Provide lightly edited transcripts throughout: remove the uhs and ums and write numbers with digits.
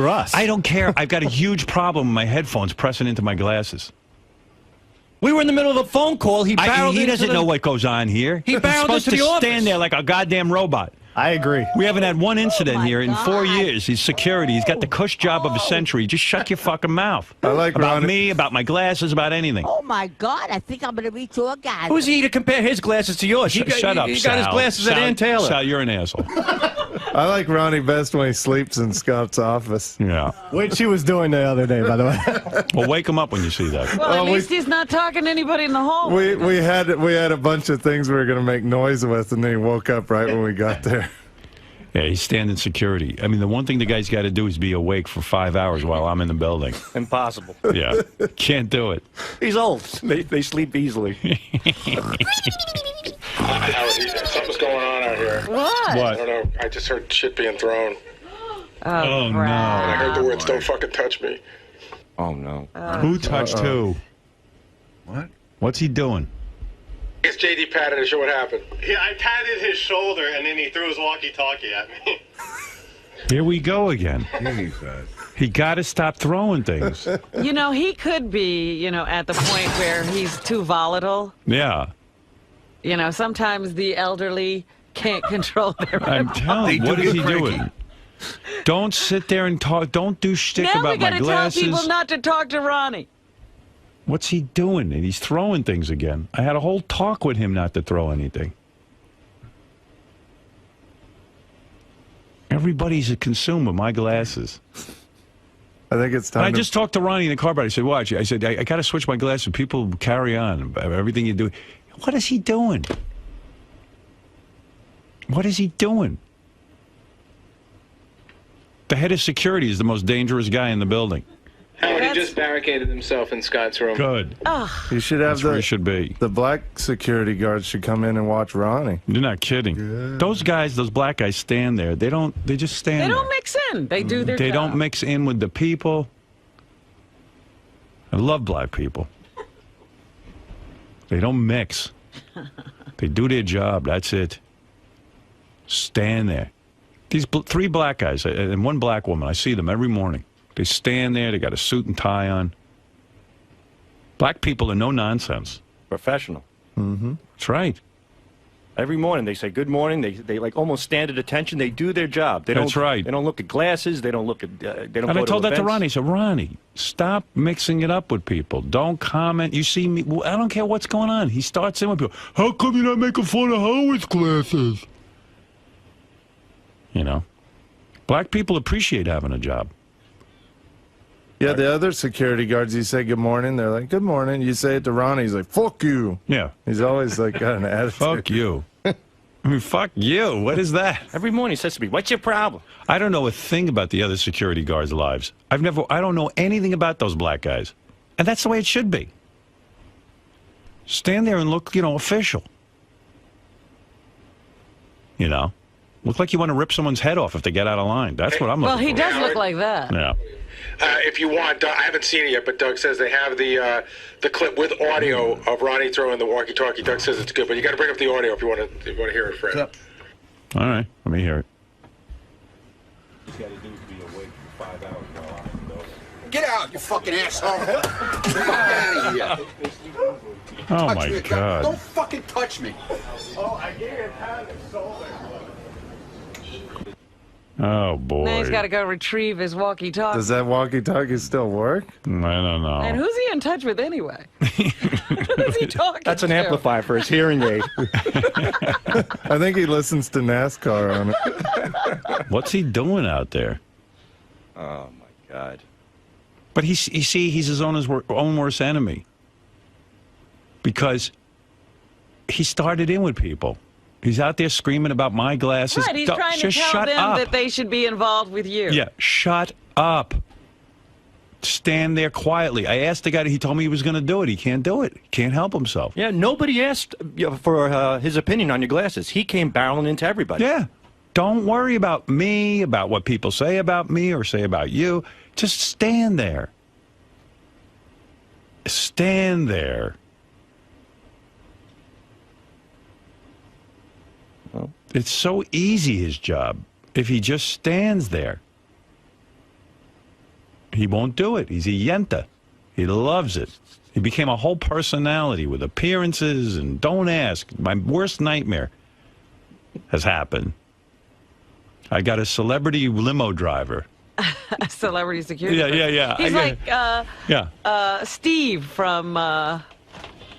for us. I don't care. I've got a huge problem with my headphones pressing into my glasses. We were in the middle of a phone call. He doesn't know what goes on here. He barreled He's supposed into the to office. stand there like a goddamn robot. I agree. We haven't had one incident here in God. 4 years. He's security. He's got the cush job of a century. Just shut your fucking mouth. I like about Ronnie. me, about my glasses, about anything. Oh, my God. I think I'm going to reach orgasm. Who's he to compare his glasses to yours? Shut up, He Sal. got his glasses at Ann Taylor. Sal, you're an asshole. I like Ronnie best when he sleeps in Scott's office. Yeah. Which he was doing the other day, by the way. Well, wake him up when you see that. Well, at least he's not talking to anybody in the home. We had a bunch of things we were going to make noise with, and then he woke up right when we got there. Yeah, he's standing security. I mean, the one thing the guy's got to do is be awake for 5 hours while I'm in the building. Impossible. Yeah, can't do it. He's old. They sleep easily. Howard, something's going on out here. What? I don't know. I just heard shit being thrown. Oh, no. And I heard the words, "Don't fucking touch me." Oh, no. Who touched who? What? What's he doing? I guess JD patted it. Show what happened. Yeah, I patted his shoulder, and then he threw his walkie-talkie at me. Here we go again. Jesus. He got to stop throwing things. You know, he could be, at the point where he's too volatile. Yeah. Sometimes the elderly can't control their I'm telling you, what is he doing? Don't sit there and talk. Don't do shtick Now we about got my to tell glasses. people not to talk to Ronnie. What's he doing? And he's throwing things again. I had a whole talk with him not to throw anything. Everybody's a consumer. My glasses. I think it's time. I just talked to Ronnie in the car about it. I said, watch. I said, I got to switch my glasses. People carry on. Everything you do. What is he doing? What is he doing? The head of security is the most dangerous guy in the building. Howard, he just barricaded himself in Scott's room. Good. You should have That's where he should be. the black security guards should come in and watch Ronnie. You're not kidding. Those guys, those black guys stand there. They just stand They there. don't mix in. They do their They job. don't mix in with the people. I love black people. They don't mix. They do their job. That's it. Stand there. These three black guys and one black woman, I see them every morning. They stand there. They got a suit and tie on. Black people are no nonsense. Professional. Mm-hmm. That's right. Every morning they say good morning. They like almost stand at attention. They do their job. That's right. They don't look at glasses. They don't look at. They don't. And go I told to that to events. Ronnie. I said, Ronnie, stop mixing it up with people. Don't comment. You see me. I don't care what's going on. He starts in with people. How come you're not making fun of Howard's glasses? Black people appreciate having a job. Yeah, the other security guards, you say good morning, they're like, good morning. You say it to Ronnie, he's like, fuck you. Yeah. He's always like got an attitude. Fuck you. I mean, fuck you. What is that? Every morning he says to me, "What's your problem?" I don't know a thing about the other security guards' lives. I don't know anything about those black guys. And that's the way it should be. Stand there and look, official. Look like you want to rip someone's head off if they get out of line. That's what I'm looking for. Well, he does look like that. Yeah. If you want, I haven't seen it yet, but Doug says they have the clip with audio of Ronnie throwing the walkie-talkie. Doug says it's good, but you got to bring up the audio if you want to hear it, Fred. All right. Let me hear it. Get out, you fucking asshole! Get out of here! Oh, Touch my me. God. Don't fucking touch me! Oh, I gave it hand and shoulder. Oh, boy. Now he's got to go retrieve his walkie-talkie. Does that walkie-talkie still work? I don't know. And who's he in touch with anyway? Who's he talking That's an to? amplifier for his hearing aid. I think he listens to NASCAR on it. What's he doing out there? Oh my God. But he's his own worst enemy. Because he started in with people. He's out there screaming about my glasses. Right, he's trying to Just tell shut them up. that they should be involved with you. Yeah, shut up. Stand there quietly. I asked the guy, he told me he was going to do it. He can't do it. He can't help himself. Yeah, nobody asked for his opinion on your glasses. He came barreling into everybody. Yeah. Don't worry about me, about what people say about me or say about you. Just stand there. Stand there. Well, it's so easy, his job, if he just stands there. He won't do it. He's a yenta. He loves it. He became a whole personality with appearances and don't ask. My worst nightmare has happened. I got a celebrity limo driver. A celebrity security. Yeah. He's like Steve from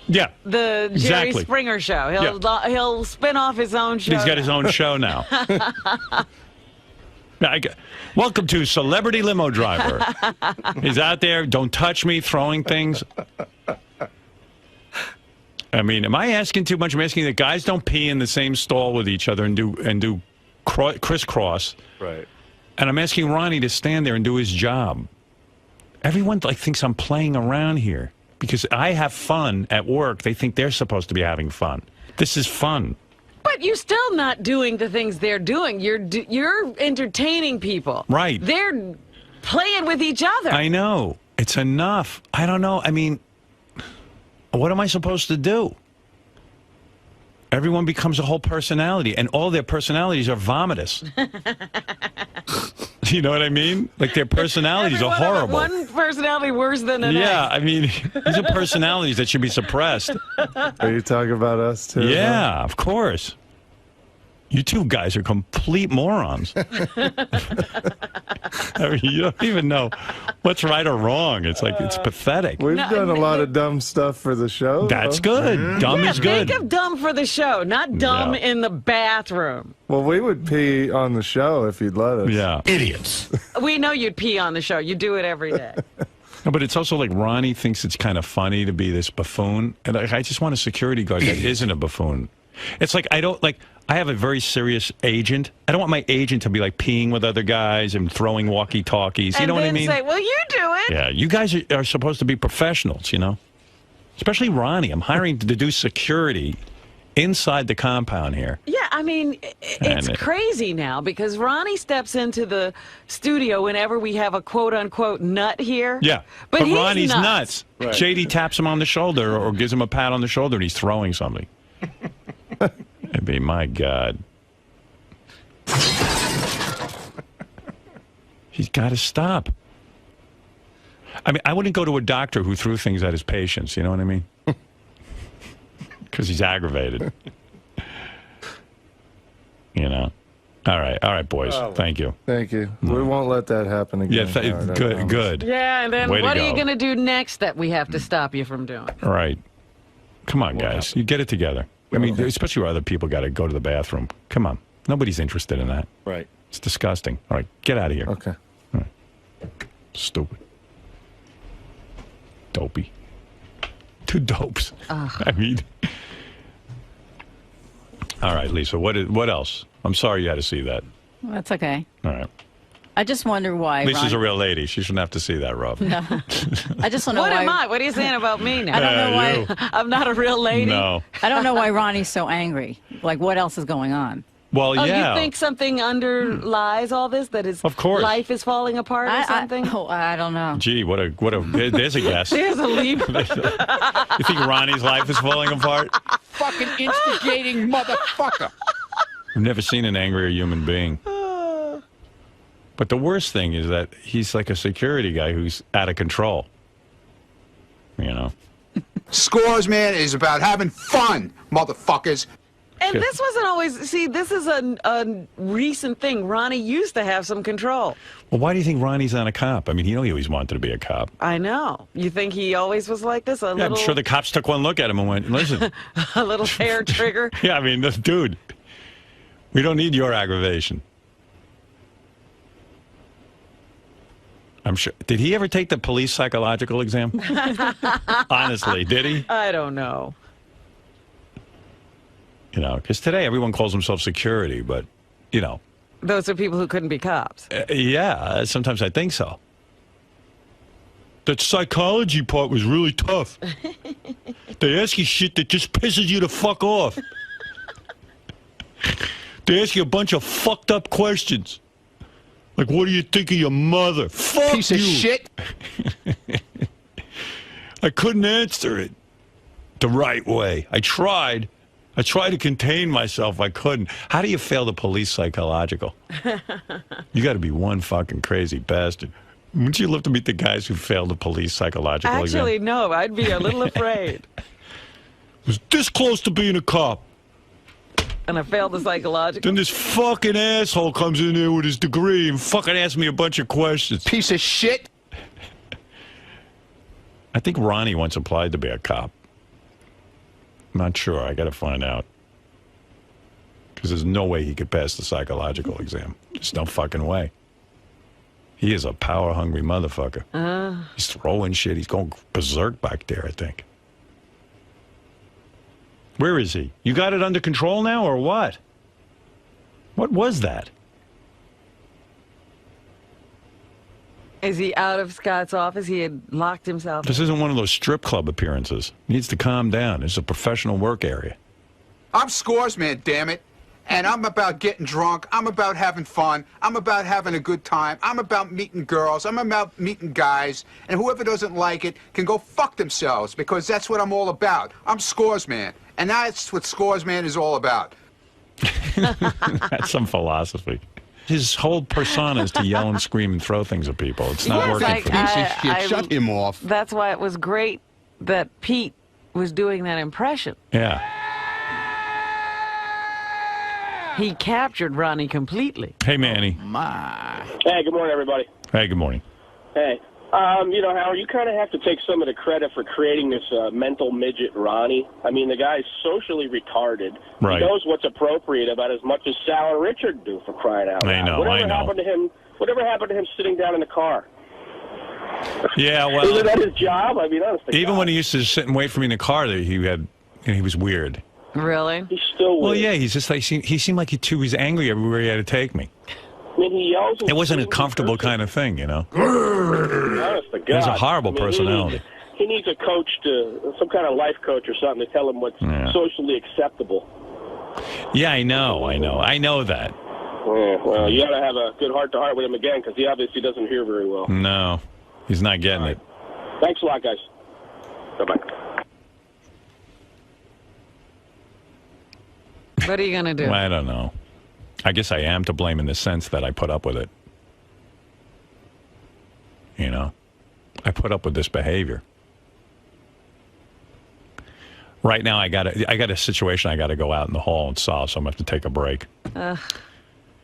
yeah, the Jerry Springer show. He'll spin off his own show. He's got his own show now. Welcome to Celebrity Limo Driver. He's out there, don't touch me, throwing things. I mean, am I asking too much? I'm asking that guys don't pee in the same stall with each other and do crisscross. Right. And I'm asking Ronnie to stand there and do his job. Everyone thinks I'm playing around here because I have fun at work. They think they're supposed to be having fun. This is fun. But you're still not doing the things they're doing. You're entertaining people. Right. They're playing with each other. I know. It's enough. I don't know. I mean, what am I supposed to do? Everyone becomes a whole personality, and all their personalities are vomitous. You know what I mean? Like, their personalities are horrible. One personality worse than the next. Yeah, I mean, these are personalities that should be suppressed. Are you talking about us, too? Yeah, of course. You two guys are complete morons. I mean, you don't even know what's right or wrong. It's like, it's pathetic. We've done a lot of dumb stuff for the show. That's good. Dumb is good. Think of dumb for the show, not dumb in the bathroom. Well, we would pee on the show if you'd let us. Yeah. Idiots. We know you'd pee on the show. You do it every day. No, but it's also like Ronnie thinks it's kind of funny to be this buffoon. And I just want a security guard that isn't a buffoon. It's like, I have a very serious agent. I don't want my agent to be like peeing with other guys and throwing walkie-talkies. You know what I mean? And then say, well, you do it. Yeah, you guys are supposed to be professionals, you know? Especially Ronnie. I'm hiring to do security inside the compound here. Yeah, I mean, it's crazy now because Ronnie steps into the studio whenever we have a quote-unquote nut here. Yeah, but Ronnie's nuts. Right. JD taps him on the shoulder or gives him a pat on the shoulder and he's throwing something. I mean, my God. He's got to stop. I mean, I wouldn't go to a doctor who threw things at his patients, you know what I mean? Because he's aggravated. You know? All right, boys. Thank you. Thank you. We won't let that happen again. Yeah, good. Yeah, and then Way what to are you go. going to do next that we have to stop you from doing? All right. Come on, guys. You get it together. I mean, especially where other people got to go to the bathroom. Come on. Nobody's interested in that. Right. It's disgusting. All right, get out of here. Okay. All right. Stupid. Dopey. Two dopes. I mean. All right, Lisa, what else? I'm sorry you had to see that. Well, that's okay. All right. I just wonder why. Lisa's a real lady. She shouldn't have to see that, Rob. No. I just don't know What why. am I? What are you saying about me now? I don't know why. You. I'm not a real lady. No. I don't know why Ronnie's so angry. Like, what else is going on? Well, Oh, yeah. you think something underlies all this? That his Of course. life is falling apart or something? I don't know. Gee, what a. There's a guess. There's a leap. You think Ronnie's life is falling apart? Fucking instigating motherfucker. I've never seen an angrier human being. But the worst thing is that he's like a security guy who's out of control. You know? Scores, man, is about having fun, motherfuckers. And this wasn't always, see, this is a recent thing. Ronnie used to have some control. Well, why do you think Ronnie's not a cop? I mean, he always wanted to be a cop. I know. You think he always was like this? Yeah, I'm sure the cops took one look at him and went, listen. A little hair trigger? Yeah, I mean, dude, we don't need your aggravation. I'm sure. Did he ever take the police psychological exam? Honestly, did he? I don't know. You know, because today everyone calls themselves security, but, you know. Those are people who couldn't be cops. Yeah, sometimes I think so. That psychology part was really tough. They ask you shit that just pisses you the fuck off. They ask you a bunch of fucked up questions. Like, what do you think of your mother? Fuck Piece you. of shit. I couldn't answer it the right way. I tried. I tried to contain myself. I couldn't. How do you fail the police psychological? You got to be one fucking crazy bastard. Wouldn't you love to meet the guys who failed the police psychological exam? Actually, no. I'd be a little afraid. Was this close to being a cop. And I failed the psychological. Then this fucking asshole comes in there with his degree and fucking asks me a bunch of questions. Piece of shit. I think Ronnie once applied to be a cop. I'm not sure. I got to find out. Because there's no way he could pass the psychological exam. There's no fucking way. He is a power-hungry motherfucker. He's throwing shit. He's going berserk back there, I think. Where is he? You got it under control now, or what? What was that? Is he out of Scott's office? He had locked himself. This isn't one of those strip club appearances. He needs to calm down. It's a professional work area. I'm Scores Man, damn it. And I'm about getting drunk. I'm about having fun. I'm about having a good time. I'm about meeting girls. I'm about meeting guys. And whoever doesn't like it can go fuck themselves, because that's what I'm all about. I'm Scores Man. And that's what Scores Man is all about. That's some philosophy. His whole persona is to yell and scream and throw things at people. It's not working for him. Shut him off. That's why it was great that Pete was doing that impression. Yeah. He captured Ronnie completely. Hey, Manny. Hey, good morning, everybody. Hey, good morning. Hey. You know, Howard, you kind of have to take some of the credit for creating this mental midget Ronnie. I mean, the guy's socially retarded. Right. He knows what's appropriate about as much as Sal and Richard do, for crying out loud. I know. Whatever happened to him sitting down in the car? Yeah, well. Isn't that his job? I mean, honestly. Even when he used to sit and wait for me in the car, he was weird. Really? He's still weird. Well, yeah, he's just like, he seemed like he was angry everywhere he had to take me. I mean, he yells. It wasn't a comfortable kind of thing, you know? Honest to God. He has a horrible personality. He needs a coach some kind of life coach or something to tell him what's socially acceptable. Yeah, I know that. Yeah, well, you got to have a good heart-to-heart with him again, because he obviously doesn't hear very well. No, he's not getting it. Thanks a lot, guys. Bye-bye. What are you going to do? Well, I don't know. I guess I am to blame in the sense that I put up with it. You know? I put up with this behavior. Right now, I got a situation I got to go out in the hall and solve, so I'm going to have to take a break.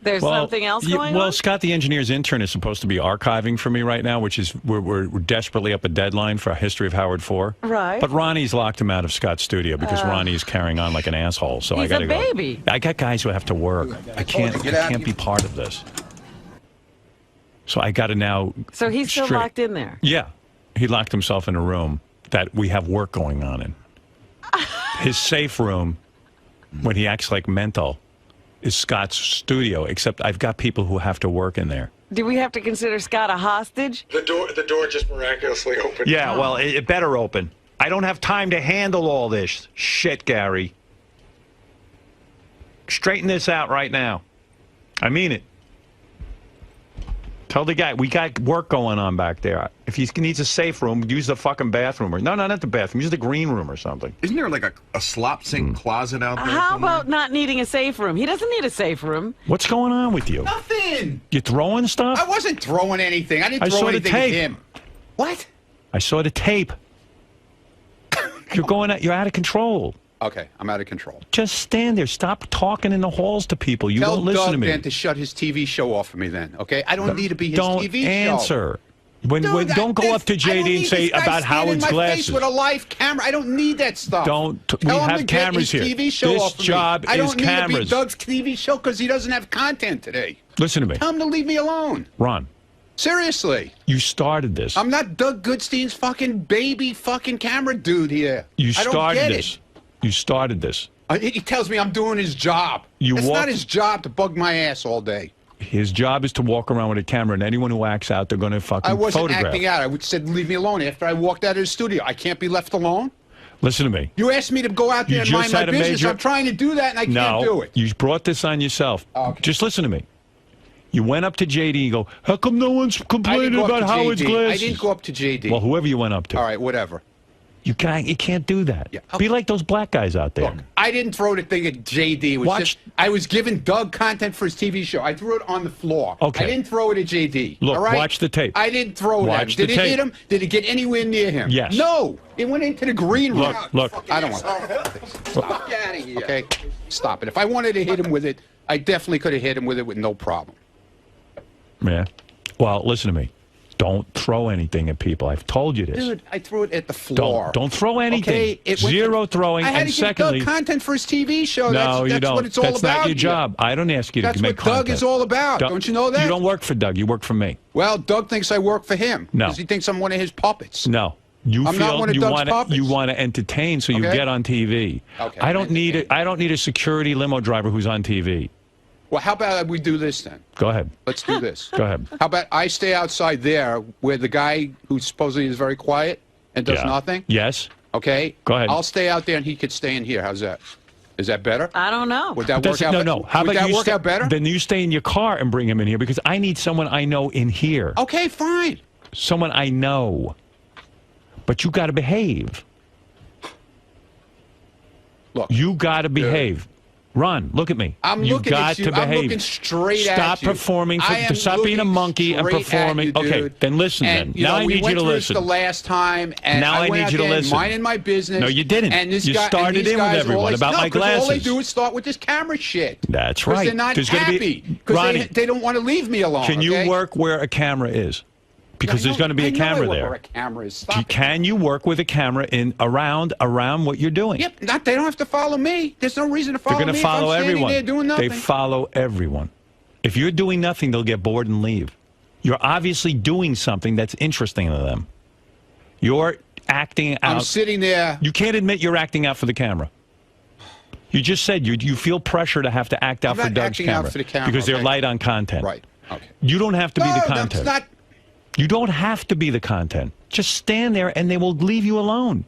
There's something else going on? Well, Scott, the engineer's intern, is supposed to be archiving for me right now, which is we're desperately up a deadline for a History of Howard 4. Right. But Ronnie's locked him out of Scott's studio because Ronnie's carrying on like an asshole. So I got to go. He's a baby. I got guys who have to work. I can't be part of this. So I got to now. So he's still locked in there? Yeah. He locked himself in a room that we have work going on in. His safe room, when he acts like mental, is Scott's studio, except I've got people who have to work in there. Do we have to consider Scott a hostage? The door just miraculously opened. Yeah, well, it better open. I don't have time to handle all this shit, Gary. Straighten this out right now. I mean it. Tell the guy, we got work going on back there. If he needs a safe room, use the fucking bathroom. No, not the bathroom. Use the green room or something. Isn't there like a slop sink closet out there? How about not needing a safe room? He doesn't need a safe room. What's going on with you? Nothing. You throwing stuff? I wasn't throwing anything. I didn't throw anything at him. What? I saw the tape. You're out of control. Okay, I'm out of control. Just stand there. Stop talking in the halls to people. You Tell don't listen Doug to me. then to shut his TV show off for me then, okay? I don't need to be his don't TV show. Answer. Don't go up to JD and say about Howard's glasses. Face with a live camera. I don't need that stuff. We have cameras here. TV show this off for job me. I don't is cameras. need to be Doug's TV show because he doesn't have content today. Listen to me. Tell him to leave me alone. Ron. Seriously. You started this. I'm not Doug Goodstein's fucking baby fucking camera dude here. You I don't get this. It. You started this. He tells me I'm doing his job. It's not his job to bug my ass all day. His job is to walk around with a camera, and anyone who acts out, they're going to fucking photograph. I wasn't acting out. I said, leave me alone. After I walked out of the studio, I can't be left alone. Listen to me. You asked me to go out there and mind my business. I'm trying to do that, and I can't do it. You brought this on yourself. Okay. Just listen to me. You went up to JD and go, how come no one's complaining about Howard's glasses? I didn't go up to JD. Well, whoever you went up to. All right, whatever. You can't do that. Yeah. Be like those black guys out there. Look, I didn't throw the thing at JD. It was I was giving Doug content for his TV show. I threw it on the floor. Okay. I didn't throw it at JD. Look, all right? watch the tape. I didn't throw it at him. Watch the Did it hit tape. him? Did it get anywhere near him? Yes. No. It went into the green room. Look. I don't want to. Stop. Get out of here. Okay? Stop it. If I wanted to hit him with it, I definitely could have hit him with it with no problem. Yeah. Well, listen to me. Don't throw anything at people. I've told you this. Dude, I threw it at the floor. Don't throw anything. Okay, it went Zero throwing. I had And to secondly, give Doug content for his TV show. no, that's you don't. what it's all That's about. not your here. job. I don't ask you to That's make what content. Doug is all about. Don't you know that? You don't work for Doug. You work for me. Well, Doug thinks I work for him. No. Because he thinks I'm one of his puppets. No. You I'm feel not one of Doug's puppets. you want to entertain, so you Okay. get on TV. Okay, I don't need a security limo driver who's on TV. Well, how about we do this then? Go ahead. Let's do this. Go ahead. How about I stay outside there where the guy who supposedly is very quiet and does Yeah. nothing? Yes. Okay? Go ahead. I'll stay out there and he could stay in here. How's that? Is that better? I don't know. Would that But work out? no. How Would about that you work out better? Then you stay in your car and bring him in here because I need someone I know in here. Okay, fine. Someone I know. But you got to behave. Look. You got to behave. Ron, look at me. I'm you looking got at you. to behave. I'm looking straight at Stop you. performing. I am Stop being a looking monkey and straight at performing. you, Okay, dude. then listen. And, Now I we need went you to through this listen. the last time, and Now I went need out you to there and listen. minding my business. No, you didn't. And this You guy, started and these in with guys, everyone all they, about no, my 'cause all they glasses. do is start with this camera shit. That's 'Cause right. They're not There's gonna be- happy because Ronnie, they don't want to leave me alone. Can you okay? work where a camera is? Because there's going to be a I know camera where there. a camera is. Stop it. Can you work with a camera in around what you're doing? Yep. They don't have to follow me. There's no reason to follow They're me. going to follow if I'm standing everyone. there doing nothing. They follow everyone. If you're doing nothing, they'll get bored and leave. You're obviously doing something that's interesting to them. You're acting out. I'm sitting there. You can't admit you're acting out for the camera. You just said you feel pressure to have to act out I'm for not Doug's acting out camera for the camera, because they're okay. light on content. Right. Okay. You don't have to be the No, content. that's not. You don't have to be the content. Just stand there and they will leave you alone.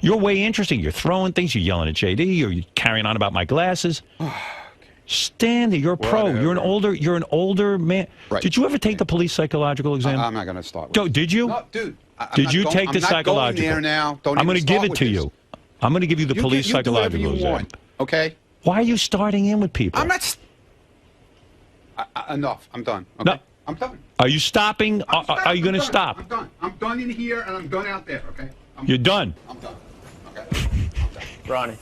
You're way interesting. You're throwing things. You're yelling at JD. You're carrying on about my glasses. Stand there. You're a pro. Whatever. You're an older man. Right. Did you ever take the police psychological exam? I'm not going to start with Did you? No, dude. Did you take the I'm not psychological? Going there now. Don't I'm going to give it to you. I'm going to give you the police you do whatever psychological you exam. want, okay? Why are you starting in with people? I'm not. Enough. I'm done. Okay? No. I'm done. Are you stopping? Are you going to done. stop? I'm done. I'm done in here and I'm done out there. Okay. You're done. I'm done. Okay. Ronnie,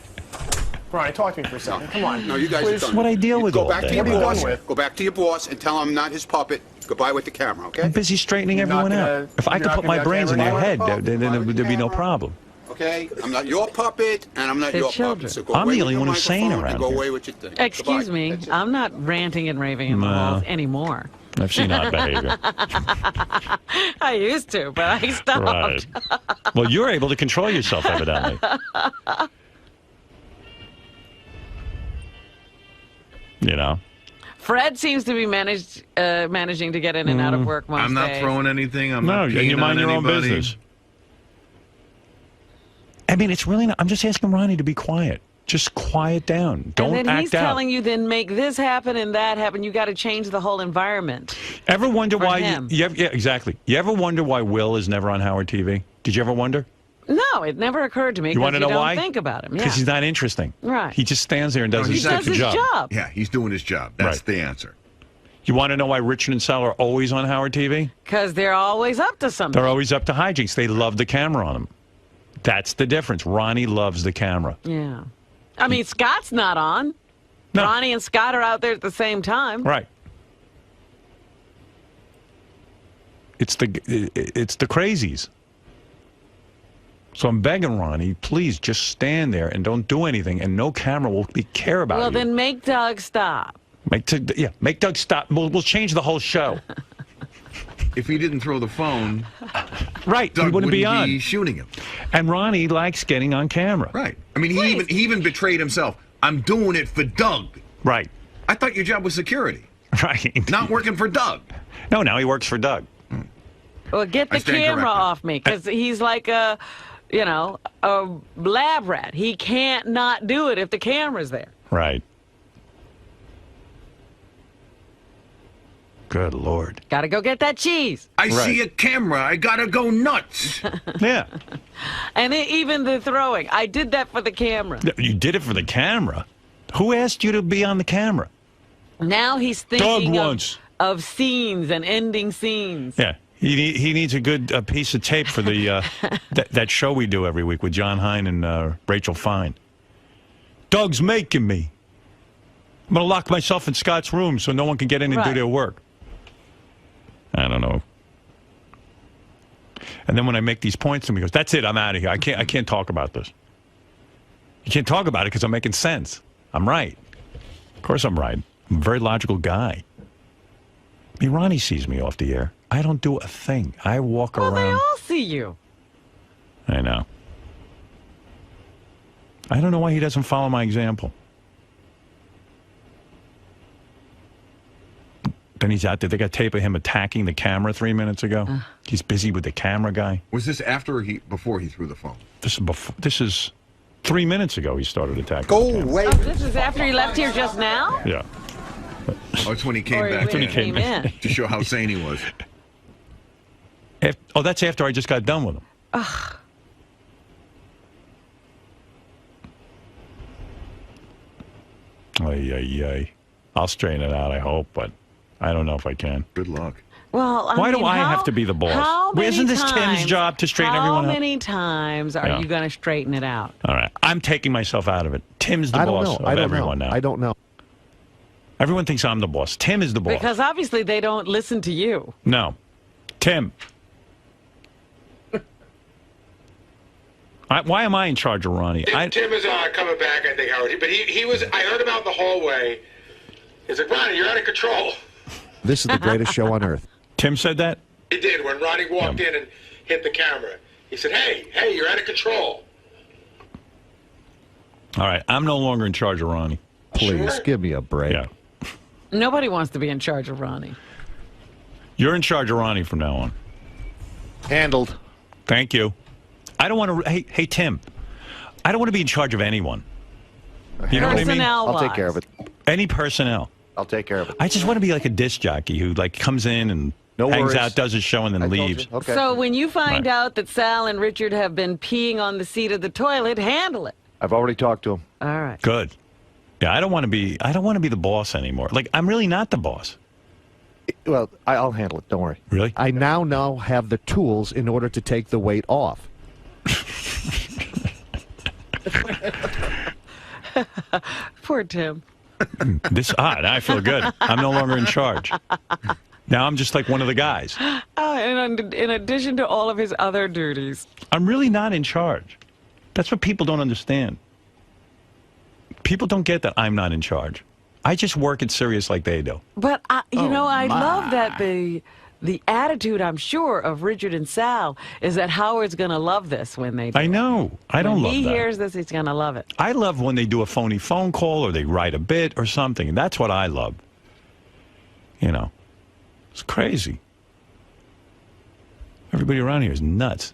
talk to me for a second. Come on. No, you guys are Please. done. What I deal with Go all back day. to your What are you boss. done with? Go back to your boss and tell him I'm not his puppet. Goodbye with the camera. Okay. I'm busy straightening You're not everyone gonna- out. If I you're could not put gonna my be on brains in camera your anymore? head, then there'd be no problem. Okay. I'm not your puppet and I'm not They're your children. puppet. So go I'm away the with only your one who's sane microphone and around Go here. away with your thing. Excuse Goodbye. me. That's it. I'm not ranting and raving in the No. halls anymore. I've seen odd behavior. I used to, but I stopped. Right. Well, you're able to control yourself, evidently. You know? Fred seems to be managing to get in and out of work most I'm not days. throwing anything. I'm No, not and you peeing mind on your own anybody. business. I mean, it's really not. I'm just asking Ronnie to be quiet. Just quiet down. Don't and then act he's out. telling you, then make this happen and that happen. You got to change the whole environment. Ever wonder for why? him. Yeah, exactly. You ever wonder why Will is never on Howard TV? Did you ever wonder? No, it never occurred to me. You want to know don't why? Think about him. Yeah. Because he's not interesting. Right. He just stands there and does No, his he does stupid his job. Yeah, he's doing his job. That's Right. the answer. You want to know why Richard and Sal are always on Howard TV? Because they're always up to something. They're always up to hijinks. They love the camera on them. That's the difference. Ronnie loves the camera. Yeah. I mean, Scott's not on. No. Ronnie and Scott are out there at the same time. Right. It's the crazies. So I'm begging Ronnie, please just stand there and don't do anything, and no camera will care about Well, you. then make Doug stop. Make Doug stop. We'll change the whole show. If he didn't throw the phone, Right, Doug he wouldn't be on. shooting him. And Ronnie likes getting on camera. Right. I mean, he even betrayed himself. I'm doing it for Doug. Right. I thought your job was security, Right. not working for Doug. No, now he works for Doug. Well, get I the stand camera corrected. off me, because he's like a lab rat. He can't not do it if the camera's there. Right. Good Lord. Gotta go get that cheese. I see a camera. I gotta go nuts. Yeah. And even the throwing. I did that for the camera. You did it for the camera. Who asked you to be on the camera? Now he's thinking Doug of scenes and ending scenes. Yeah. He needs a good piece of tape for the that show we do every week with John Hine and Rachel Fine. Doug's making me. I'm going to lock myself in Scott's room so no one can get in and do their work. I don't know. And then when I make these points to him, he goes, that's it, I'm out of here. I can't talk about this. You can't talk about it because I'm making sense. I'm right. Of course I'm right. I'm a very logical guy. I mean, Ronnie sees me off the air. I don't do a thing. I walk around. Well, they all see you. I know. I don't know why he doesn't follow my example. Then he's out there. They got tape of him attacking the camera 3 minutes ago. He's busy with the camera guy. Was this after or before he threw the phone? This is before. This is 3 minutes ago. He started attacking. Go away. Oh, this is after he left here just now? Yeah. Oh, it's when he came back. That's when he came in. To show how sane he was. Oh, that's after I just got done with him. Ugh. Ay. I'll straighten it out, I hope, but I don't know if I can. Good luck. Well, why do I have to be the boss? Isn't this Tim's job to straighten everyone out? How many times are you going to straighten it out? All right. I'm taking myself out of it. Tim's the boss of everyone now. I don't know. Everyone thinks I'm the boss. Tim is the boss. Because obviously they don't listen to you. No. Tim. Why am I in charge of Ronnie? Tim is coming back, I think, Howard. But he was, I heard him out in the hallway. He's like, Ronnie, you're out of control. This is the greatest show on earth. Tim said that? He did. When Ronnie walked in and hit the camera, he said, hey, you're out of control. All right. I'm no longer in charge of Ronnie. Please, give me a break. Yeah. Nobody wants to be in charge of Ronnie. You're in charge of Ronnie from now on. Handled. Thank you. I don't want to... Hey, Tim. I don't want to be in charge of anyone. You know what I mean? I'll take care of it. Any personnel. I'll take care of it. I just want to be like a disc jockey who comes in and hangs out, does his show, and then leaves. Okay. So when you find out that Sal and Richard have been peeing on the seat of the toilet, handle it. I've already talked to him. All right. Good. Yeah, I don't want to be the boss anymore. I'm really not the boss. Well, I'll handle it. Don't worry. Really? I now have the tools in order to take the weight off. Poor Tim. Now I feel good. I'm no longer in charge. Now I'm just like one of the guys. And in addition to all of his other duties. I'm really not in charge. That's what people don't understand. People don't get that I'm not in charge. I just work at Sirius like they do. But, I love that the attitude, I'm sure, of Richard and Sal is that Howard's going to love this when they do I know. I don't love that. When he hears this, he's going to love it. I love when they do a phony phone call or they write a bit or something. That's what I love. You know, it's crazy. Everybody around here is nuts.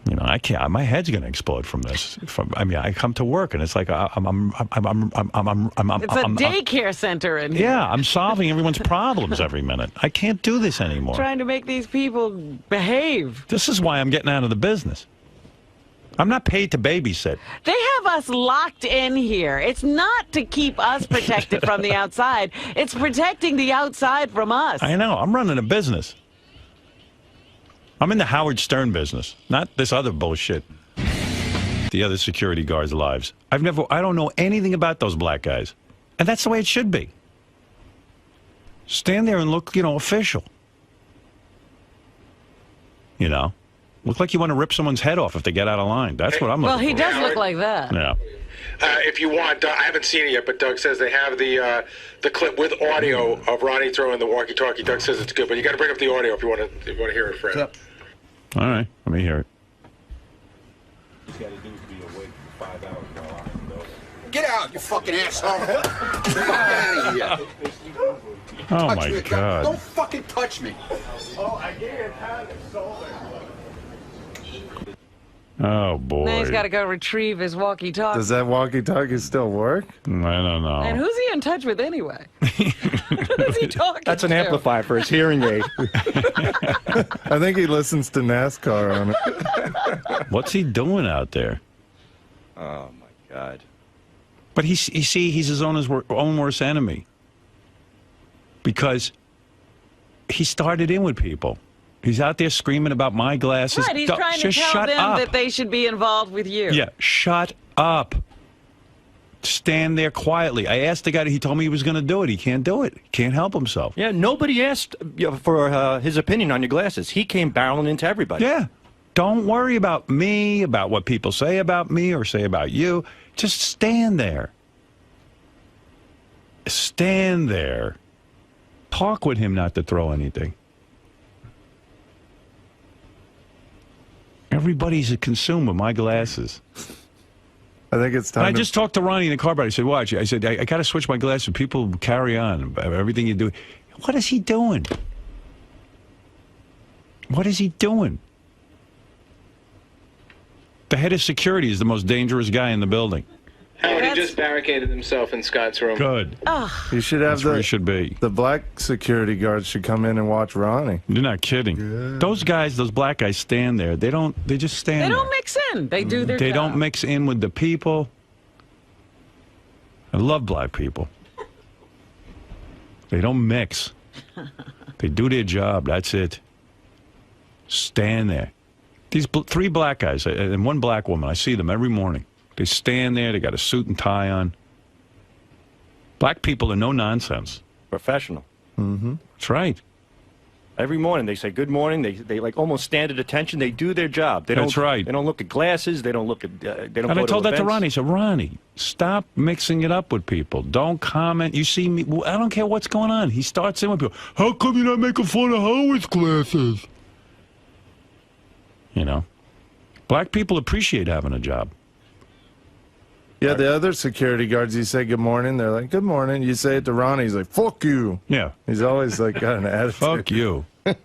You know, I can't. My head's going to explode from this. I come to work and it's like it's a daycare center in here. Yeah, I'm solving everyone's problems every minute. I can't do this anymore. Trying to make these people behave. This is why I'm getting out of the business. I'm not paid to babysit. They have us locked in here. It's not to keep us protected from the outside. It's protecting the outside from us. I know. I'm running a business. I'm in the Howard Stern business, not this other bullshit. The other security guards' lives. I don't know anything about those black guys. And that's the way it should be. Stand there and look, official. Look like you want to rip someone's head off if they get out of line. That's what I'm looking for. Well, he does look like that. Yeah. If you want, I haven't seen it yet, but Doug says they have the clip with audio of Ronnie throwing the walkie-talkie. Doug says it's good, but you got to bring up the audio if you want to hear it, Fred. All right, let me hear it. Get out, you fucking asshole! Get out of here! Oh my God! Don't fucking touch me! Oh, I gave it Oh, boy. Now he's got to go retrieve his walkie-talkie. Does that walkie-talkie still work? I don't know. And who's he in touch with anyway? Who's he talking That's an to? amplifier for his hearing aid. I think he listens to NASCAR on it. What's he doing out there? Oh, my God. But you see, he's his own worst enemy. Because he started in with people. He's out there screaming about my glasses. Right, he's trying to tell them that they should be involved with you. Yeah, shut up. Stand there quietly. I asked the guy, he told me he was going to do it. He can't do it. He can't help himself. Yeah, nobody asked for his opinion on your glasses. He came barreling into everybody. Yeah. Don't worry about me, about what people say about me or say about you. Just stand there. Stand there. Talk with him not to throw anything. Everybody's a consumer. My glasses. I think it's time. I just talked to Ronnie in the car about it. I said, watch. I said, I got to switch my glasses. People carry on. Everything you do. What is he doing? What is he doing? The head of security is the most dangerous guy in the building. Howard, he just barricaded himself in Scott's room. Good. You should have That's where he should be. The black security guards should come in and watch Ronnie. You're not kidding. Yeah. Those guys, those black guys stand there. They just stand there. They don't mix in. They do their job. They don't mix in with the people. I love black people. They don't mix. They do their job. That's it. Stand there. These three black guys and one black woman, I see them every morning. They stand there. They got a suit and tie on. Black people are no nonsense. Professional. Mm-hmm. That's right. Every morning they say good morning. They like almost stand at attention. They do their job. That's right. They don't look at glasses. They don't look at. They don't. And go I told that to events. Ronnie. I said, Ronnie, stop mixing it up with people. Don't comment. You see me. I don't care what's going on. He starts in with people. How come you're not making fun of Howard's glasses? You know, black people appreciate having a job. Yeah, the other security guards, you say good morning, they're like, good morning. You say it to Ronnie, he's like, fuck you. Yeah. He's always like got an attitude. Fuck you. I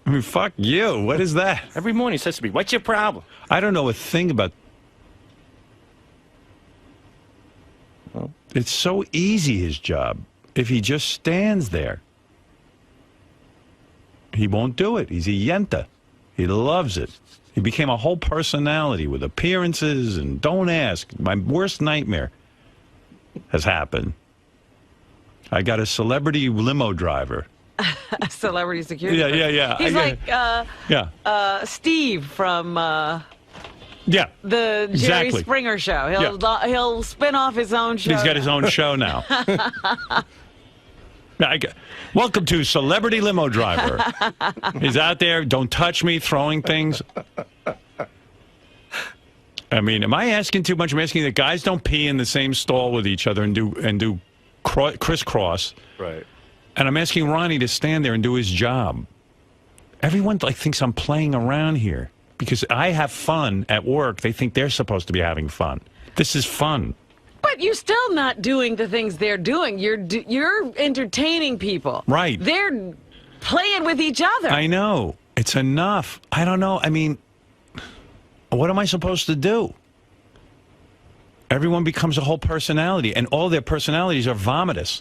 mean, fuck you. What is that? Every morning he says to me, what's your problem? I don't know a thing about... Well, it's so easy, his job, if he just stands there. He won't do it. He's a yenta. He loves it. He became a whole personality with appearances and don't ask. My worst nightmare has happened. I got a celebrity limo driver. Celebrity security. Yeah. He's like Steve from the Jerry Springer show. He'll spin off his own show. He's got his own show now. Welcome to Celebrity Limo Driver. He's out there, don't touch me, throwing things. I mean, am I asking too much? I'm asking that guys don't pee in the same stall with each other and do crisscross. Right. And I'm asking Ronnie to stand there and do his job. Everyone thinks I'm playing around here because I have fun at work. They think they're supposed to be having fun. This is fun. But you're still not doing the things they're doing. You're entertaining people. Right. They're playing with each other. I know. It's enough. I don't know. I mean, what am I supposed to do? Everyone becomes a whole personality, and all their personalities are vomitous.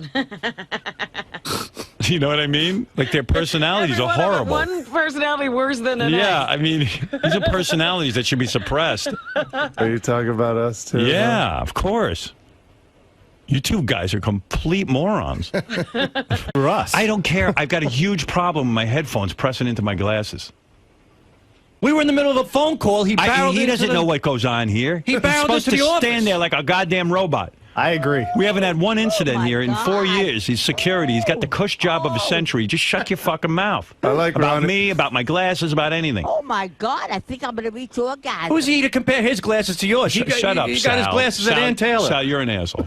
You know what I mean? Like their personalities are horrible. One personality worse than another. Yeah, I mean, these are personalities that should be suppressed. Are you talking about us too? Yeah, of course. You two guys are complete morons. For us. I don't care. I've got a huge problem with my headphones pressing into my glasses. We were in the middle of a phone call. He doesn't know what goes on here. He barreled He's supposed into the to office. stand there like a goddamn robot. I agree. We haven't had one incident here in God. 4 years. He's security. He's got the cush job of a century. Just shut your fucking mouth. I like about Ronnie. me, about my glasses, about anything. Oh my God! I think I'm gonna reach your guy. Who's he to compare his glasses to yours? Shut up, He Sal. got his glasses at Sal, Ann Taylor. Sal, you're an asshole.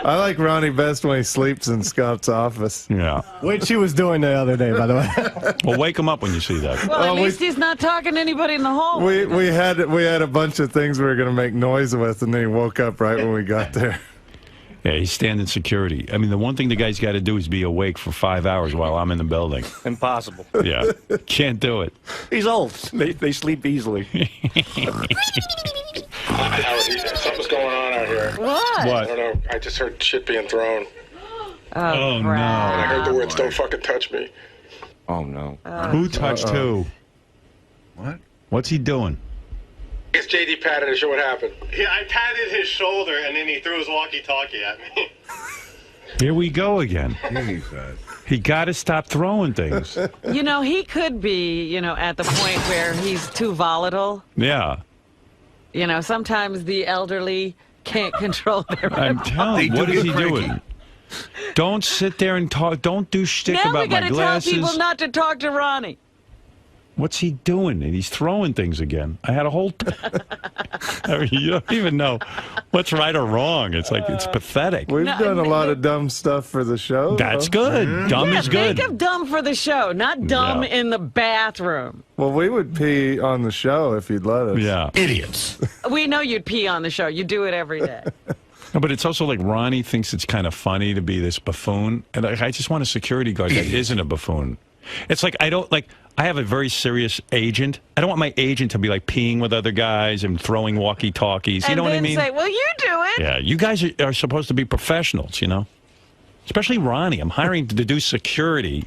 I like Ronnie best when he sleeps in Scott's office. Yeah. What she was doing the other day, by the way. Well, wake him up when you see that. Well, at least he's not talking to anybody in the hall. We had a bunch of things we were going to make noise with, and then he woke up right when we got there. Yeah, he's standing security. I mean, the one thing the guy's got to do is be awake for 5 hours while I'm in the building. Impossible. Yeah, can't do it. He's old. They sleep easily. Howard, something's going on out here. What? I don't know. I just heard shit being thrown. Oh, no. And I heard the words, don't fucking touch me. Oh, no. Who touched who? What? What's he doing? I guess JD patted his show. What happened? Yeah, I patted his shoulder, and then he threw his walkie-talkie at me. Here we go again. Jesus. He got to stop throwing things. You know, he could be, you know, at the point where he's too volatile. Yeah. You know, sometimes the elderly can't control their I'm telling you, what is he doing? Don't sit there and talk. Don't do shtick Now we about my got to tell glasses. people not to talk to Ronnie. What's he doing? And he's throwing things again. I had a whole... I mean, you don't even know what's right or wrong. It's like, it's pathetic. We've done a lot of dumb stuff for the show. That's good. Dumb is good. Think of dumb for the show, not dumb in the bathroom. Well, we would pee on the show if you'd let us. Yeah. Idiots. We know you'd pee on the show. You do it every day. No, but it's also like Ronnie thinks it's kind of funny to be this buffoon. And I just want a security guard that isn't a buffoon. It's like, I have a very serious agent. I don't want my agent to be like peeing with other guys and throwing walkie-talkies. You know what I mean? And then say, well, you do it. Yeah, you guys are supposed to be professionals, you know? Especially Ronnie. I'm hiring to do security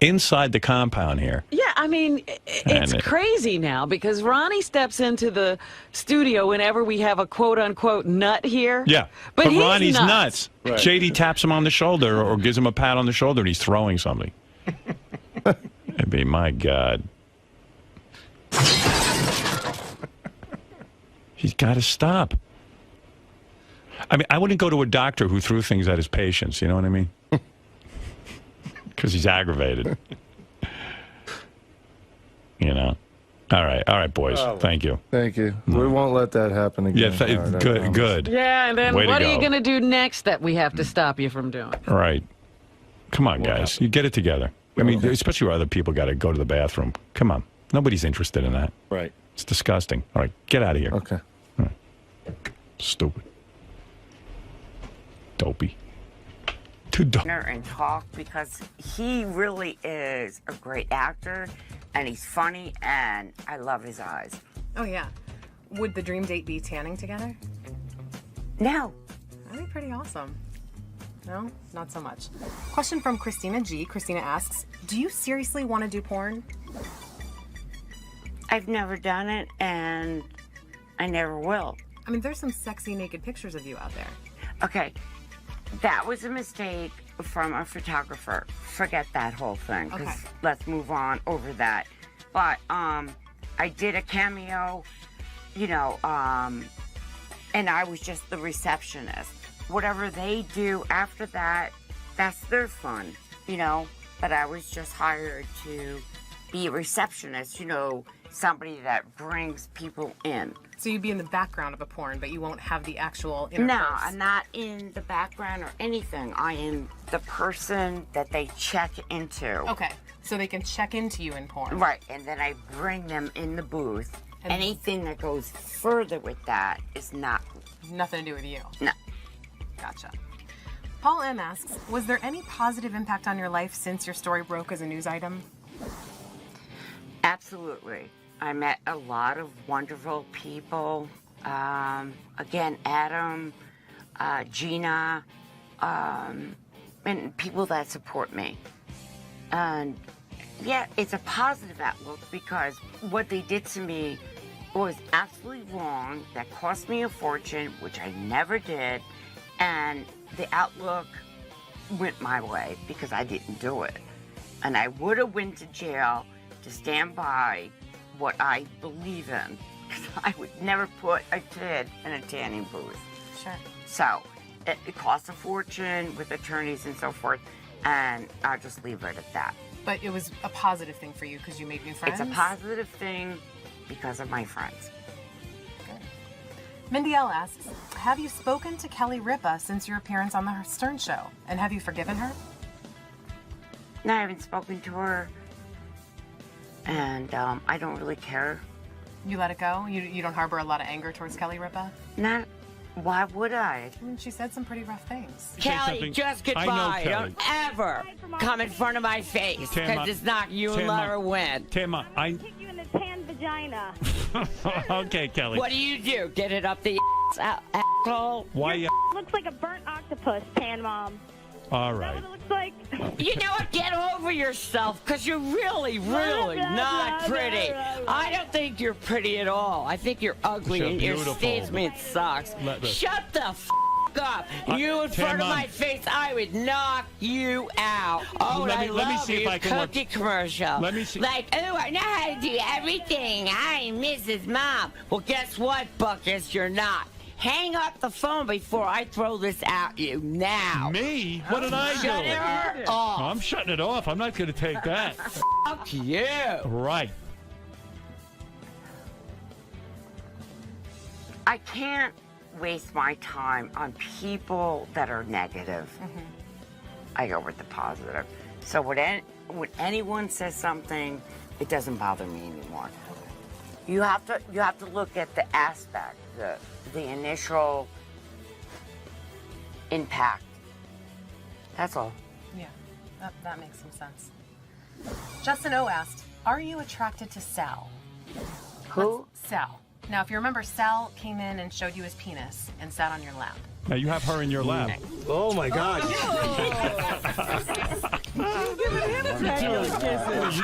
inside the compound here. Yeah, I mean, it's crazy now because Ronnie steps into the studio whenever we have a quote-unquote nut here. Yeah, but he's Ronnie's nuts. Right. JD taps him on the shoulder or gives him a pat on the shoulder and he's throwing something. It'd be, my God. He's got to stop. I mean, I wouldn't go to a doctor who threw things at his patients, you know what I mean? Because he's aggravated. You know? All right, boys. Thank you. Thank you. We won't let that happen again. Yeah, good. Yeah, and then Way what to are you go. going to do next that we have to stop you from doing? All right. Come on, guys. You get it together. I mean, especially where other people got to go to the bathroom. Come on. Nobody's interested in that. Right. It's disgusting. All right, get out of here. Okay. All right. Stupid. Dopey. Too dope. And talk because he really is a great actor and he's funny and I love his eyes. Oh, yeah. Would the dream date be tanning together? No. That'd be pretty awesome. No, not so much. Question from Christina G. Christina asks, do you seriously want to do porn? I've never done it and I never will. I mean, there's some sexy naked pictures of you out there. Okay, that was a mistake from a photographer. Forget that whole thing. Okay. Let's move on over that. But I did a cameo, you know, and I was just the receptionist. Whatever they do after that, that's their fun, you know? But I was just hired to be a receptionist, you know, somebody that brings people in. So you'd be in the background of a porn, but you won't have the actual interface? No, I'm not in the background or anything. I am the person that they check into. Okay, so they can check into you in porn. Right, and then I bring them in the booth. And anything that goes further with that is not... Nothing to do with you? No. Gotcha. Paul M. asks, was there any positive impact on your life since your story broke as a news item? Absolutely. I met a lot of wonderful people. Again, Adam, Gina, and people that support me. And yeah, it's a positive outlook because what they did to me was absolutely wrong. That cost me a fortune, which I never did. And the outlook went my way because I didn't do it. And I would have went to jail to stand by what I believe in. Because I would never put a kid in a tanning booth. Sure. So it cost a fortune with attorneys and so forth. And I'll just leave it at that. But it was a positive thing for you because you made new friends? It's a positive thing because of my friends. Mindy L. asks, have you spoken to Kelly Ripa since your appearance on the Stern Show? And have you forgiven her? No, I haven't spoken to her. And I don't really care. You let it go? You don't harbor a lot of anger towards Kelly Ripa? Not Why would I? I mean, she said some pretty rough things. Kelly, just get I know by. Kelly. Don't ever come in front of my face because it's not you and Laura win. Tamma, Kick you in the tan vagina. Okay, Kelly. What do? Get it up the asshole? Why? Looks like a burnt octopus, Tan Mom. All right. It looks like. You know what? Get over yourself, because you're really, really not pretty. I don't think you're pretty at all. I think you're ugly, You're and your beautiful. statement sucks. Shut the f up. You in front of Tamma. my face, I would knock you out. Oh, Let me- I let me love see if your I can work- cookie commercial. Let me see- Like, oh, I know how to do everything. I'm Mrs. Mom. Well, guess what, Buckus? You're not. Hang up the phone before I throw this at you now. Me? What did I do? Shut her off. I'm shutting it off. I'm not going to take that. Fuck you. Right. I can't waste my time on people that are negative. I go with the positive. So when anyone says something, it doesn't bother me anymore. You have to look at the aspect, the initial impact. That's all. Yeah, that makes some sense. Justin O asked, "Are you attracted to Sal?" Who? Sal. Now, if you remember, Sal came in and showed you his penis and sat on your lap. Now you have her in your lap. Oh my God. You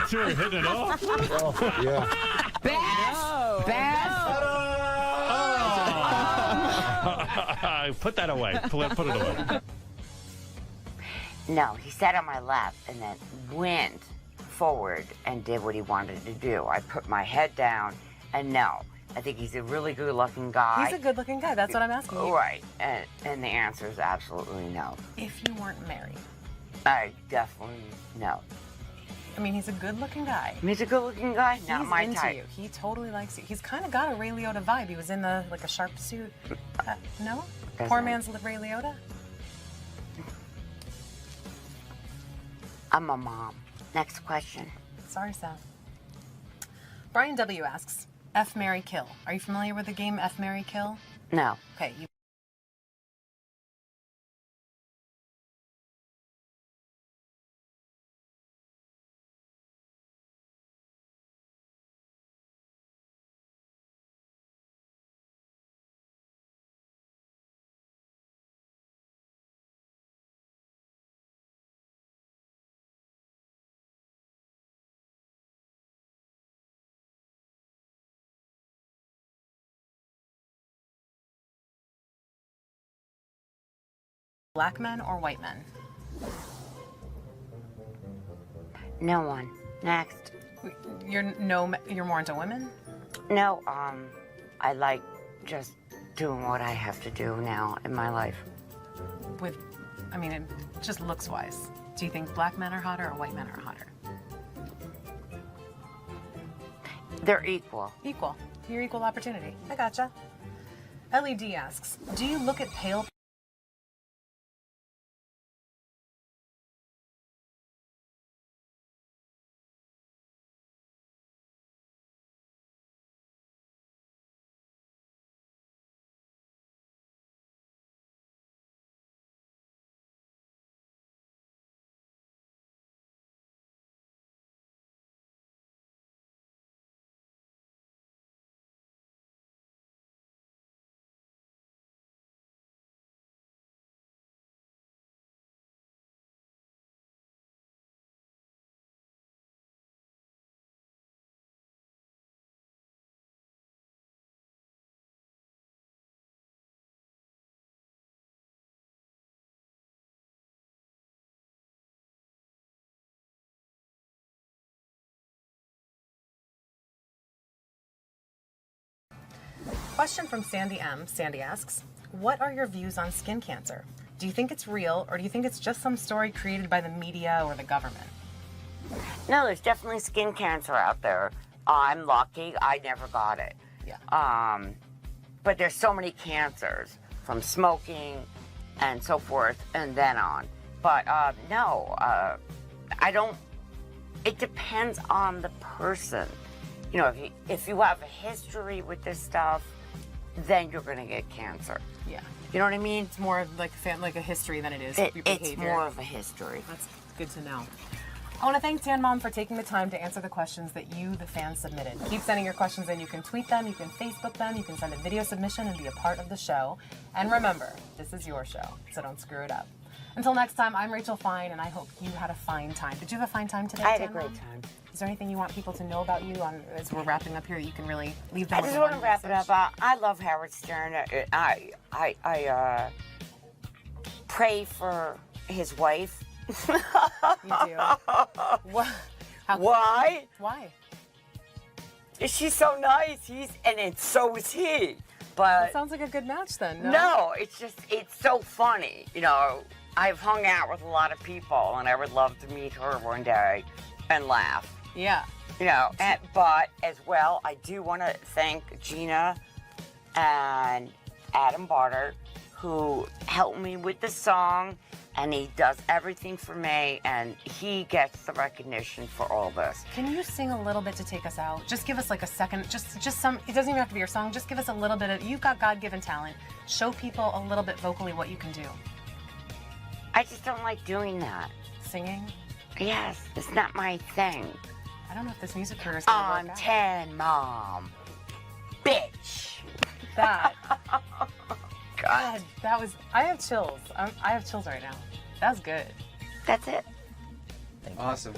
two are hitting it off. Yeah. Put that away. Put it away. No, he sat on my lap and then went forward and did what he wanted to do. I put my head down, and no, I think he's a really good-looking guy. He's a good-looking guy. That's what I'm asking you. Right, and the answer is absolutely no. If you weren't married. I definitely no. I mean, he's a good-looking guy. He's a good-looking guy, not He's my into type. you. He totally likes you. He's kind of got a Ray Liotta vibe. He was in a sharp suit. No? Poor man's Ray Liotta? I'm a mom. Next question. Sorry, Sal. Brian W. asks, F, marry, kill. Are you familiar with the game F, marry, kill? No. Okay. Black men or white men? No one. Next. You're more into women? No, I like just doing what I have to do now in my life. It just looks-wise. Do you think black men are hotter or white men are hotter? They're equal. Equal. You're equal opportunity. I gotcha. LED asks, do you look at pale Question from Sandy M. Sandy asks, what are your views on skin cancer? Do you think it's real, or do you think it's just some story created by the media or the government? No, there's definitely skin cancer out there. I'm lucky. I never got it. Yeah. But there's so many cancers from smoking and so forth and then on. But no, I don't. It depends on the person. You know, if you have a history with this stuff, then you're going to get cancer. Yeah. You know what I mean? It's more of like a history than it is your It's behavior. more of a history. That's good to know. I want to thank Tan Mom for taking the time to answer the questions that you, the fans, submitted. Keep sending your questions in. You can tweet them, you can Facebook them, you can send a video submission and be a part of the show. And remember, this is your show, so don't screw it up. Until next time, I'm Rachel Fine, and I hope you had a fine time. Did you have a fine time today, I had a Tan great Mom? time. Is there anything you want people to know about you as we're wrapping up here that you can really leave them I with? just want to wrap it up. I love Howard Stern. I pray for his wife. You do? What? Why? Why? She's so nice. So is he. But That sounds like a good match then. no, it's so funny. You know, I've hung out with a lot of people, and I would love to meet her one day and laugh. Yeah. You know, but as well, I do want to thank Gina and Adam Barter, who helped me with the song, and he does everything for me, and he gets the recognition for all this. Can you sing a little bit to take us out? Just give us like a second, just some, it doesn't even have to be your song, just give us a little bit of, you've got God-given talent. Show people a little bit vocally what you can do. I just don't like doing that. Singing? Yes, it's not my thing. I don't know if this music career is gonna I'm work out. 10, Mom. Bitch. That. God. That was, I have chills. I have chills right now. That was good. That's it. Awesome.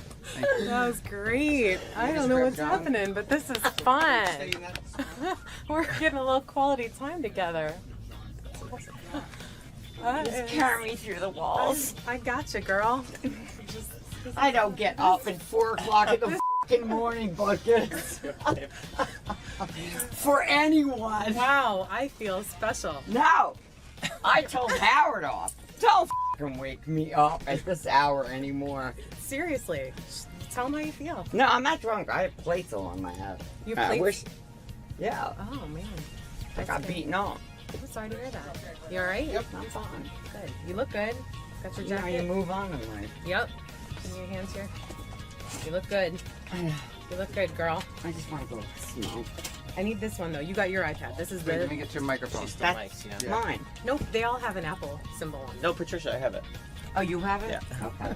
That was great. I don't know what's happening, but this is fun. We're getting a little quality time together. Just carry me through the walls. I got you, girl. I don't get up at 4 o'clock in the fucking morning, buckets. For anyone. Wow, I feel special. No. I told Howard off. Don't fucking wake me up at this hour anymore. Seriously. Tell them how you feel. No, I'm not drunk. I have plates along my head. You have I plates? wish. Yeah. Oh, man. I got beaten up. I'm sorry to hear that. You all right? Yep, I'm fine. Good. You look good. Got your You know, jacket. you move on in life. Yep. Give me your hands here. You look good. You look good, girl. I just want to go smoke. I need this one, though. You got your iPad. This is Wait, the... let me get your microphone. That's mine. Nope, they all have an Apple symbol on them. No, Patricia, I have it. Oh, you have it? Yeah. Okay.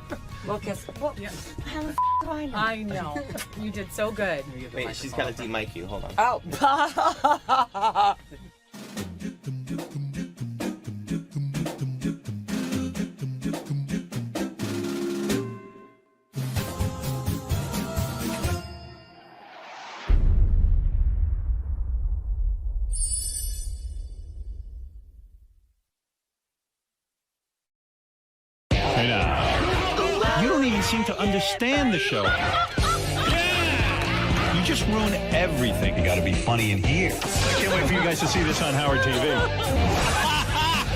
Well, guess what? Yeah. How the do I know? I know. You did so good. Wait, she's got to de-mic you. Hold on. Oh. You don't even seem to understand the show. You just ruin everything. You got to be funny in here. I can't wait for you guys to see this on Howard TV.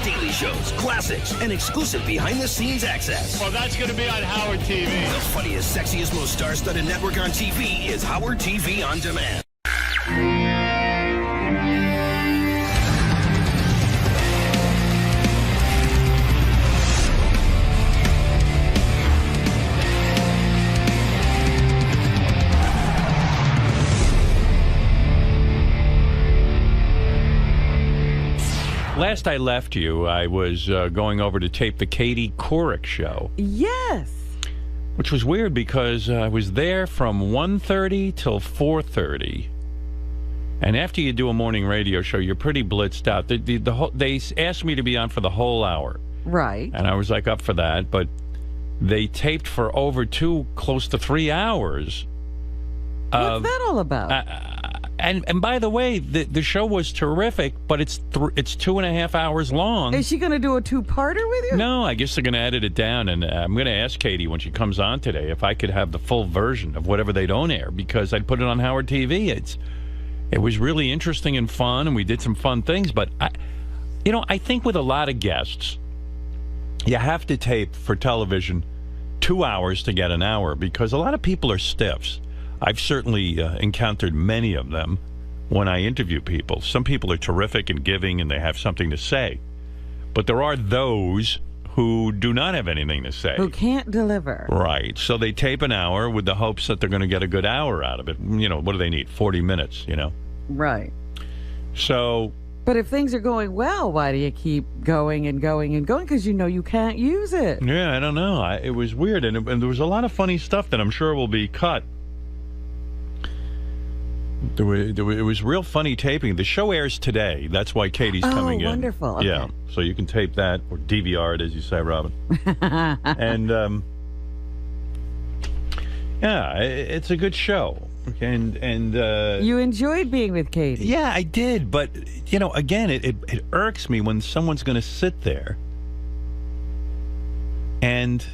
Daily shows, classics, and exclusive behind-the-scenes access. Well, that's going to be on Howard TV. The funniest, sexiest, most star-studded network on TV is Howard TV On Demand. Last I left you, I was going over to tape the Katie Couric show. Yes. Which was weird because I was there from 1:30 till 4:30. And after you do a morning radio show, you're pretty blitzed out. They asked me to be on for the whole hour. Right. And I was like up for that, but they taped for over close to 3 hours. What's that all about? And by the way, the show was terrific, but it's 2.5 hours long. Is she going to do a two-parter with you? No, I guess they're going to edit it down, and I'm going to ask Katie when she comes on today if I could have the full version of whatever they don't air, because I'd put it on Howard TV. It was really interesting and fun, and we did some fun things, but I think with a lot of guests, you have to tape for television 2 hours to get an hour, because a lot of people are stiffs. I've certainly encountered many of them when I interview people. Some people are terrific and giving, and they have something to say. But there are those who do not have anything to say. Who can't deliver. Right. So they tape an hour with the hopes that they're going to get a good hour out of it. You know, what do they need? 40 minutes, you know? Right. So But if things are going well, why do you keep going and going and going? Because you know you can't use it. Yeah, I don't know. It was weird, and there was a lot of funny stuff that I'm sure will be cut. It was real funny taping. The show airs today. That's why Katie's coming in. Oh, wonderful. Okay. Yeah, so you can tape that, or DVR it, as you say, Robin. And, yeah, it's a good show. And you enjoyed being with Katie. Yeah, I did. But, you know, again, it irks me when someone's going to sit there and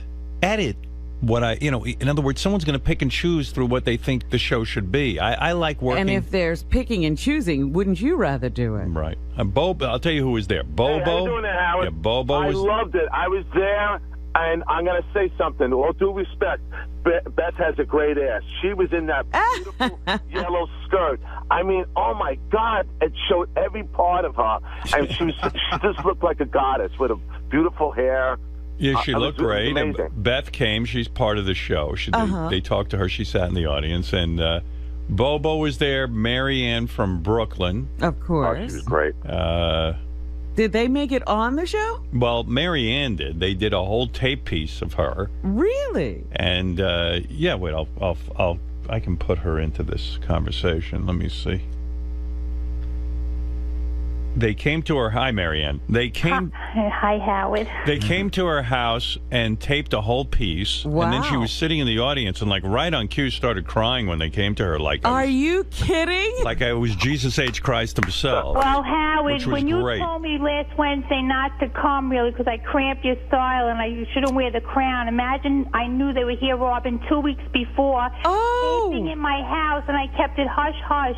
edit what in other words, someone's going to pick and choose through what they think the show should be. I like working. And if there's picking and choosing, wouldn't you rather do it? Right. Bobo, I'll tell you who was there. Bobo. Hey, how you doing there, Howard? Yeah, Bobo I was... loved it. I was there, and I'm going to say something. With all due respect, Beth has a great ass. She was in that beautiful yellow skirt. I mean, oh, my God. It showed every part of her. And she just looked like a goddess with a beautiful hair. Yeah, she looked great. And Beth came. She's part of the show. They talked to her. She sat in the audience. And Bobo was there. Mary Ann from Brooklyn. Of course. Oh, she was great. Did they make it on the show? Well, Mary Ann did. They did a whole tape piece of her. Really? And, yeah, wait, I can put her into this conversation. Let me see. They came to her. Hi, Marianne. They came. Hi, Howard. They came to her house and taped a whole piece. Wow. And then she was sitting in the audience and, like, right on cue, started crying when they came to her. Like, are you kidding? Like I was Jesus H. Christ himself. Well, Howard, when you great. told me last Wednesday not to come, really, because I cramped your style and you shouldn't wear the crown. Imagine I knew they were here, Robin, 2 weeks before. Taping in my house, and I kept it hush hush.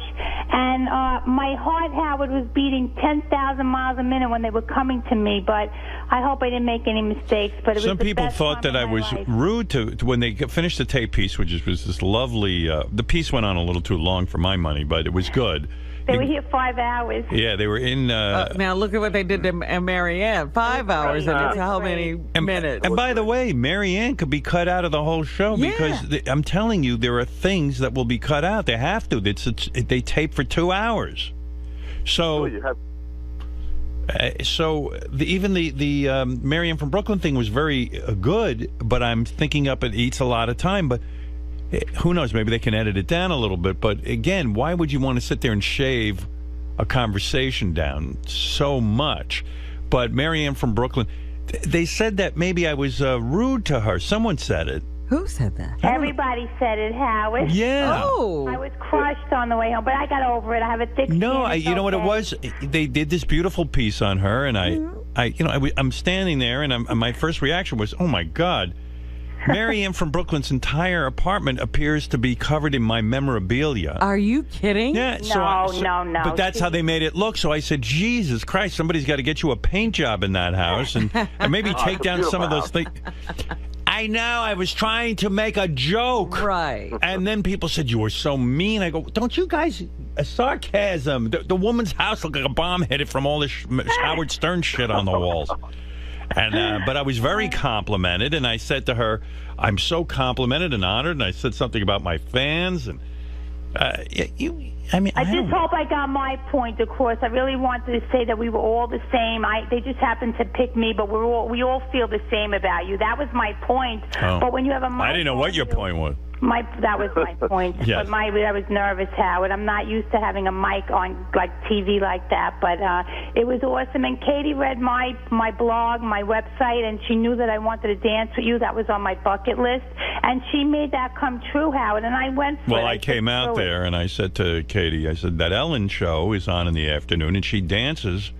And my heart, Howard, was beating 10,000 miles a minute when they were coming to me, but I hope I didn't make any mistakes. But it was some the people best thought time that I of my was life. rude to when they finished the tape piece, which was this lovely. The piece went on a little too long for my money, but it was good. They were here 5 hours. Yeah, they were in. Now look at what they did to Marianne. 5 hours, and it's how many minutes? And by the way, Marianne could be cut out of the whole show because I'm telling you, there are things that will be cut out. They have to. They tape for 2 hours. So. Even the Marianne from Brooklyn thing was very good, but I'm thinking it eats a lot of time. But who knows? Maybe they can edit it down a little bit. But again, why would you want to sit there and shave a conversation down so much? But Marianne from Brooklyn, they said that maybe I was rude to her. Someone said it. Who said that? Everybody said it, Howard. Yeah. Oh. I was crushed on the way home, but I got over it. I have a thick No, skin. It's you know what it okay. was? They did this beautiful piece on her, and I'm standing there, and my first reaction was, oh my God. Marianne from Brooklyn's entire apartment appears to be covered in my memorabilia. Are you kidding? Yeah. No. But that's how they made it look. So I said, Jesus Christ, somebody's got to get you a paint job in that house, and maybe take down some of those things. I know, I was trying to make a joke. Right. And then people said, you were so mean. I go, don't you guys, sarcasm. The woman's house looked like a bomb hit it from all this Howard Stern shit on the walls. And but I was very complimented, and I said to her, I'm so complimented and honored, and I said something about my fans, and I just hope I got my point across. I really wanted to say that we were all the same. They just happened to pick me, but we all feel the same about you. That was my point. Oh. But when you have a mic, I didn't know what your point was. that was my point. Yes. But I was nervous, Howard. I'm not used to having a mic on like TV like that, but it was awesome. And Katie read my blog, my website, and she knew that I wanted to dance with you. That was on my bucket list, and she made that come true, Howard. And I went for it. Well, I came out there and I said to Katie, I said, that Ellen show is on in the afternoon and she dances.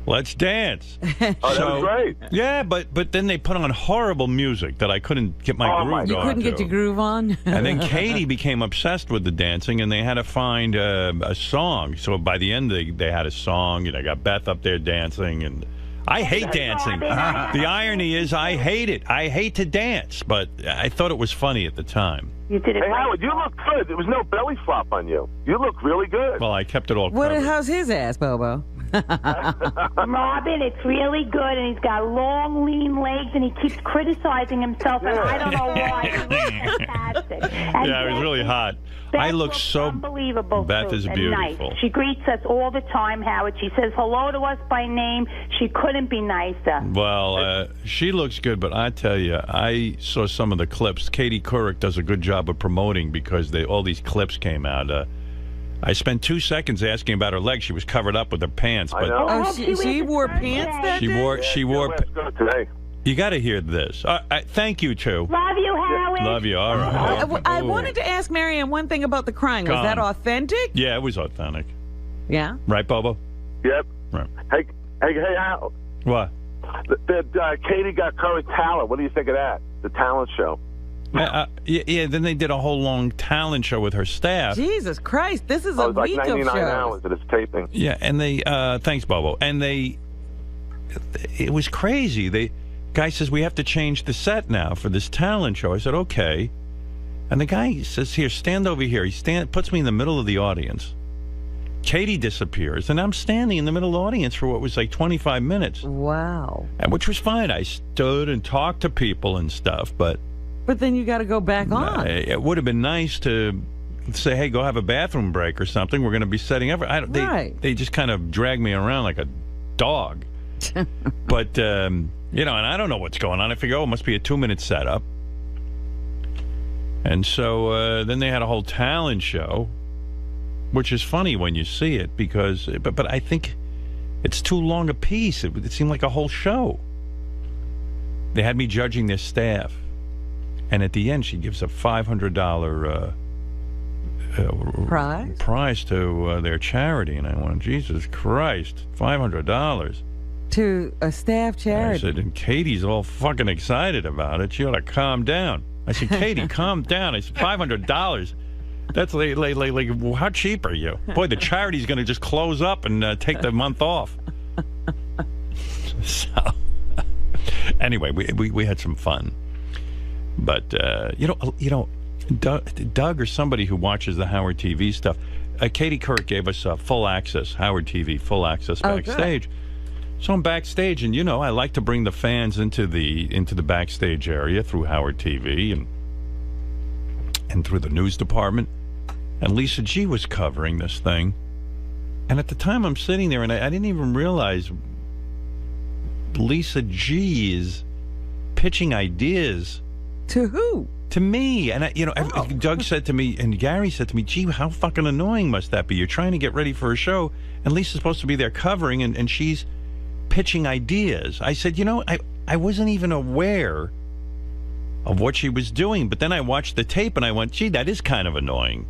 Let's dance. Oh, that was great. Yeah, but then they put on horrible music that I couldn't get my groove on. You couldn't get your groove on? And then Katie became obsessed with the dancing, and they had to find a song. So by the end, they had a song, and I got Beth up there dancing, and I hate dancing. The irony is I hate it. I hate to dance, but I thought it was funny at the time. You did it. Hey, Howard, you look good. There was no belly flop on you. You look really good. Well, I kept it all covered. How's his ass, Bobo? Robin, it's really good, and he's got long, lean legs, and he keeps criticizing himself, and I don't know why. He looks fantastic. And Yeah, it was really hot. I look so unbelievable. Beth too, is and beautiful. Nice. She greets us all the time, Howard. She says hello to us by name. She couldn't be nicer. Well, she looks good, but I tell you, I saw some of the clips. Katie Couric does a good job of promoting because all these clips came out. I spent 2 seconds asking about her legs. She was covered up with her pants. But Oh, she wore pants that day? She wore. You got to hear this. Thank you, too. Love you, Howard. Love you. All right. I wanted to ask Marianne one thing about the crying. Was that authentic? Yeah, it was authentic. Yeah. Right, Bobo? Yep. Right. Hey, Al. What? Katie got current talent. What do you think of that? The talent show. Yeah, then they did a whole long talent show with her staff. Jesus Christ, this is a it was week like of 99 shows. hours of its taping. Yeah, and they, thanks, Bobo. And it was crazy. The guy says, we have to change the set now for this talent show. I said, okay. And the guy says, here, stand over here. He puts me in the middle of the audience. Katie disappears, and I'm standing in the middle of the audience for what was like 25 minutes. Wow. Which was fine. I stood and talked to people and stuff, but then you got to go back on. it would have been nice to say, hey, go have a bathroom break or something. We're going to be setting up. They just kind of dragged me around like a dog. But, and I don't know what's going on. I figure, it must be a 2-minute setup. And so then they had a whole talent show, which is funny when you see it because, but I think it's too long a piece. It seemed like a whole show. They had me judging their staff. And at the end, she gives a $500 prize to their charity. And I went, Jesus Christ, $500. To a staff charity. I said, and Katie's all fucking excited about it. She ought to calm down. I said, Katie, calm down. I said, $500. That's like, how cheap are you? Boy, the charity's going to just close up and take the month off. So, anyway, we had some fun. But, Doug or somebody who watches the Howard TV stuff, Katie Couric gave us full access, Howard TV, full access backstage. So I'm backstage, and I like to bring the fans into the backstage area through Howard TV and through the news department. And Lisa G was covering this thing. And at the time I'm sitting there, and I didn't even realize Lisa G is pitching ideas. To who? To me. And, Doug said to me, and Gary said to me, gee, how fucking annoying must that be? You're trying to get ready for a show, and Lisa's supposed to be there covering, and she's pitching ideas. I said, I wasn't even aware of what she was doing, but then I watched the tape, and I went, gee, that is kind of annoying.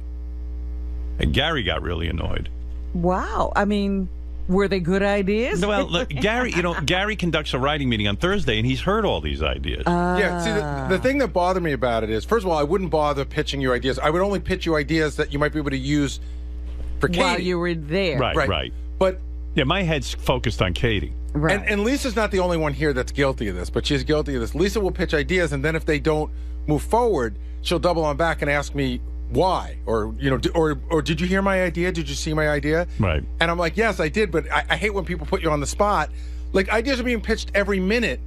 And Gary got really annoyed. Wow. I mean, were they good ideas? Well, look, Gary conducts a writing meeting on Thursday, and he's heard all these ideas. Yeah, see, the thing that bothered me about it is, first of all, I wouldn't bother pitching you ideas. I would only pitch you ideas that you might be able to use for Katie. While you were there. Right. But yeah, my head's focused on Katie. Right. And Lisa's not the only one here that's guilty of this, but she's guilty of this. Lisa will pitch ideas, and then if they don't move forward, she'll double on back and ask me why, or did you hear my idea? Did you see my idea? Right. And I'm like, yes, I did, but I hate when people put you on the spot. Like, ideas are being pitched every minute,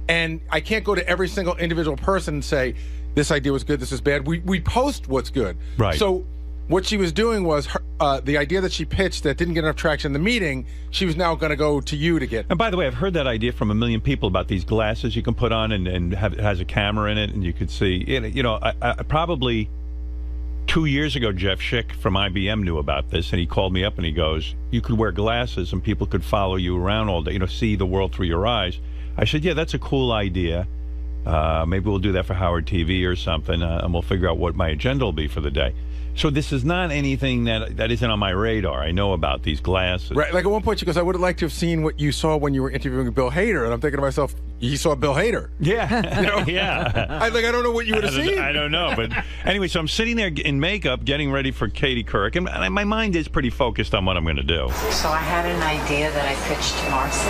and I can't go to every single individual person and say, this idea was good, this is bad. We post what's good. Right. So what she was doing was the idea that she pitched that didn't get enough traction in the meeting, she was now going to go to you to get. And by the way, I've heard that idea from a million people about these glasses you can put on and it has a camera in it, and you could see. I probably 2 years ago, Jeff Schick from IBM knew about this, and he called me up and he goes, you could wear glasses and people could follow you around all day, see the world through your eyes. I said, yeah, that's a cool idea. Maybe we'll do that for Howard TV or something, and we'll figure out what my agenda will be for the day. So this is not anything that isn't on my radar. I know about these glasses. Right. Like at one point she goes, I would have liked to have seen what you saw when you were interviewing Bill Hader. And I'm thinking to myself, he saw Bill Hader. Yeah. Yeah. I don't know what you would have seen. I don't know. But anyway, so I'm sitting there in makeup getting ready for Katie Couric. And my mind is pretty focused on what I'm going to do. So I had an idea that I pitched to Marcy.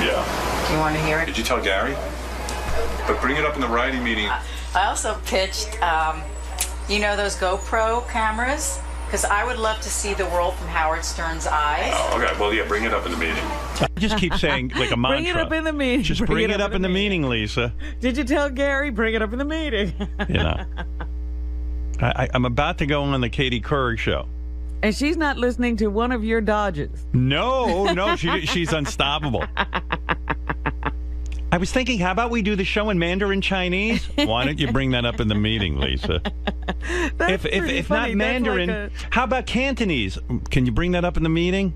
Yeah. Do you want to hear it? Did you tell Gary? But bring it up in the writing meeting. I also pitched, those GoPro cameras? Because I would love to see the world from Howard Stern's eyes. Oh, okay. Well, yeah, bring it up in the meeting. I just keep saying like a mantra. Bring it up in the meeting. Just bring it up in the meeting, Lisa. Did you tell Gary? Bring it up in the meeting. I'm about to go on the Katie Couric show. And she's not listening to one of your dodges. No, she's unstoppable. I was thinking, how about we do the show in Mandarin Chinese? Why don't you bring that up in the meeting, Lisa? If not Mandarin, how about Cantonese? Can you bring that up in the meeting?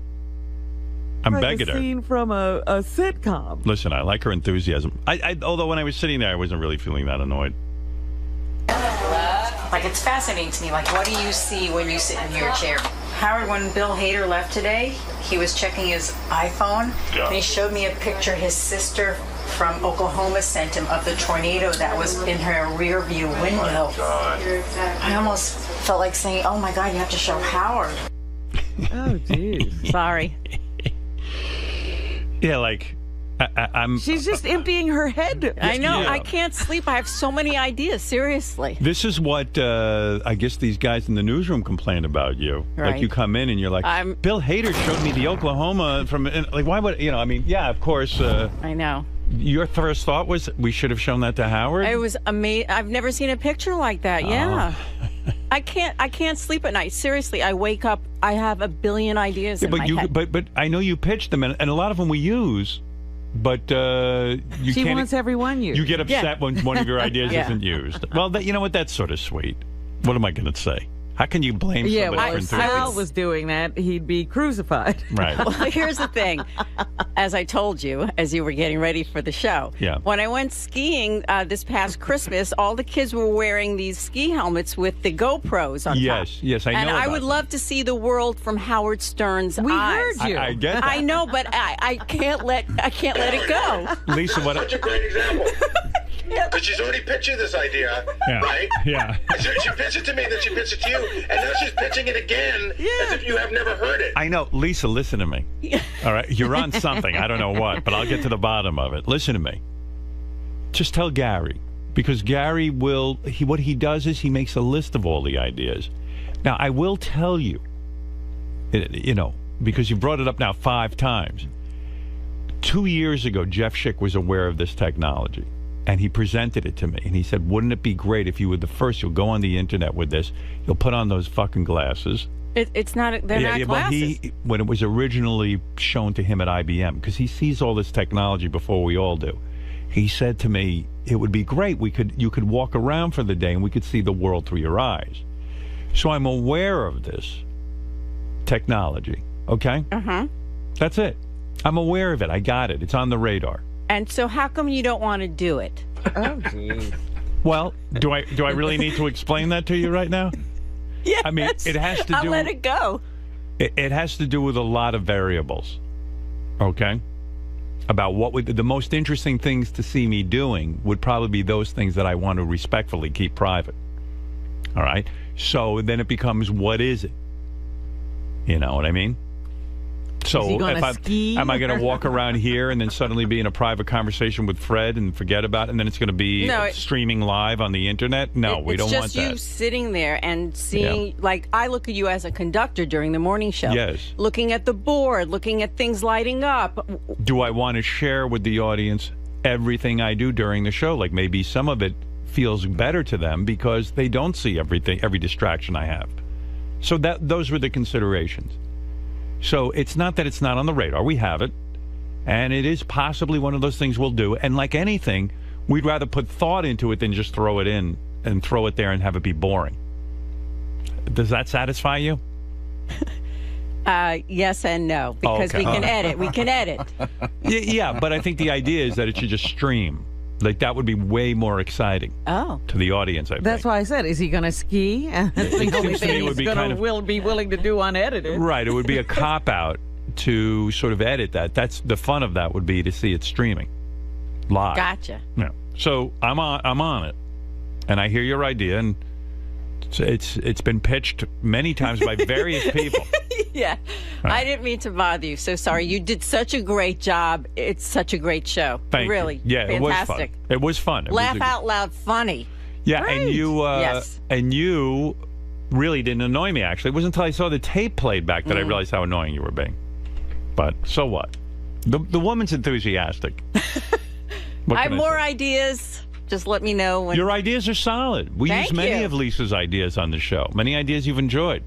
I'm begging her. A scene from a sitcom. Listen, I like her enthusiasm. Although when I was sitting there, I wasn't really feeling that annoyed. Like, it's fascinating to me. Like, what do you see when you sit in your chair? Howard, when Bill Hader left today, he was checking his iPhone, and he showed me a picture his sister from Oklahoma sent him of the tornado that was in her rear view window. I almost felt like saying, oh my God, you have to show Howard. Oh, geez. Sorry. Yeah, like, I'm... She's just emptying her head. I know. Yeah. I can't sleep. I have so many ideas. Seriously. This is what I guess these guys in the newsroom complain about you. Right. Like, you come in and you're like, Bill Hader showed me the Oklahoma from... Like, why would... I mean, yeah, of course... I know. Your first thought was we should have shown that to Howard? It was amazing. I've never seen a picture like that. Yeah. I can't sleep at night. Seriously, I wake up, I have a billion ideas in my head. But I know you pitched them, and a lot of them we use, but you she can't... wants everyone used. You get upset when one of your ideas isn't used. Well, you know what? That's sort of sweet. What am I going to say? How can you blame somebody for if Sal was doing that, he'd be crucified. Right. Well, here's the thing. As I told you, as you were getting ready for the show, when I went skiing this past Christmas, all the kids were wearing these ski helmets with the GoPros on top. Yes, I know. And I would that. love to see the world from Howard Stern's eyes. We heard you. I get that. I know, but I can't let it go. Lisa, what? Such a great example. Because she's already pitched you this idea, right? Yeah. She pitched it to me, then she pitched it to you, and now she's pitching it again as if you have never heard it. I know. Lisa, listen to me. All right? You're on something. I don't know what, but I'll get to the bottom of it. Listen to me. Just tell Gary. Because Gary will... what he does is he makes a list of all the ideas. Now, I will tell you, because you brought it up now 5 times. 2 years ago, Jeff Schick was aware of this technology. And he presented it to me. And he said, wouldn't it be great if you were the first? You'll go on the internet with this. You'll put on those fucking glasses. It's not... They're not glasses. Well, when it was originally shown to him at IBM, because he sees all this technology before we all do, he said to me, it would be great. You could walk around for the day and we could see the world through your eyes. So I'm aware of this technology. Okay? Uh-huh. That's it. I'm aware of it. I got it. It's on the radar. And so how come you don't want to do it? Oh, geez. Well, do I really need to explain that to you right now? Yes. I mean, it has to do... I'll let it go. It has to do with a lot of variables, okay? About the most interesting things to see me doing would probably be those things that I want to respectfully keep private, all right? So then it becomes, what is it? You know what I mean? So am I going to walk around here and then suddenly be in a private conversation with Fred and forget about it, and then it's going to be streaming live on the internet? No, we don't want that. It's just you sitting there and seeing, like, I look at you as a conductor during the morning show. Yes. Looking at the board, looking at things lighting up. Do I want to share with the audience everything I do during the show? Like, maybe some of it feels better to them because they don't see every distraction I have. So those were the considerations. So it's not that it's not on the radar. We have it. And it is possibly one of those things we'll do. And like anything, we'd rather put thought into it than just throw it in and throw it there and have it be boring. Does that satisfy you? Yes and no. Because we can edit. We can edit. Yeah, but I think the idea is that it should just stream. Like, that would be way more exciting to the audience, I think. That's why I said, is he going to ski? That's the only thing he's going to be willing to do unedited. Right. It would be a cop-out to sort of edit that. That's the fun of that would be to see it streaming live. Gotcha. Yeah. So I'm on it. And I hear your idea, and it's been pitched many times by various people. Yeah. I didn't mean to bother you. So sorry. You did such a great job. It's such a great show. Thank really. you. Yeah, fantastic. It was fun. Laugh out loud funny. Yeah, Great. and you really didn't annoy me, actually. It wasn't until I saw the tape played back that I realized how annoying you were being. But so what? The woman's enthusiastic. I have more ideas. Just let me know when. Your ideas are solid. We Thank use many you. of Lisa's ideas on the show. Many ideas you've enjoyed.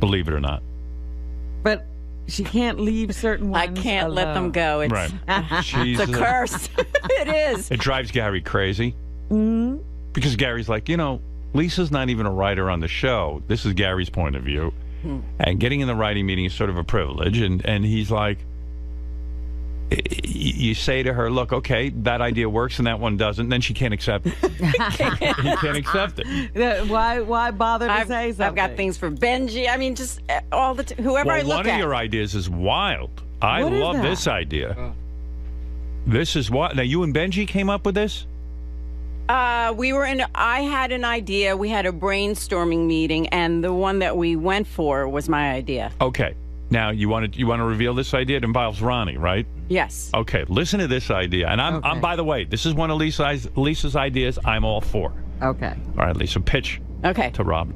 Believe it or not. But she can't leave certain ones. I can't let them go. It's, Right. it's a curse. It is. It drives Gary crazy. Mm-hmm. Because Gary's like, Lisa's not even a writer on the show. This is Gary's point of view. And getting in the writing meeting is sort of a privilege. And he's like, you say to her, look, okay, that idea works and that one doesn't. Then she can't accept it. He can't accept it. Why bother to say something? I've got things for Benji. I mean, just all the whoever I Well, look one at. of your ideas is wild. I What is love that? this idea. This is what. Now, you and Benji came up with this? I had an idea. We had a brainstorming meeting, and the one that we went for was my idea. Okay. Now, you want to reveal this idea? It involves Ronnie, right? Yes. Okay, listen to this idea. And I'm by the way, this is one of Lisa's ideas I'm all for. Okay. All right, Lisa, pitch Okay. to Robin.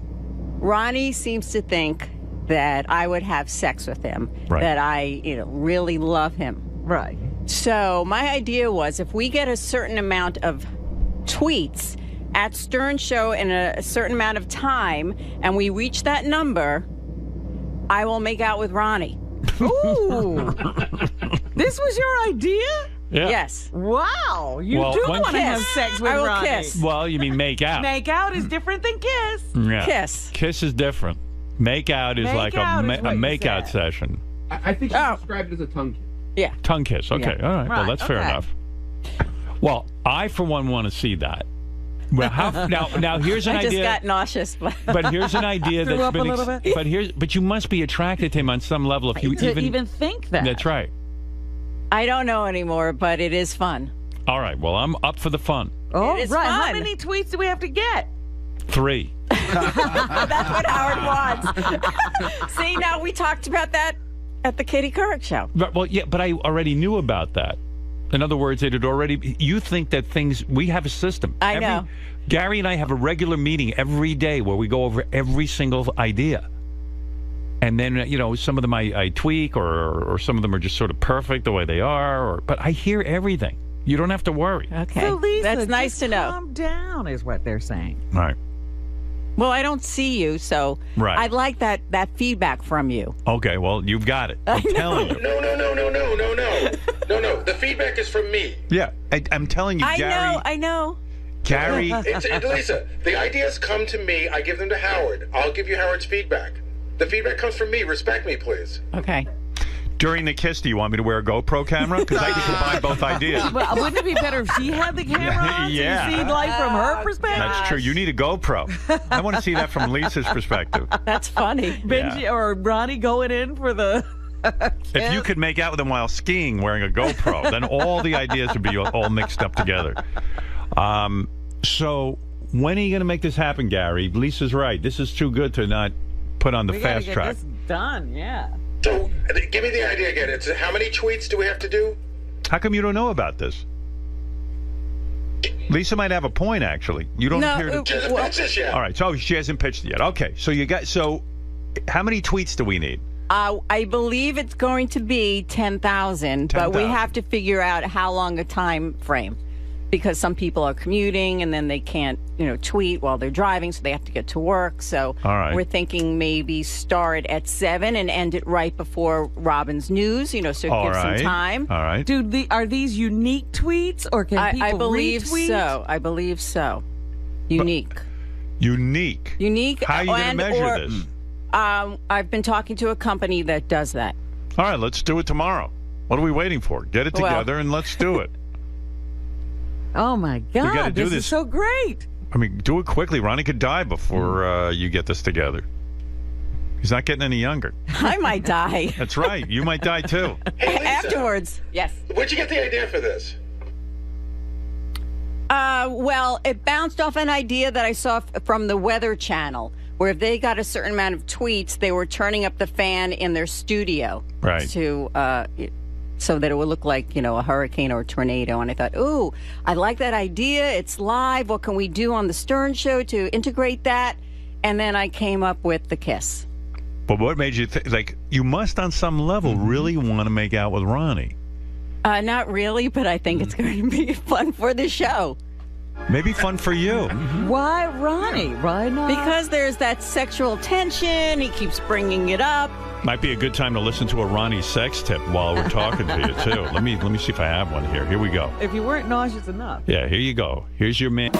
Ronnie seems to think that I would have sex with him, Right. that I, really love him. Right. So my idea was if we get a certain amount of tweets at Stern Show in a certain amount of time, and we reach that number, I will make out with Ronnie. Ooh. This was your idea? Yeah. Yes. Wow. You Well, do when- want to have Kiss. sex with I will Ronnie. kiss. Well, you mean make out. Make out is different than kiss. Yeah. Kiss. Kiss is different. Make out is Make like out is a what you make-out said. session. I think she described it as a tongue kiss. Yeah. Tongue kiss. Okay. Yeah. All right. Well, Right, that's fair okay. enough. Well, I, for one, want to see that. Well, now here's an I just idea. got nauseous. But here's an idea Threw that's up a been. little bit? But you must be attracted to him on some level if you To even think that. That's right. I don't know anymore, but it is fun. All right. Well, I'm up for the fun. Oh, It is right. How fun. many tweets do we have to get? 3. That's what Howard wants. See, now we talked about that at the Katie Couric show. But I already knew about that. In other words, it had already. You think that we have a system. I know. Gary and I have a regular meeting every day where we go over every single idea. And then, some of them I tweak or some of them are just sort of perfect the way they are. But I hear everything. You don't have to worry. Okay. So, Lisa, That's nice just to know. calm down is what they're saying. All right. Well, I don't see you, so Right. I'd like that feedback from you. Okay, well, you've got it. I'm telling you. No. The feedback is from me. Yeah, I'm telling you, Gary. I know. Gary. Lisa, the ideas come to me. I give them to Howard. I'll give you Howard's feedback. The feedback comes from me. Respect me, please. Okay. During the kiss, do you want me to wear a GoPro camera? Because I can combine both ideas. Well, wouldn't it be better if she had the camera on Yeah. so you see life from her perspective? That's true. You need a GoPro. I want to see that from Lisa's perspective. That's funny. Benji or Ronnie going in for the... If you could make out with him while skiing wearing a GoPro, then all the ideas would be all mixed up together. So when are you going to make this happen, Gary? Lisa's right. This is too good to not put on the We gotta fast get track. this done, yeah. So, give me the idea again. It's how many tweets do we have to do? How come you don't know about this? Lisa might have a point, actually. You don't appear to. She hasn't pitched this yet. All right, so she hasn't pitched it yet. Okay, so how many tweets do we need? I believe it's going to be 10,000, but we 10,000. have to figure out how long a time frame. Because some people are commuting and then they can't, tweet while they're driving, so they have to get to work. So All right. we're thinking maybe start at 7 and end it right before Robin's news, so it gives All right. some time. All right. Dude, are these unique tweets or can people I believe retweet? so. I believe so. Unique. Unique. Unique. How are you going to and- measure or, this? I've been talking to a company that does that. All right, let's do it tomorrow. What are we waiting for? Get it Well- together and let's do it. Oh, my gotta God. do This this. is so great. I mean, do it quickly. Ronnie could die before you get this together. He's not getting any younger. I might die. That's right. You might die too. Hey, Lisa, Afterwards. Yes. where'd you get the idea for this? Well, it bounced off an idea that I saw from the Weather Channel, where if they got a certain amount of tweets, they were turning up the fan in their studio. Right. To so that it would look like, a hurricane or a tornado. And I thought, ooh, I like that idea. It's live. What can we do on the Stern Show to integrate that? And then I came up with the kiss. But what made you think, you must on some level really want to make out with Ronnie? Not really, but I think it's going to be fun for the show. Maybe fun for you. Why Ronnie? Why not? Because there's that sexual tension. He keeps bringing it up. Might be a good time to listen to a Ronnie sex tip while we're talking to you, too. Let me see if I have one here. Here we go. If you weren't nauseous enough. Yeah, here you go. Here's your man.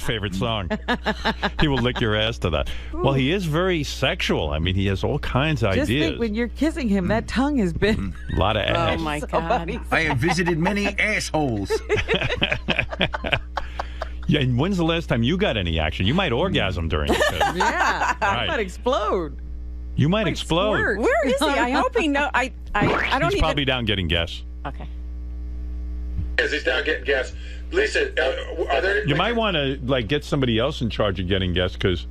Favorite song. He will lick your ass to that. Well, he is very sexual. I mean, he has all kinds of Just ideas. think, when you're kissing him, that tongue has been... A lot of ass. Oh, my God. I have visited many assholes. Yeah, and when's the last time you got any action? You might orgasm during this. Yeah, Right. I might explode. You might explode. squirt. Where is he? I hope he knows. I don't He's even... probably down getting gas. Okay. Yes, he's down getting gas. Lisa, are there... You might want to get somebody else in charge of getting gas, because...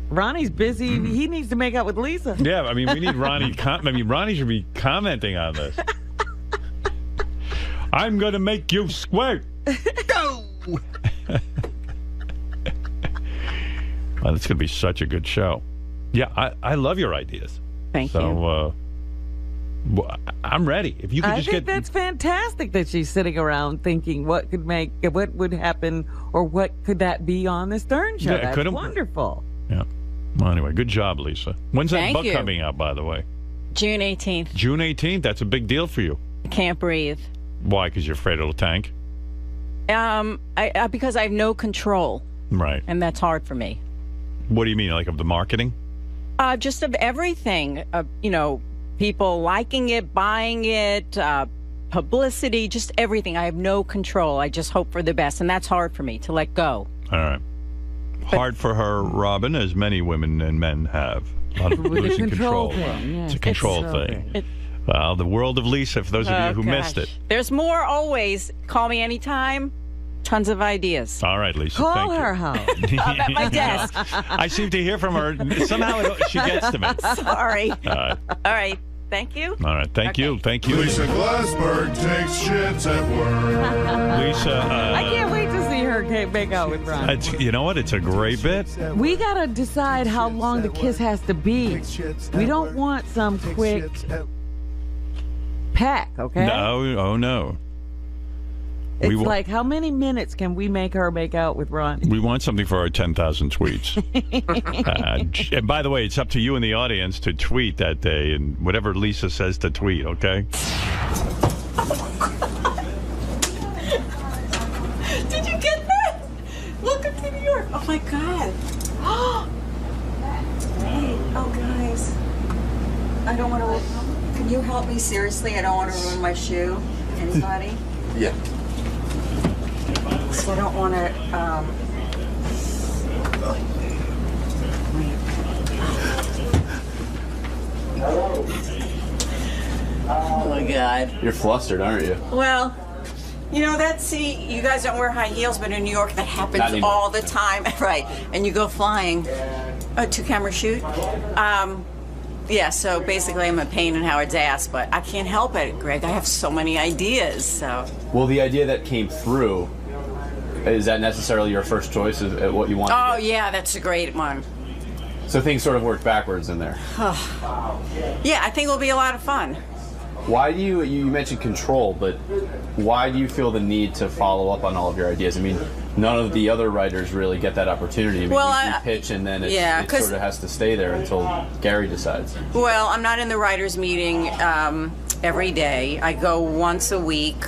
Ronnie's busy. He needs to make out with Lisa. Yeah, I mean, we need Ronnie... Ronnie should be commenting on this. I'm going to make you squirt. Go! Well, it's going to be such a good show. Yeah, I love your ideas. Thank you. So, I'm ready. If you could I just think that's fantastic that she's sitting around thinking what would happen, or what could that be on the Stern Show. Yeah, That's wonderful. Yeah. Well, anyway, good job, Lisa. When's that Thank book you. coming out, by the way? June 18th. June 18th? That's a big deal for you. I can't breathe. Why? Because you're afraid it'll tank? Because I have no control, Right. and that's hard for me. What do you mean, like of the marketing? Just of everything. People liking it, buying it, publicity, just everything. I have no control. I just hope for the best, and that's hard for me to let go. All right. Hard for her, Robin, as many women and men have. A lot of With the losing control control. thing, yes. It's a control thing. Well, the world of Lisa, for those of you who missed it. There's more always. Call me anytime. Tons of ideas. All right, Lisa. Call thank her you. how? I'm at my desk. I seem to hear from her. Somehow she gets to me. Sorry. All right. All right. Thank you. All right. Thank you. Thank you. Lisa Glassberg takes shits at work. Lisa. I can't wait to see her make out with Ron. You know what? It's a great bit. We got to decide how long the kiss has to be. We don't want some quick peck, okay? No. Oh, no. It's like, how many minutes can we make her make out with Ron? We want something for our 10,000 tweets. And by the way, it's up to you in the audience to tweet that day, and whatever Lisa says to tweet, okay? Did you get that? Welcome to New York. Oh, my God. Hey, guys. I don't want to... Can you help me? Seriously, I don't want to ruin my shoe. Anybody? Yeah. So I don't want to, Oh my God. You're flustered, aren't you? Well, you guys don't wear high heels, but in New York that Not happens anymore. all the time. Right. And you go flying. A 2-camera shoot. Yeah, so basically I'm a pain in Howard's ass, but I can't help it, Greg. I have so many ideas, so. Well, the idea that came through, is that necessarily your first choice of what you want? Oh, yeah, that's a great one. So things sort of worked backwards in there. Yeah, I think it'll be a lot of fun. Why do you mentioned control, but why do you feel the need to follow up on all of your ideas? I mean, none of the other writers really get that opportunity. I mean, Well, we pitch and then it yeah, sort of has to stay there until Gary decides. Well, I'm not in the writers' meeting every day. I go once a week,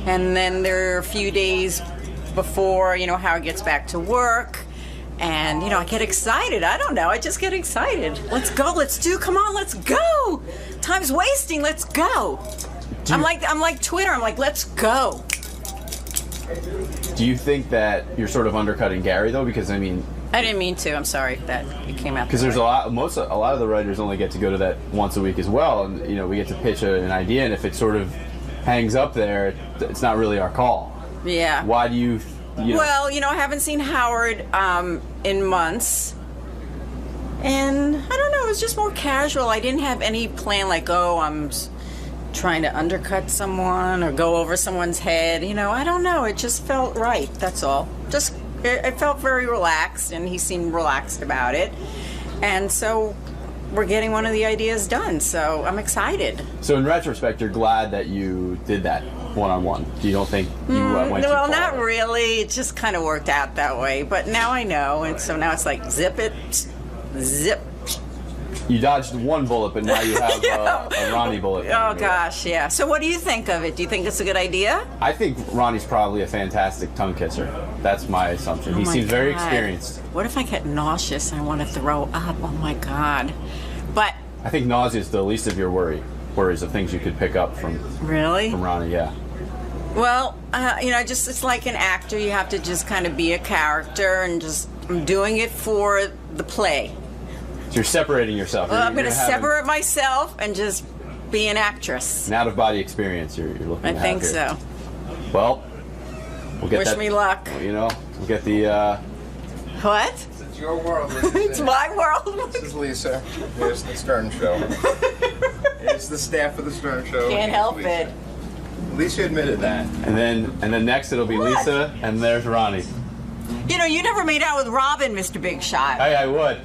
and then there are a few days before, Howard gets back to work. And, I get excited. I don't know. I just get excited. Let's go. Come on, let's go. Time's wasting. Let's go. I'm like Twitter. I'm like, let's go. Do you think that you're sort of undercutting Gary, though? Because, I mean... I didn't mean to. I'm sorry that it came out. Because there's a lot of the writers only get to go to that once a week as well. And, we get to pitch an idea. And if it sort of hangs up there, it's not really our call. Yeah. Why do you Well, I haven't seen Howard in months. And I don't know, it was just more casual. I didn't have any plan like, I'm trying to undercut someone or go over someone's head. I don't know. It just felt right, that's all. It felt very relaxed, and he seemed relaxed about it. And so we're getting one of the ideas done, so I'm excited. So in retrospect, you're glad that you did that one-on-one. You don't think you went too far? Well, not really. It just kind of worked out that way. But now I know, and so now it's like zip it, zip. You dodged one bullet, but now you have a Ronnie bullet. Oh, gosh, yeah. So what do you think of it? Do you think it's a good idea? I think Ronnie's probably a fantastic tongue kisser. That's my assumption. He seems very experienced. What if I get nauseous and I want to throw up? Oh, my God. But I think nausea is the least of your worries of things you could pick up from Ronnie, yeah. Well, it's like an actor. You have to just kind of be a character, and I'm doing it for the play. So you're separating yourself. Well, I'm going to separate myself and just be an actress. An out-of-body experience you're looking to have. I think so. Well, we'll get Wish me luck. We'll get the... What? It's your world, Lisa. It's my world. This is Lisa. Here's the Stern Show. It's the staff of the Stern Show. Can't help it. Lisa admitted that. And then next it'll be Lisa, and there's Ronnie. You never made out with Robin, Mr. Big Shot. I would.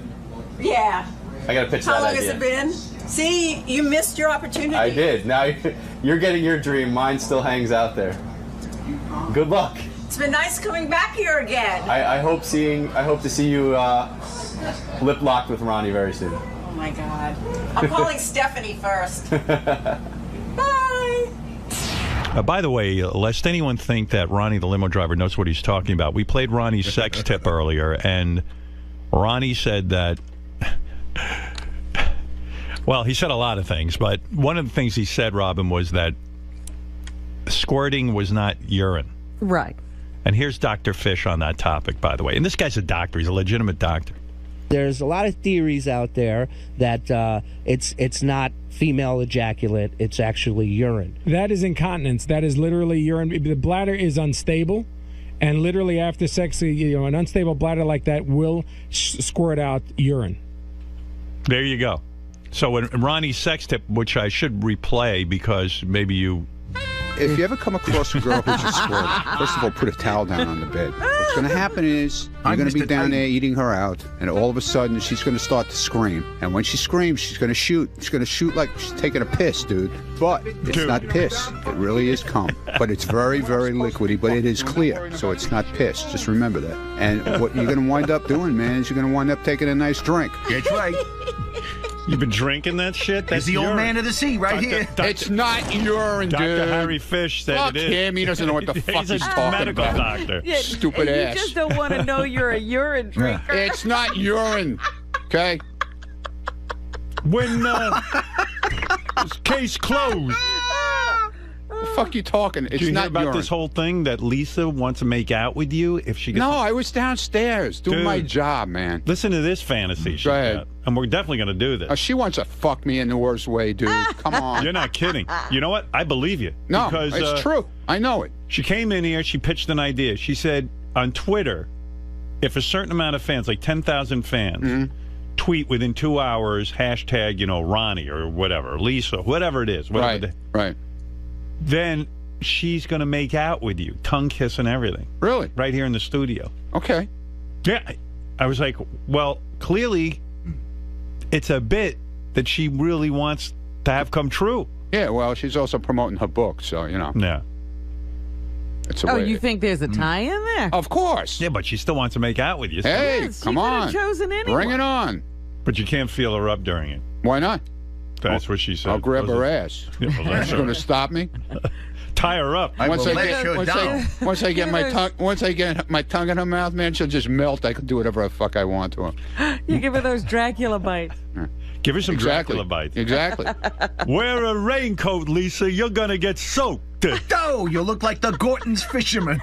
Yeah. I got to pitch How that long idea. has it been? See, you missed your opportunity. I did. Now you're getting your dream. Mine still hangs out there. Good luck. It's been nice coming back here again. I hope to see you lip locked with Ronnie very soon. Oh my God. I'm calling Stephanie first. Bye. By the way, lest anyone think that Ronnie the limo driver knows what he's talking about, we played Ronnie's sex tip earlier, and Ronnie said that, well, he said a lot of things, but one of the things he said, Robin, was that squirting was not urine. Right. And here's Dr. Fish on that topic, by the way. And this guy's a doctor. He's a legitimate doctor. There's a lot of theories out there that it's not female ejaculate, it's actually urine. That is incontinence. That is literally urine. The bladder is unstable, and literally after sex, an unstable bladder like that will squirt out urine. There you go. So in Ronnie's sex tip, which I should replay because maybe you... If you ever come across a girl who's just squirting, first of all, put a towel down on the bed. What's going to happen is you're going to be down there eating her out, and all of a sudden she's going to start to scream. And when she screams, she's going to shoot. She's going to shoot like she's taking a piss, dude. But it's not piss. It really is cum. But it's very, very liquidy, but it is clear, so it's not piss. Just remember that. And what you're going to wind up doing, man, is you're going to wind up taking a nice drink. That's right. You've been drinking that shit? That's He's the urine. old man of the sea right here. It's not urine, dude. Dr. Harry Fish said Fuck it is. him. He doesn't know what the fuck he's talking medical about. Doctor. Yeah, Stupid you ass. just don't want to know you're a urine drinker. It's not urine, okay? When case closed. The fuck you talking? It's Did you not hear about urine. this whole thing that Lisa wants to make out with you if she gets... No, I was downstairs doing my job, man. Listen to this fantasy she's got. And we're definitely going to do this. She wants to fuck me in the worst way, dude. Come on. You're not kidding. You know what? I believe you. No, because, it's true. I know it. She came in here. She pitched an idea. She said on Twitter, if a certain amount of fans, like 10,000 fans, tweet within 2 hours, hashtag, Ronnie or whatever, Lisa, whatever it is. Whatever right. Then she's going to make out with you, tongue kiss and everything. Really? Right here in the studio. Okay. Yeah. I was like, well, clearly it's a bit that she really wants to have come true. Yeah, well, she's also promoting her book, so, Yeah. It's a Oh, way. you think there's a tie in there? Of course. Yeah, but she still wants to make out with you. Hey, Yes, she come could have on. chosen anyone. Bring it on. But you can't feel her up during it. Why not? That's what she said. I'll grab her ass. Yeah, well, that's She's all going to right. stop me. Tie her up. Once I get my tongue in her mouth, man, she'll just melt. I can do whatever the fuck I want to her. You give her those Dracula bites. Give her some Exactly. Dracula bites. Exactly. Wear a raincoat, Lisa. You're going to get soaked. Oh, you look like the Gorton's fisherman.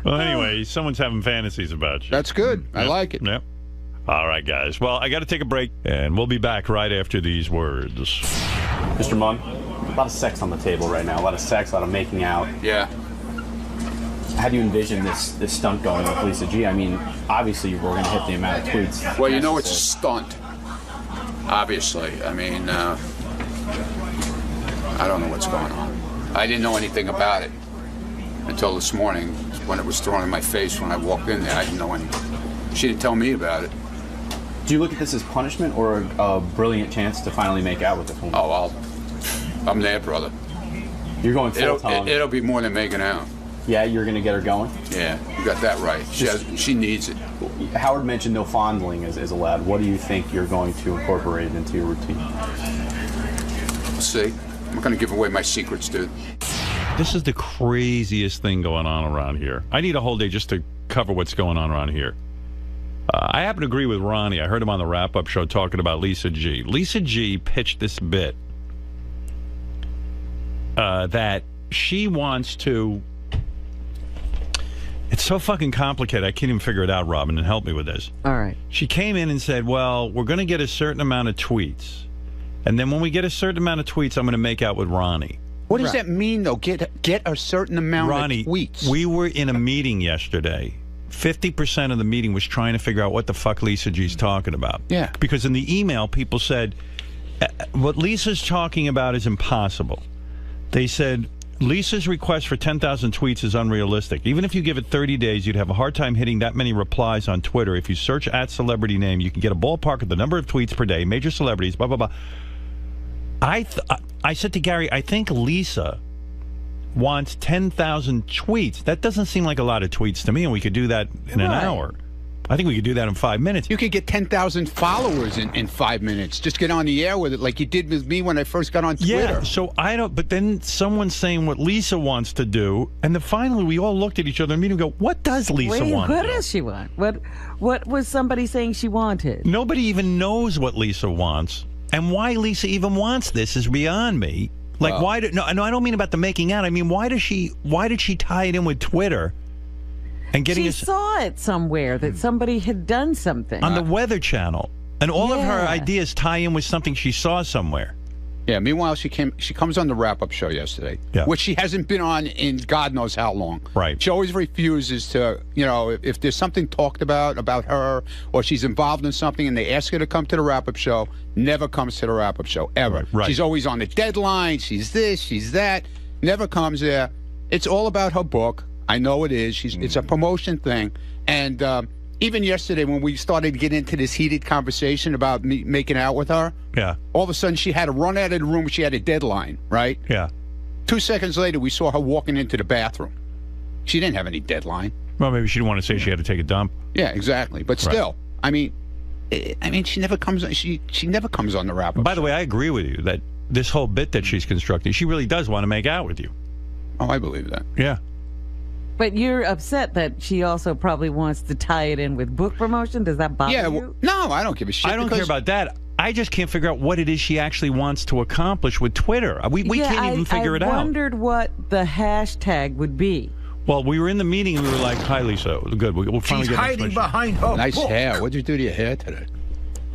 Well, anyway, someone's having fantasies about you. That's good. I Yep. like it. Yep. All right, guys. Well, I got to take a break, and we'll be back right after these words. Mr. Munn? lot of sex on the table right now. A lot of sex, a lot of making out. Yeah. How do you envision this stunt going with Lisa G? I mean, obviously we're going to hit the amount of tweets. Well, you know it's a stunt. Obviously. I mean, I don't know what's going on. I didn't know anything about it until this morning when it was thrown in my face when I walked in there. I didn't know anything. She didn't tell me about it. Do you look at this as punishment or a brilliant chance to finally make out with this woman? Oh, I'm there, brother. You're going full time. It'll be more than making out. Yeah, you're going to get her going? Yeah, you got that right. She needs it. Howard mentioned no fondling is allowed. What do you think you're going to incorporate into your routine? We'll see. I'm not going to give away my secrets, dude. This is the craziest thing going on around here. I need a whole day just to cover what's going on around here. I happen to agree with Ronnie. I heard him on the wrap-up show talking about Lisa G. Lisa G pitched this bit that she wants to... It's so fucking complicated. I can't even figure it out, Robin, and help me with this. All right. She came in and said, well, we're going to get a certain amount of tweets. And then when we get a certain amount of tweets, I'm going to make out with Ronnie. What does that mean, though? Get a certain amount of tweets? We were in a meeting yesterday. 50% of the meeting was trying to figure out what the fuck Lisa G's talking about. Yeah. Because in the email, people said, what Lisa's talking about is impossible. They said, Lisa's request for 10,000 tweets is unrealistic. Even if you give it 30 days, you'd have a hard time hitting that many replies on Twitter. If you search @ name, you can get a ballpark of the number of tweets per day, major celebrities, blah, blah, blah. I said to Gary, I think Lisa wants 10,000 tweets. That doesn't seem like a lot of tweets to me, and we could do that in an hour. I think we could do that in 5 minutes. You could get 10,000 followers in 5 minutes. Just get on the air with it like you did with me when I first got on Twitter. Yeah, so I don't, but then someone's saying what Lisa wants to do, and then finally we all looked at each other in the meeting and go, what does Lisa want? What does she want? What was somebody saying she wanted? Nobody even knows what Lisa wants, and why Lisa even wants this is beyond me. Like, why no, I don't mean about the making out. I mean, why did she tie it in with Twitter? And getting she saw it somewhere that somebody had done something on the Weather Channel, and all of her ideas tie in with something she saw somewhere. Yeah. Meanwhile, she comes on the wrap-up show yesterday, which she hasn't been on in God knows how long. Right. She always refuses to. You know, if there's something talked about her, or she's involved in something, and they ask her to come to the wrap-up show, never comes to the wrap-up show ever. Right. She's always on the deadline. She's this. She's that. Never comes there. It's all about her book. I know it is. It's a promotion thing. And even yesterday when we started to get into this heated conversation about me making out with her, all of a sudden she had to run out of the room. She had a deadline, right? Yeah. 2 seconds later, we saw her walking into the bathroom. She didn't have any deadline. Well, maybe she didn't want to say she had to take a dump. Yeah, exactly. But still, I mean, she never comes. She never comes on the wrap-up. By the way, I agree with you that this whole bit that she's constructing, she really does want to make out with you. Oh, I believe that. Yeah. But you're upset that she also probably wants to tie it in with book promotion? Does that bother you? No, I don't give a shit. I don't care about that. I just can't figure out what it is she actually wants to accomplish with Twitter. We can't even figure it out. I wondered what the hashtag would be. Well, we were in the meeting and we were like, hi, Lisa. Good. We'll finally She's get hiding behind her Nice book. Hair. What'd you do to your hair today?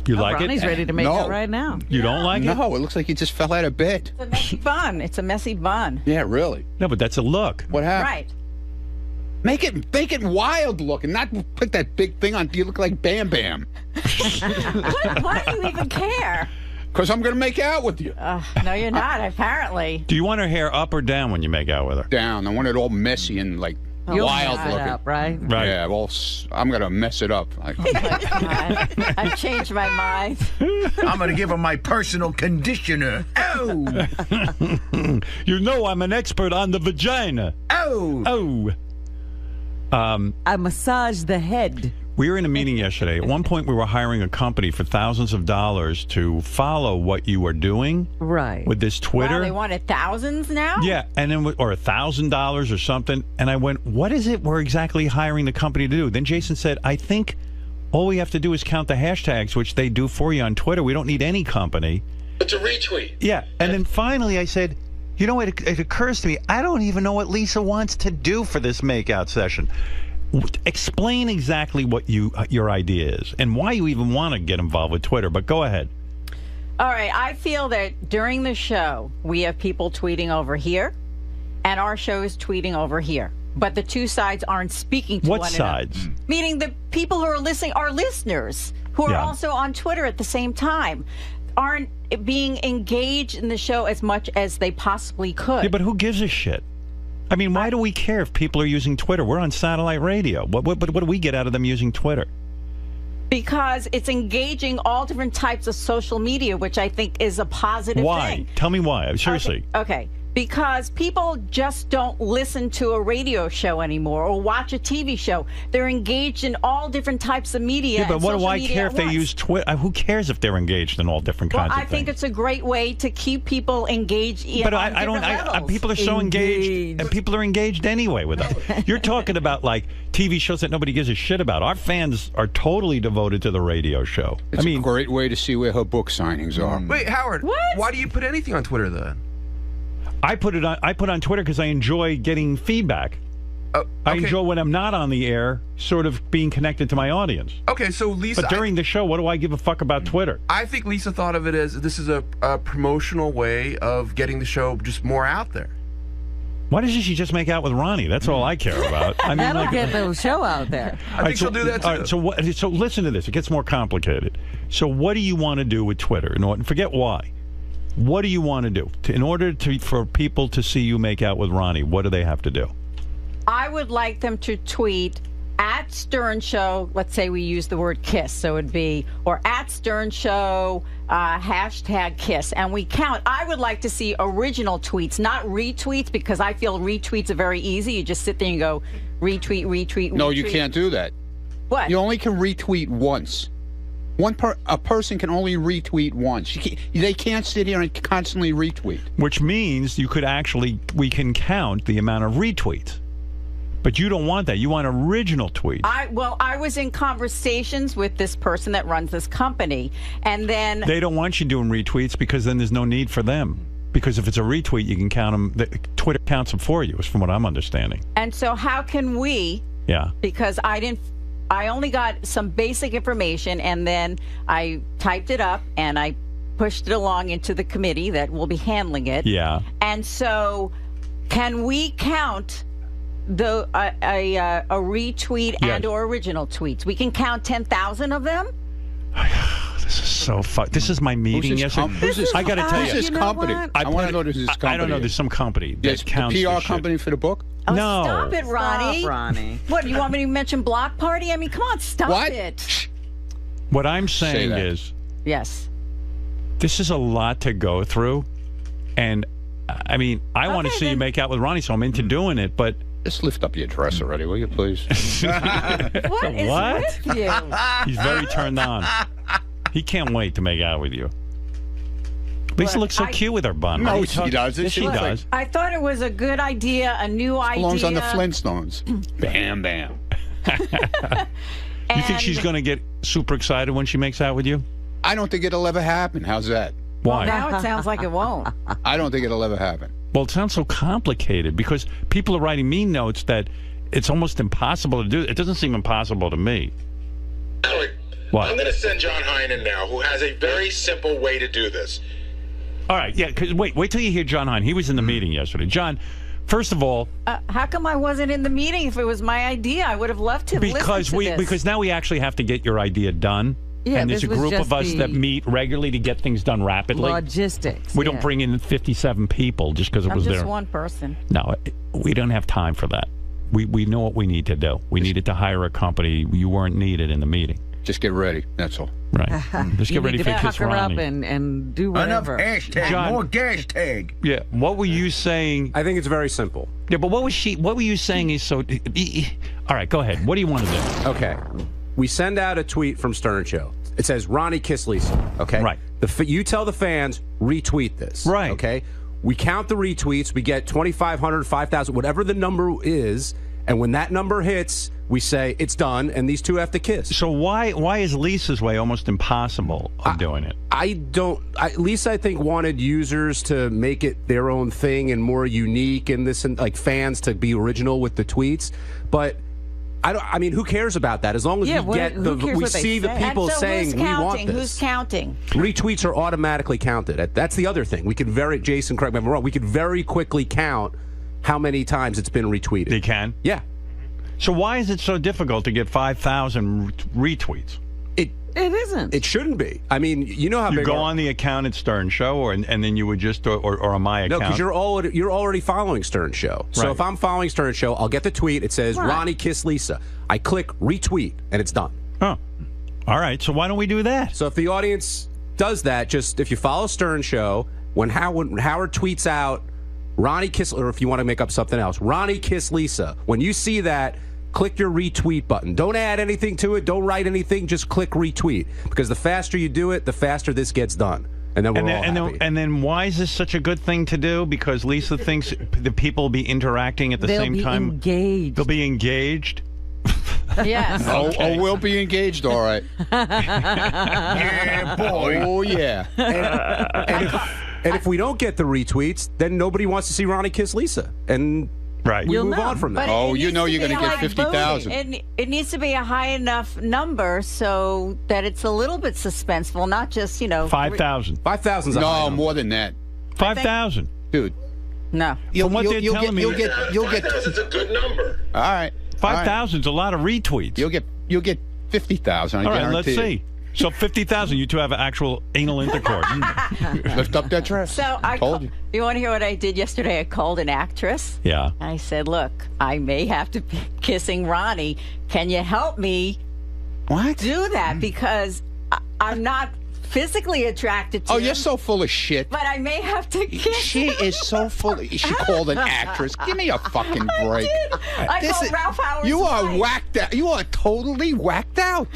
You like Ronnie's it? ready to make out right now. You don't like it? No, it looks like you just fell out of bed. It's a messy bun. It's a messy bun. Yeah, really. No, but that's a look. What happened? Right. Make it wild looking, not put that big thing on. You look like Bam Bam. Why do you even care? Because I'm going to make out with you. No, you're not, apparently. Do you want her hair up or down when you make out with her? Down. I want it all messy and like You'll wild mess it looking. up, right? Right. Yeah, well, I'm going to mess it up. I've changed my mind. I'm going to give her my personal conditioner. Oh! You know I'm an expert on the vagina. Oh! Oh! I massage the head. We were in a meeting yesterday. At one point, we were hiring a company for thousands of dollars to follow what you are doing. Right. With this Twitter. Wow, they wanted thousands now? Yeah, and then or $1,000 or something. And I went, what is it we're exactly hiring the company to do? Then Jason said, I think all we have to do is count the hashtags, which they do for you on Twitter. We don't need any company. It's a retweet. Yeah, and then finally I said, you know, it occurs to me, I don't even know what Lisa wants to do for this makeout session. Explain exactly what your idea is and why you even want to get involved with Twitter, but go ahead. All right, I feel that during the show, we have people tweeting over here, and our show is tweeting over here. But the two sides aren't speaking to What one sides? another. Meaning the people who are listening, our listeners, who are Yeah. also on Twitter at the same time, aren't being engaged in the show as much as they possibly could. Yeah, but who gives a shit? I mean, why do we care if people are using Twitter? We're on satellite radio. What do we get out of them using Twitter? Because it's engaging all different types of social media, which I think is a positive Why? thing. Tell me why. Seriously. Okay. Because people just don't listen to a radio show anymore or watch a TV show. They're engaged in all different types of media. Yeah, but and what do social I media care at if they once. use Twitter? Who cares if they're engaged in all different Well, kinds I of think things? it's a great way to keep people engaged. But on I don't. different levels. People are so engaged, and people are engaged anyway with us. You're talking about like TV shows that nobody gives a shit about. Our fans are totally devoted to the radio show. It's a great way to see where her book signings are. Wait, Howard. Why do you put anything on Twitter then? I put on Twitter because I enjoy getting feedback. I enjoy when I'm not on the air, sort of being connected to my audience. Okay, so Lisa. But during the show, what do I give a fuck about Twitter? I think Lisa thought of it as this is a promotional way of getting the show just more out there. Why doesn't she just make out with Ronnie? That's all I care about. I mean, That'll like, get the show out there. I think she'll do that too. All right, so listen to this. It gets more complicated. So what do you want to do with Twitter? Forget why. What do you want to do in order for people to see you make out with Ronnie? What do they have to do? I would like them to tweet at Stern Show. Let's say we use the word kiss, so it'd be or at Stern Show hashtag kiss, and we count. I would like to see original tweets, not retweets, because I feel retweets are very easy. You just sit there and go retweet, retweet. No, retweet. you can't do that. What? You only can retweet once. A person can only retweet once. They can't sit here and constantly retweet. Which means we can count the amount of retweets. But you don't want that. You want original tweets. I was in conversations with this person that runs this company, and then They don't want you doing retweets because then there's no need for them. Because if it's a retweet, you can count them. Twitter counts them for you, is from what I'm understanding. And so how can we? Yeah. Because I only got some basic information, and then I typed it up and I pushed it along into the committee that will be handling it. Yeah. And so, can we count a retweet and or original tweets? We can count 10,000 of them. This is so This is my meeting yesterday. I got to tell you. Who's this company? I want to know who's this company. I don't know. There's some company that Yes, counts the the PR shit. company for the book? Oh, No. stop it, Ronnie. Stop, Ronnie. What, you want me to mention Block Party? I mean, come on, stop it. What I'm saying that. is, Yes. this is a lot to go through, and I mean, I want to see you make out with Ronnie, so I'm into doing it. But just lift up your dress already, will you, please? What is with you? He's very turned on. He can't wait to make out with you. Lisa looks so cute with her bun. No, she doesn't. Yes, she She looks does. I thought it was a good idea, a new idea. Belongs on the Flintstones. Bam, bam. You think she's going to get super excited when she makes out with you? I don't think it'll ever happen. How's that? Why? Now it sounds like it won't. I don't think it'll ever happen. Well, it sounds so complicated because people are writing me notes that it's almost impossible to do. It doesn't seem impossible to me. What? I'm going to send John Heinen now, who has a very simple way to do this. All right, yeah, because wait till you hear John Hine. He was in the meeting yesterday. John, first of all, How come I wasn't in the meeting? If it was my idea, I would have loved to listen to this. because now we actually have to get your idea done. Yeah, and there's a this was group just of us that the meet regularly to get things done rapidly. Logistics. We don't bring in 57 people just because it I'm was just there. one person. No, we don't have time for that. We know what we need to do. We needed to hire a company. You weren't needed in the meeting. Just get ready. That's all. Right. Just You get ready need for to Kiss pucker up Ronnie. and do whatever. John, gas tag. Yeah. What were you saying? I think it's very simple. Yeah, but what were you saying is so... All right, go ahead. What do you want to do? Okay. We send out a tweet from Stern Show. It says, Ronnie kiss Lisa. Okay? Right. You tell the fans, retweet this. Right. Okay? We count the retweets. We get 2,500, 5,000, whatever the number is. And when that number hits, we say, it's done, and these two have to kiss. So why is Lisa's way almost impossible of doing it? Lisa, I think, wanted users to make it their own thing and more unique and this, and like fans to be original with the tweets. But I mean, who cares about that? As long as we see the people saying we want this. Who's counting? Retweets are automatically counted. That's the other thing. We could Jason, correct me if I'm wrong. We could very quickly count how many times it's been retweeted. They can? Yeah. So why is it so difficult to get 5,000 retweets? It isn't. It shouldn't be. I mean, you know how you big go on the account at Stern Show, and then you would just or on my account. No, because you're already following Stern Show. So Right. if I'm following Stern Show, I'll get the tweet. It says Ronnie kiss Lisa. I click retweet, and it's done. Oh, all right. So why don't we do that? So if the audience does that, just if you follow Stern Show, when Howard tweets out Ronnie kiss, or if you want to make up something else, Ronnie kiss Lisa. When you see that, click your retweet button. Don't add anything to it. Don't write anything. Just click retweet. Because the faster you do it, the faster this gets done. And then we're all happy. And then why is this such a good thing to do? Because Lisa thinks the people will be interacting at the same time. Engaged. They'll be engaged. Yes. Oh, we'll be engaged, all right. Yeah, boy. Oh, yeah. And if we don't get the retweets, then nobody wants to see Ronnie kiss Lisa. And right. we move on from that. Oh, you know you're going to get 50,000. It needs to be a high enough number so that it's a little bit suspenseful, not just, 5,000. 5,000's No, more than that. 5,000. Dude. No. From what they're telling me. You'll get. It's a good number. All right. 5,000's a lot of retweets. You'll get 50,000. All right, let's see. So 50,000, you two have actual anal intercourse. Lift up that dress. So Told you. You want to hear what I did yesterday? I called an actress. Yeah. I said, look, I may have to be kissing Ronnie. Can you help me do that? Because I'm not physically attracted to him. You're so full of shit. But I may have to kiss She is so full of... She called an actress. Give me a fucking break. I called Ralph Howard's You are wife. whacked out. You are totally whacked out.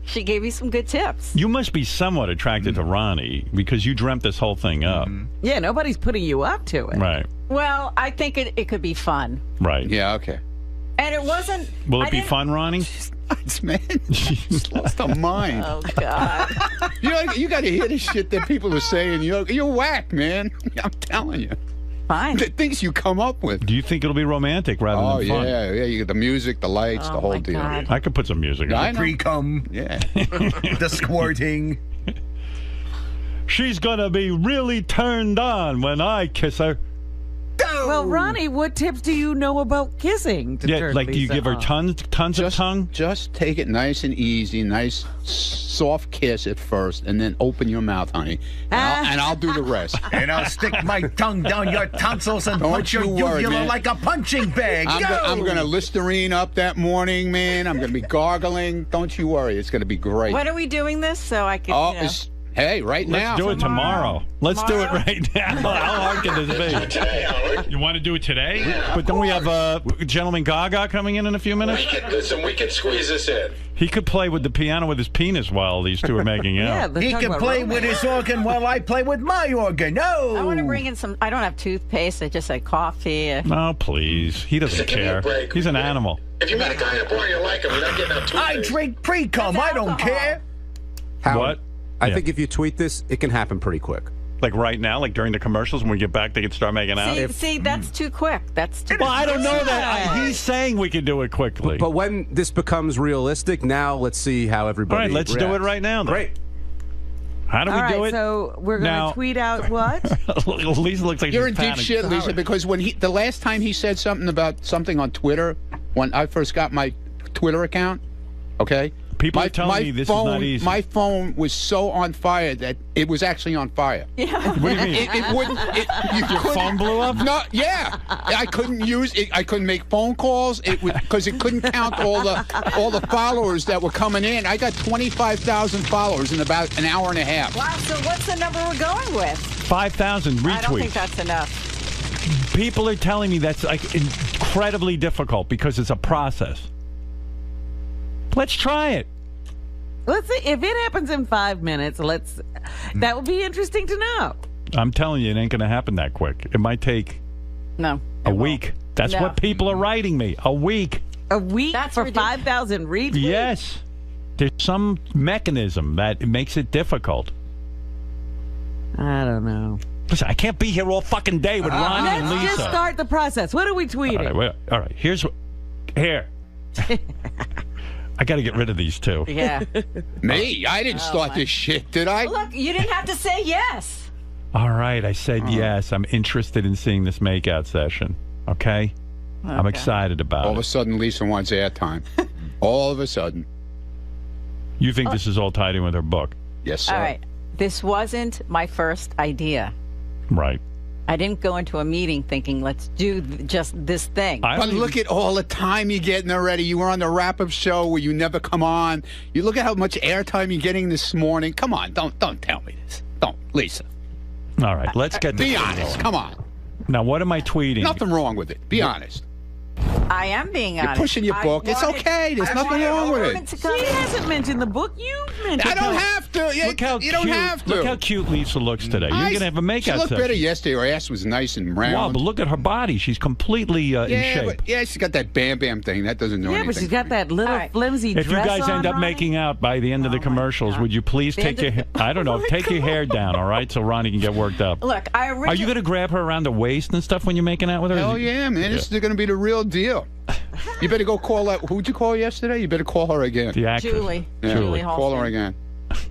She gave me some good tips. You must be somewhat attracted to Ronnie because you dreamt this whole thing up. Yeah, nobody's putting you up to it. Right. Well, I think it could be fun. Right. Yeah, okay. And it wasn't... Will it be fun, Ronnie? Man, lost the mind. Oh, God. You got to hear the shit that people are saying. You're whack, man. I'm telling you. Fine. The things you come up with. Do you think it'll be romantic rather than fun? Yeah. You get the music, the lights, the whole deal. God. I could put some music on. The pre-cum. Yeah. The squirting. She's going to be really turned on when I kiss her. Well, Ronnie, what tips do you know about kissing? To turn like do you Lisa give her on? tons of tongue? Just take it nice and easy, nice soft kiss at first, and then open your mouth, honey. And I'll do the rest. And I'll stick my tongue down your tonsils and Don't punch your you worry, uvula man. like a punching bag. I'm going to Listerine up that morning, man. I'm going to be gargling. Don't you worry. It's going to be great. When are we doing this so I can, Hey, right now. Let's do it tomorrow. Let's do it right now. How hard can this be? Today, Howard. You want to do it today? But don't we have Gentleman Gaga coming in a few minutes? We can squeeze this in. He could play with the piano with his penis while these two are making out. He can play with his organ while I play with my organ. No. I want to bring in some... I don't have toothpaste. I just had coffee. No, please. He doesn't Give me a care. break. He's an animal. If you meet a guy in a bar and you like him, you're not getting that toothpaste. I drink pre-cum. I don't care. What? I think if you tweet this, it can happen pretty quick. Like right now, like during the commercials, when we get back, they can start making out? See, that's too quick. That's too Well, I don't know that. He's saying we can do it quickly. But when this becomes realistic, now let's see how everybody All right, let's do it reacts. right now. Then. Great. How do we do it? So we're going Now- to tweet out what? Lisa looks like You're she's in deep panicked. shit, Lisa, because the last time he said something about something on Twitter, when I first got my Twitter account, okay? People are telling me this is not easy. My phone was so on fire that it was actually on fire. Yeah. What do you mean? It wouldn't. Your phone blew up? No, yeah. I couldn't use it. I couldn't make phone calls. It was because it couldn't count all the followers that were coming in. I got 25,000 followers in about an hour and a half. Wow, so what's the number we're going with? 5,000 retweets. I don't think that's enough. People are telling me that's like incredibly difficult because it's a process. Let's try it. Let's see if it happens in 5 minutes. That would be interesting to know. I'm telling you, it ain't going to happen that quick. It might take a week. That's No. what people are writing me. A week. A week for 5,000 retweets? Yes. There's some mechanism that makes it difficult. I don't know. Listen, I can't be here all fucking day with Ronnie and Lisa. Let's just start the process. What are we tweeting? All right. Here. I got to get rid of these two. Yeah. Me? I didn't start this shit, did I? Look, you didn't have to say yes. All right, I said yes. I'm interested in seeing this makeout session. Okay? I'm excited about All of it. a sudden, Lisa wants airtime. All of a sudden. You think this is all tied in with her book? Yes, sir. All right. This wasn't my first idea. Right. I didn't go into a meeting thinking, let's do just this thing. But look at all the time you're getting already. You were on the wrap-up show where you never come on. You look at how much airtime you're getting this morning. Come on, don't tell me this. Don't, Lisa. All right, let's get Be honest. Come on. Now, what am I tweeting? Nothing wrong with it. Be honest. I am being honest. You're pushing your book. It's okay. There's nothing wrong with it. She hasn't mentioned the book. You mentioned I don't have to. Look how you don't cute, have to. Look how cute Lisa looks today. You're going to have a makeout She looked session. better yesterday. Her ass was nice and round. Wow, but look at her body. She's completely in shape. But, she's got that Bam Bam thing. That doesn't do Yeah, anything. but she's got that little flimsy If you dress guys end on, up Ronnie. making out by the end of the commercials, would you please take your I don't know, take your hair down, all right, so Ronnie can get worked up. Look, I Are you going to grab her around the waist and stuff when you're making out with her? Hell yeah, man. This is going to be the real deal. You better go call that. Who'd you call yesterday? You better call her again. The actress. Julie. Yeah. Julie Call her Halston. again.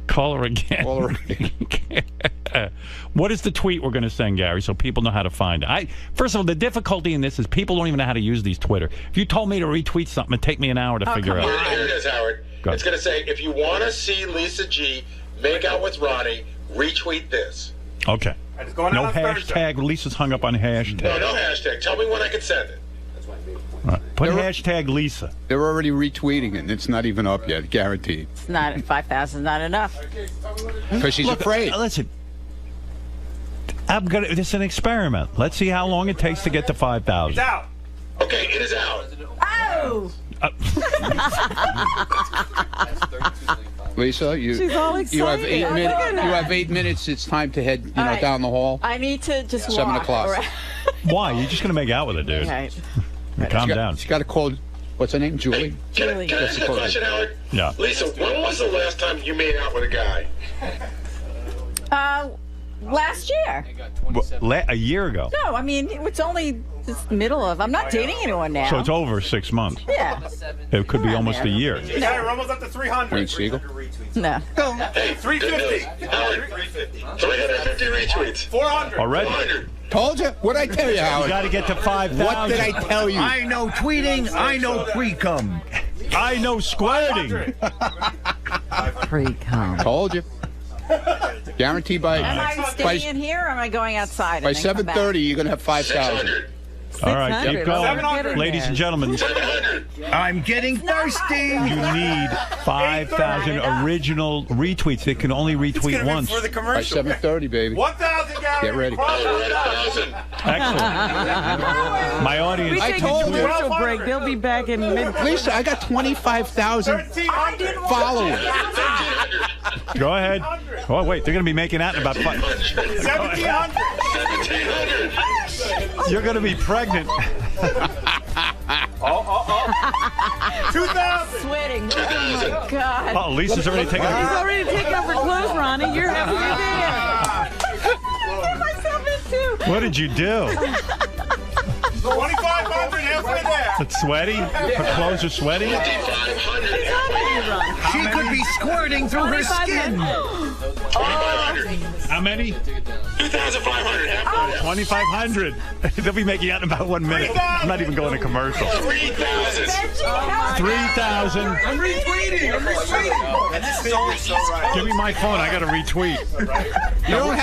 Call her again. Call her again. What is the tweet we're going to send, Gary, so people know how to find it? First of all, the difficulty in this is people don't even know how to use these Twitter. If you told me to retweet something, it'd take me an hour to figure out. Here it is, Howard. Go. It's going to say, if you want to see Lisa G make out with Ronnie, retweet this. Okay. It's going No on Thursday. hashtag. Lisa's hung up on hashtag. No hashtag. Tell me when I can send it. All right. Put hashtag Lisa. They're already retweeting it. It's not even up yet, guaranteed. It's not 5,000 is not enough. Because she's afraid. Listen, this is an experiment. Let's see how long it takes to get to 5,000. It's out. Okay, it is out. Oh! Lisa, you She's all you have excited. 8 Oh, minutes. look at You that. have 8 minutes. It's time to head, All right. down the hall. I need to just 7 walk o'clock. around. Why? You're just going to make out with her, dude. Right. Calm down. She's got to call. What's her name? Julie. Can I ask you a question, Howard? Yeah. Lisa, when was the last time you made out with a guy? Last year. A year ago. No, I mean, it's only just middle of. I'm not dating anyone now. So it's over 6 months. Yeah. It could be almost a year. We're almost up to 300. Wayne Siegel. No. Hey, 350. Howard, 350 retweets. 400. Already? 400. Told you. What'd I tell you, Howard? You got to get to 5,000. What did I tell you? I know tweeting. I know pre-cum. I know squirting. Pre-cum. Told you. Guaranteed by. Am I staying in here or am I going outside? By and then come back? 7:30, you're gonna have 5,000. All right, keep 600. going. 700. Ladies and gentlemen, I'm getting thirsty. you need 5,000 original retweets. They can only retweet once. For the By commercial. 7:30, baby. 1,000, Gary. Get ready. 1,000. Excellent. My audience. We I take told a you. commercial break. They'll be back in mid. Lisa, I got 25,000 followers. Go ahead. Oh, wait. They're going to be making out in about 5. 1,700. You're going to be pregnant. 2,000. Sweating. Oh my God. Oh, Lisa's already taken He's a... already taken off her clothes, Ronnie. You're having your day. Get myself in too. What did you do? 2,500 halfway there. It's sweaty? Her clothes are sweaty? 5,500. She could be squirting through her skin. 2,500. How many? 2,500. Half 2,500. They'll be making out in about 1 minute. I'm not even going to commercial. 3,000. 3,000. I'm retweeting. And this is only so right. Give me my phone. I got to retweet. You don't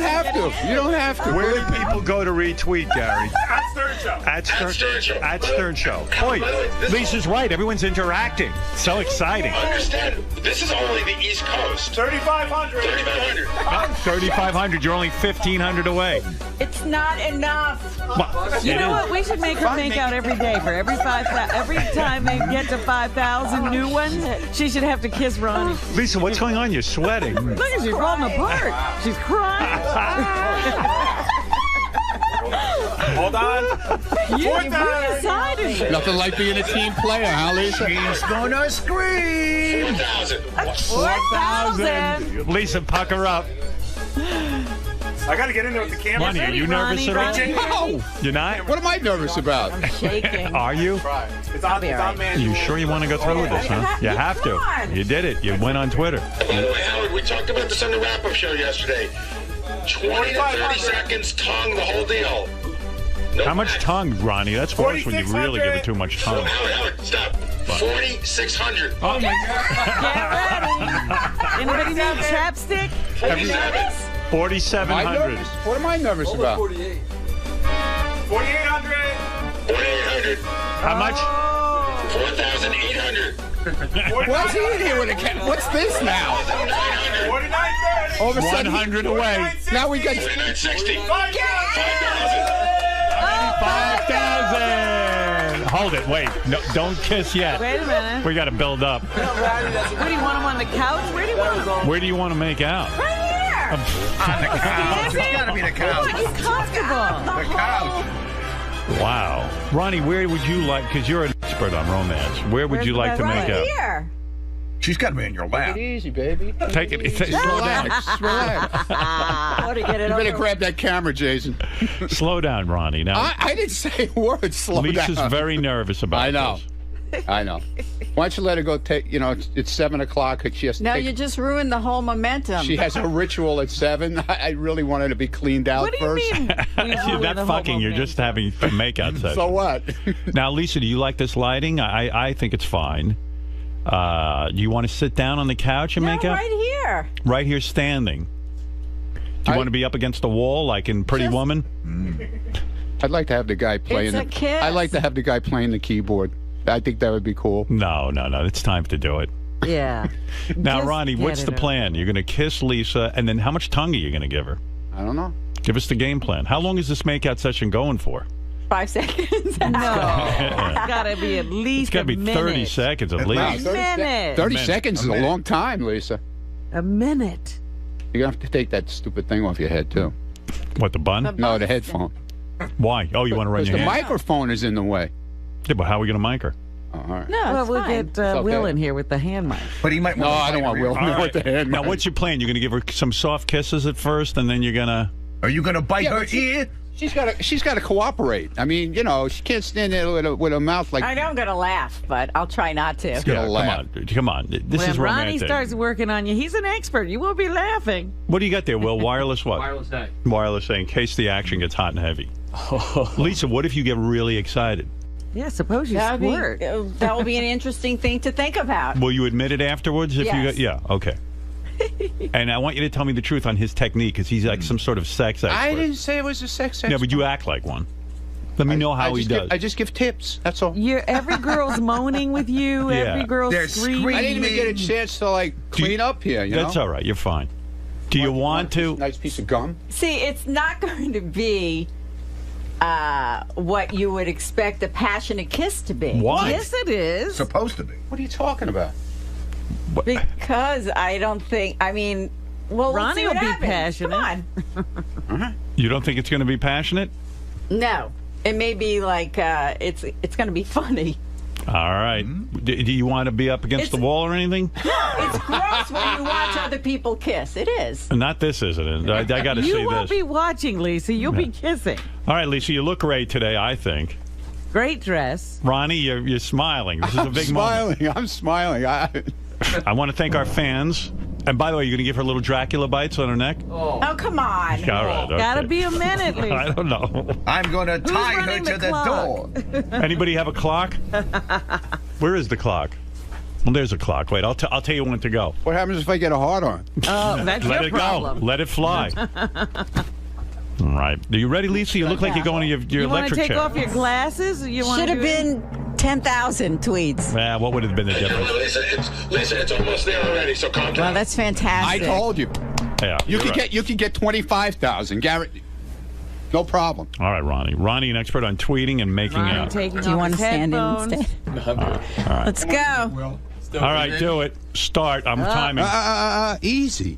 have to. You don't have to. Where do people go to retweet, Gary? At Stern Show. At Stern, Stern Show. At Stern Show. Boy, Lisa's right. Everyone's interacting. So exciting. Understand, this is only the East Coast. 3,500. 3,500. 3,500. You're only 1,500 away. It's not enough. Well, You it know is. what? We should make her make out every day. For every 5,000, every time they get to 5,000 new ones, she should have to kiss Ronnie. Lisa, what's going on? You're sweating. Look at she's falling apart. She's crying. Hold on. You're really excited. Nothing like being a team player, huh, Lisa? She's gonna scream. 4,000. 4,000. Lisa, pucker up. I got to get in there with the camera. Ronnie, are you nervous at all? No. You're not? What am I nervous about? I'm shaking. Are you? It's on man. You sure you want to go through with this, huh? You have to. You did it. You went on Twitter. By the way, Howard, we talked about this on the wrap-up show yesterday. 20 to 30 seconds, tongue, the whole deal. No How much tongue, Ronnie? That's worse when you really give it too much tongue. Howard, stop. 4,600. Oh, my God. Anybody need chapstick? 4,700. What am I nervous about? 4,800. 4,800. How much? 4,800. Why's he in here with a cat? What's this now? 4,930. All of a sudden, 100 away. Now we got 4,960. 5,000. Hold it. Wait. No, don't kiss yet. Wait a minute. We got to build up. Where do you want him on the couch? Where do you want him? Where do you want to make out? Right here. On the couch. It's got to be the couch. He's comfortable. The couch. Wow. Ronnie, where would you like, because you're an expert on romance, where would you like to make out? Here. She's got to be in your lap. Take it easy, baby. Take it easy. Slow down. Relax. To get it You better over. grab that camera, Jason. Slow down, Ronnie. Now, I didn't say a word. Slow Lisa's down. very nervous about I know. this. I know. Why don't you let her go take, it's 7 o'clock. She has to No, take, you just ruined the whole momentum. she has a ritual at 7. I really want her to be cleaned out What do you first. mean? You're not fucking, you're just having a makeout session. So what? Now, Lisa, do you like this lighting? I think it's fine. Do you want to sit down on the couch and make out? right here. Right here standing. Do you want to be up against the wall like in Pretty Woman? I'd like to have the guy playing. It's a kiss. I'd like to have the guy playing the keyboard. I think that would be cool. No. It's time to do it. Yeah. Now, Just Ronnie, get what's it the plan? You're going to kiss Lisa, and then how much tongue are you going to give her? I don't know. Give us the game plan. How long is this makeout session going for? 5 seconds. No. It's got to be at least It's got to be 30 seconds at least. A minute. 30 seconds is a long time, Lisa. A minute. You're going to have to take that stupid thing off your head, too. What, the bun? No, the headphone. Why? Oh, you want to run Because your the hand? microphone is in the way. Yeah, but how are we going to mic her? Oh, all right. No, Well, it's we'll fine. get Will in here with the hand mic. But he might No, want to I don't want Will. All With the hand Now, mic. what's your plan? You're going to give her some soft kisses at first, and then you're going to... Are you going to bite her but ear? She's got to cooperate. I mean, she can't stand there with a mouth like. I know I'm going to laugh, but I'll try not to. gonna Yeah, laugh. come on. This when is Ronnie romantic. starts working on you, he's an expert. You won't be laughing. What do you got there, Will? Wireless what? Wireless A. Wireless A, in case the action gets hot and heavy. Lisa, what if you get really excited? Yeah, suppose you That squirt. will be an interesting thing to think about. Will you admit it afterwards? If Yes. you got, yeah, okay. And I want you to tell me the truth on his technique, because he's like some sort of sex expert. I didn't say it was a sex. No, but you act like one. Let me know how he does. I just give tips. That's all. Every girl's moaning with you. Yeah. Every girl's They're screaming. I didn't even get a chance to clean up here. That's all right. You're fine. Do you want to? Nice piece of gum. See, it's not going to be what you would expect a passionate kiss to be. Why? Yes, it is. Supposed to be. What are you talking about? Because I don't think, well, Ronnie let's see will what be happens. passionate. Come on. You don't think it's going to be passionate? No. It may be like, it's going to be funny. All right. Do you want to be up against the wall or anything? No, it's gross when you watch other people kiss. It is. Not this, isn't it? I got to see You won't this. be watching, Lisa. You'll be kissing. All right, Lisa, you look great today, I think. Great dress. Ronnie, you're smiling. This is a big moment. I'm smiling. I want to thank our fans. And by the way, you're going to give her little Dracula bites on her neck? Oh, come on. All right. Okay. Gotta be a minute, Lisa. I don't know. I'm going to tie her running to the the door. Anybody have a clock? Where is the clock? Well, there's a clock. Wait, I'll tell you when to go. What happens if I get a hard on? Oh, that's Let your it problem. go. Let it fly. All right. Are you ready, Lisa? You look like you're going to your You want to electric take chair. off your glasses? You Should have been 10,000 tweets. What would have been the difference? Lisa, it's almost there already, so calm down. Well, that's fantastic. I told you. Yeah, You you're can right. get 25,000. Garrett, no problem. All right, Ronnie. Ronnie, an expert on tweeting and making Ronnie out. taking Do you off want to his stand in headphones. instead? All right. Let's go. All right, do it. Start. I'm timing. Easy.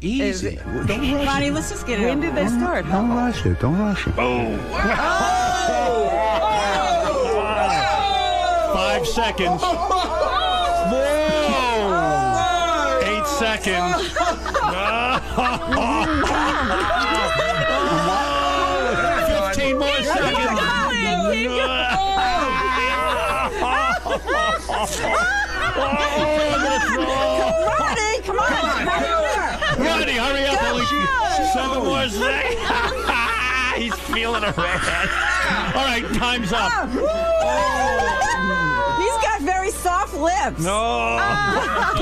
Ronnie, let's just get it When over did they with. start? Don't rush it. Don't rush it. Oh. 5 seconds. Whoa. 8 seconds. 15 more seconds. Ronnie, come on. Ronnie, hurry up. Only 7 more seconds. He's feeling a rat. All right, time's up. He's got very soft lips. No.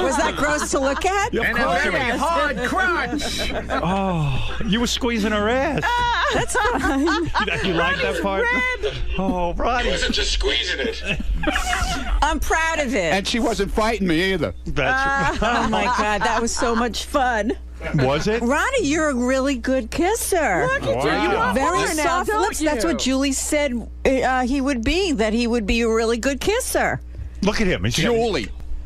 Was that gross to look at? Of course it was. Hard crunch. Oh, you were squeezing her ass. That's fine. You like that part? Oh, Ronnie. I wasn't just squeezing it. I'm proud of it. And she wasn't fighting me either. That's Oh my God, that was so much fun. Was it? Ronnie, you're a really good kisser. Look at you. You want Very more now, soft don't lips. you? That's what Julie said he would be. That he would be a really good kisser. Look at him.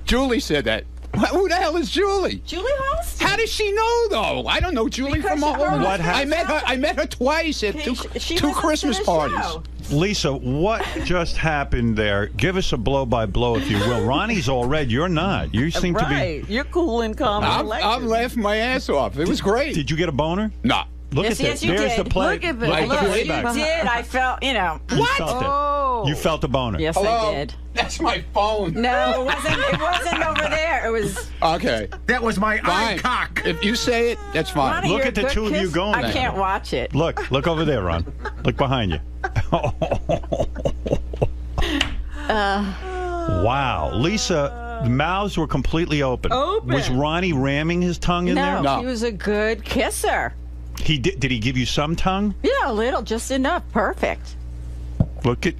Julie said that. Who the hell is Julie? Julie Holst? How does she know, though? I don't know Julie Because from a she heard whole. What happened? I met her twice at two She two listens Christmas to the parties. show. Lisa, what just happened there? Give us a blow-by-blow, if you will. Ronnie's all red. You're not. You seem to Right. You're cool and calm. and I'm collected. laughing my ass off. It was be. great. Did you get a boner? No. Look Yes, at yes, this. you There's did. the play. Look at this. Like Look, the you playback. Did. I felt, You felt it. Oh. You felt the boner. Yes, Hello? I did. That's my phone. No, it wasn't over there. It was. Okay. That was my eye Fine. cock. If you say it, that's fine. Ronnie, Look you're at the a good two of you kiss- going I there. can't watch it. Look over there, Ron. Look behind you. Wow. Lisa, the mouths were completely open. Was Ronnie ramming his tongue in there? No, he was a good kisser. He did. Did he give you some tongue? Yeah, a little, just enough. Perfect. Look at.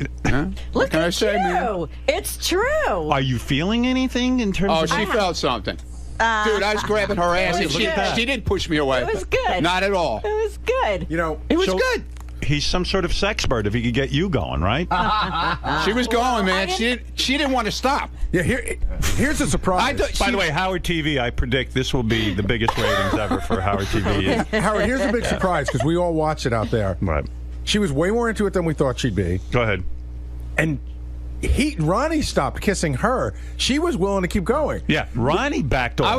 Look can I at say, you. man? It's true. Are you feeling anything in terms Oh, of? she felt something. Dude, I was grabbing her ass, and was good. she didn't push me away. It was good. Not at all. It was good. You know, It was So- good. He's some sort of sex bird if he could get you going, right? She was going, man. She didn't want to stop. yeah. Here's a surprise. By the way, Howard TV, I predict this will be the biggest ratings ever for Howard TV. Howard, here's a big surprise because we all watched it out there. Right. She was way more into it than we thought she'd be. Go ahead. And Ronnie stopped kissing her. She was willing to keep going. Yeah, Ronnie backed off. I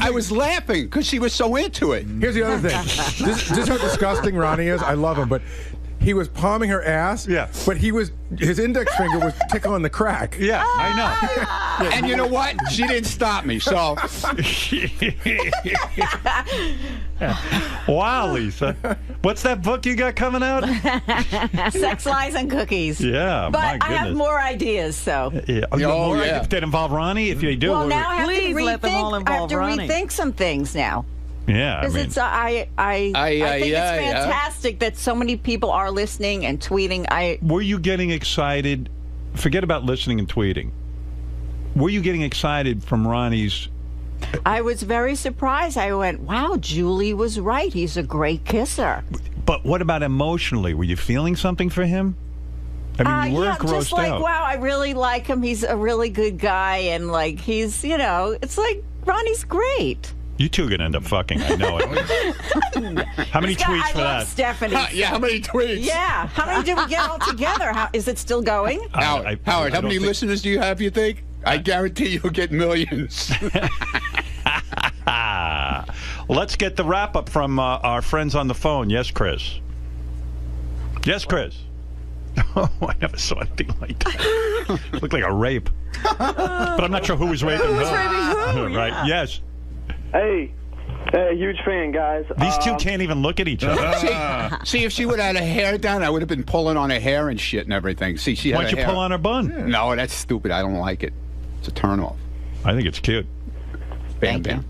was laughing because she was so into it. Here's the other thing. This is how disgusting Ronnie is. I love him, but he was palming her ass. Yeah. But his index finger was tickling the crack. Yeah, I know. And you know what? She didn't stop me. So Wow, Lisa. What's that book you got coming out? Sex, lies, and cookies. Yeah, But my I have goodness. more ideas, so. Yeah. Oh, you have more ideas that involve Ronnie? If you do, Well, now I have Please to let them all rethink. I have involve to Ronnie. rethink some things now. yeah, I Because mean, it's I think it's fantastic that so many people are listening and tweeting. were you getting excited? Forget about listening and tweeting. Were you getting excited from Ronnie's? I was very surprised. I went, wow, Julie was right. He's a great kisser. But what about emotionally? Were you feeling something for him? I mean, you weren't yeah, just grossed like, out. wow, I really like him. He's a really good guy. And like, he's, it's like, Ronnie's great. You two are going to end up fucking. I know it. How many tweets I for love that? Stephanie. yeah, how many tweets? Yeah. How many did we get all together? Is it still going? Howard, how many listeners do you have, you think? I guarantee you'll get millions. Let's get the wrap up from our friends on the phone. Yes, Chris. Yes, Chris. Oh, I never saw anything like that. Looked like a rape. But I'm not sure who was raping Who was who. raping who? Right? Yeah. Yes. Hey, huge fan, guys. These two can't even look at each other. See, if she would have had her hair down, I would have been pulling on her hair and shit and everything. See, she had Why'd her you hair. pull on her bun? No, that's stupid. I don't like it. It's a turnoff. I think it's cute. Bam, bam.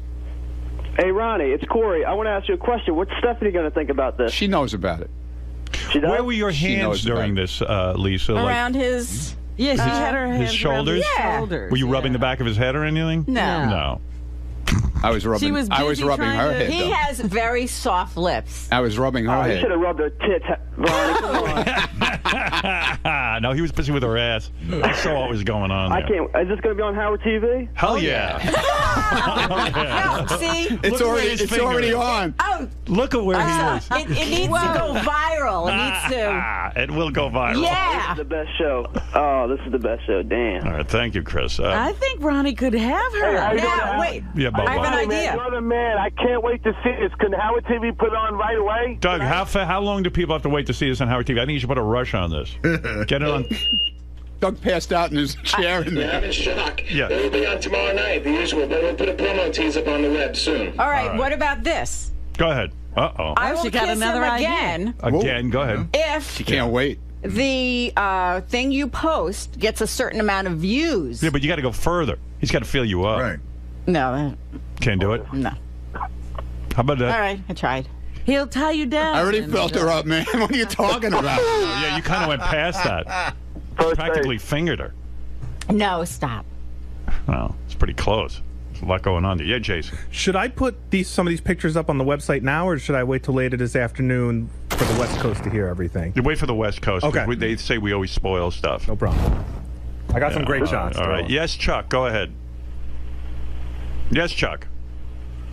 Hey, Ronnie, it's Corey. I want to ask you a question. What's Stephanie going to think about this? She knows about it. She does? Where were your She hands knows about during this, Lisa? Around his... Yeah, she had her hands his shoulders? around his shoulders. Were you rubbing the back of his head or anything? No. No. I was rubbing. She was I was busy rubbing trying her to- head. He though. has very soft lips. I was rubbing her You head. should have rubbed her tits, Ronnie. Come on. No, he was busy with her ass. I saw what was going on I there. can't. Is this going to be on Howard TV? Hell yeah. No, see? It's Look already. where his It's finger already is. on. Oh, Look at where he is. it needs to go viral. It needs to... It will go viral. Yeah. This is the best show. Oh, this is the best show. Damn. All right, thank you, Chris. I think Ronnie could have her. Hey, how you doing, Now, Al? wait. Yeah, I have an Ronnie, idea. Man, you're the man. I can't wait to see this. Can Howard TV put on right away? Doug, how long do people have to wait to see this on Howard TV? I think you should put a rush on this. Get it on. Doug passed out in his chair. I'm in shock. Yeah. It'll be on tomorrow night, the usual, but we'll put a promo tease up on the web soon. All right, what about this? Go ahead. Uh-oh. I will she got kiss another him idea. again Again, go ahead. if She can't wait. the thing you post gets a certain amount of views. Yeah, but you got to go further. He's got to fill you up. Right. No, Can't do it? no. How about that? All right, I tried. He'll tie you down. I already felt her up, man. What are you talking about? Oh, yeah, you kind of went past that. Practically fingered her. No, stop. Well, it's pretty close. There's a lot going on there. Yeah, Jason. Should I put some of these pictures up on the website now, or should I wait till later this afternoon for the West Coast to hear everything? You wait for the West Coast. Okay. They say we always spoil stuff. No problem. I got some great shots. All right. Yes, Chuck, go ahead. Yes, Chuck.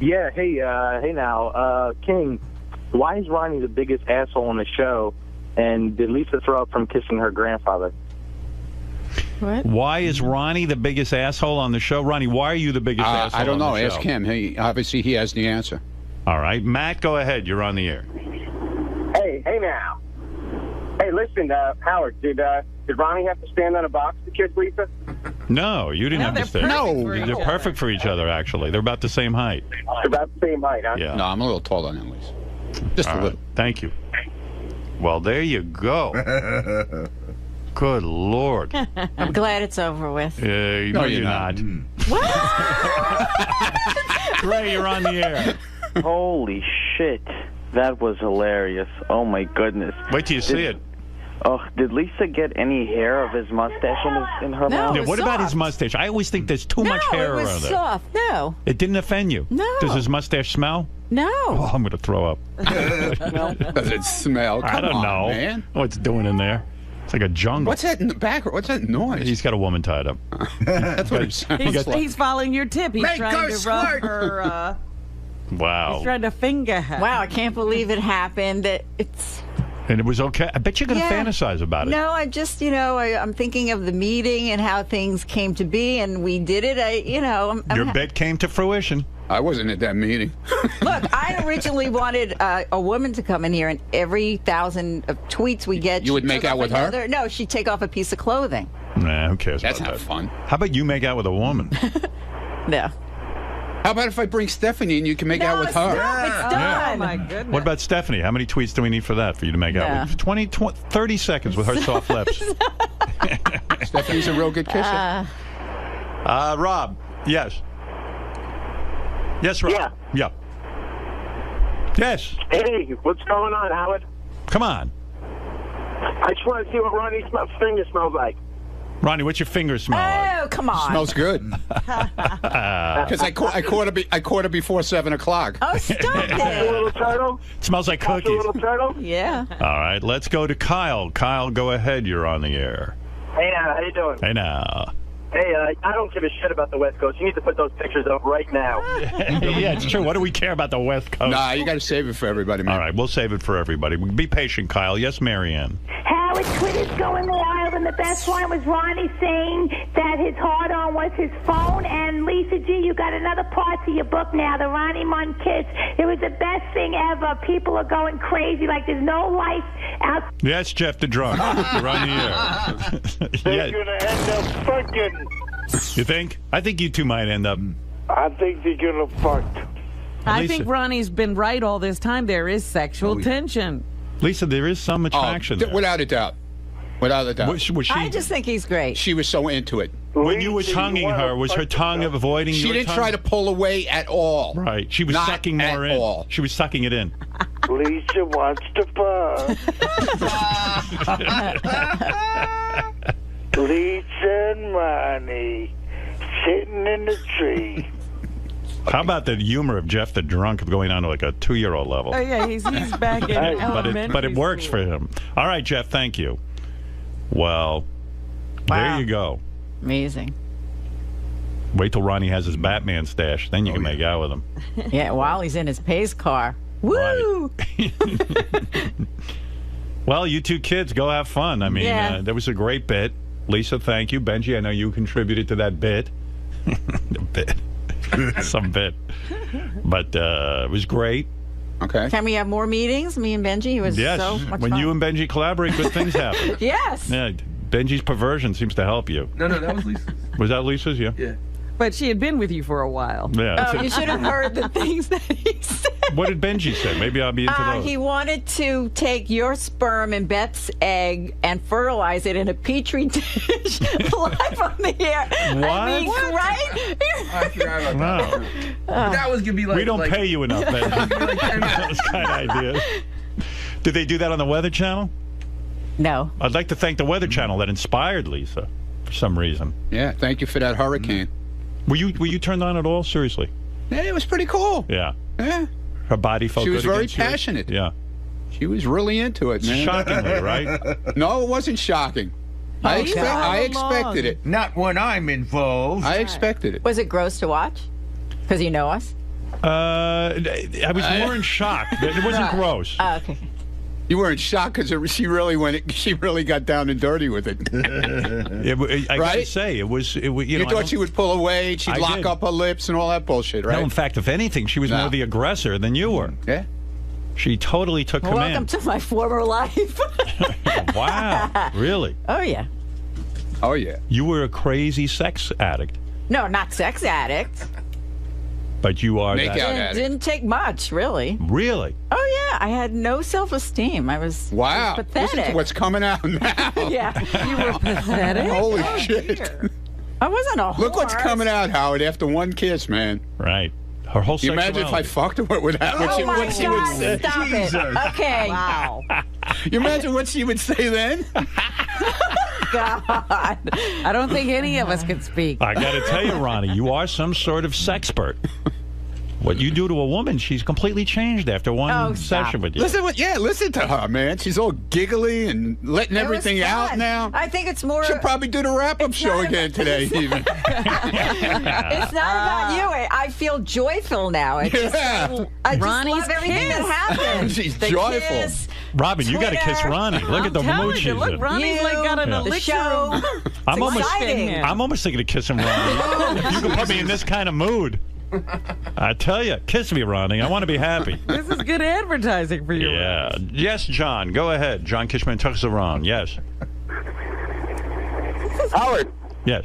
Yeah, hey now, King, why is Ronnie the biggest asshole on the show, and did Lisa throw up from kissing her grandfather? What? Why is Ronnie the biggest asshole on the show? Ronnie, why are you the biggest asshole I don't know. on the Ask show? him. Obviously, he has the answer. All right. Matt, go ahead. You're on the air. Hey now. Hey, listen, Howard, did Ronnie have to stand on a box to kiss Lisa? No, you didn't have to stay. They're perfect for each other, actually. They're about the same height. They're about the same height, huh? Yeah. No, I'm a little taller than Lisa. Just All a right. little. Thank you. Well, there you go. Good Lord. I'm glad it's over with. No, you're not. Ray, you're on the air. Holy shit. That was hilarious. Oh, my goodness. Wait till you see it. Oh, did Lisa get any hair of his mustache in her mouth? Yeah, what about his mustache? I always think there's too much hair it was around there. soft. No. It didn't offend you? No. Does his mustache smell? No. Oh, I'm going to throw up. Does it smell? I Come don't on, know. man. What's it doing in there? It's like a jungle. What's that in the back? What's that noise? He's got a woman tied up. That's what it sounds like. He's following your tip. He's Make trying her to rub squirt. her. Wow. He's trying to finger her. Wow, I can't believe it happened. It's. And it was okay. I bet you're going to fantasize about it. No, I just, I'm thinking of the meeting and how things came to be, and we did it. Your bet came to fruition. I wasn't at that meeting. Look, I originally wanted a woman to come in here, and every 1,000 of tweets we get, You would she'd make take out off with her? another- No, she'd take off a piece of clothing. Nah, who cares That's about not that? fun. How about you make out with a woman? No. How about if I bring Stephanie and you can make out with her? Stop, it's done. Oh, my goodness. What about Stephanie? How many tweets do we need for that, for you to make out with? 30 seconds with her soft lips. Stephanie's a real good kisser. Rob, yes. Yes, Rob. Yeah. Yes. Hey, what's going on, Howard? Come on. I just want to see what Ronnie's finger smells like. Ronnie, what's your finger smell like? Oh, come on. Smells good. Because I caught her before 7 o'clock. Oh, stop A it. little turtle? It smells like A cookies. little turtle? Yeah. All right, let's go to Kyle. Kyle, go ahead. You're on the air. Hey, now, how you doing? Hey, now. Hey, I don't give a shit about the West Coast. You need to put those pictures up right now. Yeah, it's true. What do we care about the West Coast? Nah, you got to save it for everybody, man. All right, we'll save it for everybody. Be patient, Kyle. Yes, Marianne. Howard, Twitter's going wild, and the best one was Ronnie saying that his hard-on was his phone. And Lisa G, you got another part to your book now, the Ronnie Munn kiss. It was the best thing ever. People are going crazy, like there's no life out. Yes, Jeff the drunk. You're on the air. They're going to end up fucking. You think? I think you two might end up. I think they're going to fuck. I think Ronnie's been right all this time. There is sexual tension. Lisa, there is some attraction there. Without a doubt. Without a doubt. Was she, I just think he's great. She was so into it. when you were tonguing her, was her tongue avoiding She your didn't tongue? try to pull away at all. Right. She was Not sucking more at in. all. She was sucking it in. Lisa wants to fuck. Lisa and Ronnie sitting in the tree. How about the humor of Jeff the drunk of going on to like a 2-year-old level? Oh, yeah, he's back in elementary but it works for him. All right, Jeff, thank you. Well, there you go. Amazing. Wait till Ronnie has his Batman stash. Then you can make out with him. Yeah, while he's in his pace car. Woo! Well, you two kids, go have fun. I mean, that was a great bit. Lisa, thank you. Benji, I know you contributed to that bit. The bit. some bit. But it was great. Okay. Can we have more meetings? Me and Benji? It was Yes. so much When fun. you and Benji collaborate, good things happen. Yes. Yeah. Benji's perversion seems to help you. No, that was Lisa's. Was that Lisa's? Yeah. Yeah. But she had been with you for a while. Yeah. Oh, you should have heard the things that he said. What did Benji say? Maybe I'll be into those. He wanted to take your sperm and Beth's egg and fertilize it in a petri dish live on the air. What? I mean, right? I forgot about that. No. That was gonna be like We don't pay you enough, Benji. Those kind of ideas. Did they do that on the Weather Channel? No. I'd like to thank the Weather Channel that inspired Lisa for some reason. Yeah, thank you for that hurricane. Were you turned on at all? Seriously? Yeah, it was pretty cool. Yeah. Yeah. Her body felt She was good very against yours? passionate. Yeah. She was really into it, man. Shockingly, right? No, it wasn't shocking. I expected it. Not when I'm involved. I expected it. Was it gross to watch? Because you know us? I was more in shock. It wasn't gross. Oh, okay. You were in shock because she really got down and dirty with it. I gotta say, it was. You know, thought she would pull away, she'd I lock did. up her lips and all that bullshit, right? No, in fact, if anything, she was more the aggressor than you were. Yeah. She totally took Welcome command. to my former life. Wow. Really? Oh, yeah. Oh, yeah. You were a crazy sex addict, No, not sex addict. but you are Make that. out addict. Didn't take much, really. Really? Oh, yeah. I had no self-esteem. I was Wow. pathetic. Listen to what's coming out now. Yeah. You were pathetic. Holy Oh, shit. dear. I wasn't a Look what's whore. coming out, Howard, after one kiss, man. Right. Her whole You imagine if I sexuality. fucked her, what would happen? Oh, my what she would God. say. Stop it. Okay. Wow. You imagine what she would say then? God. I don't think any of us can speak. I got to tell you, Ronnie, you are some sort of sexpert. What you do to a woman, she's completely changed after one session with you. Listen to her, man. She's all giggly and letting everything out now. I think it's more. She'll probably do the wrap-up show again today, even. It's not about you. I feel joyful now. I just Ronnie's love everything kiss. that happened. She's The joyful. kiss, Robin, you got to kiss Twitter. Ronnie. Look at the Telling mood you, she's look, in. Ronnie's like got an Yeah. the elixir. show. I'm almost, exciting. I'm almost thinking of kissing Ronnie. You can put me in this kind of mood. I tell you, kiss me, Ronnie. I want to be happy. This is good advertising for you. Yeah. Yes, John. Go ahead. John Kishman tucks around. Yes. Howard. Yes.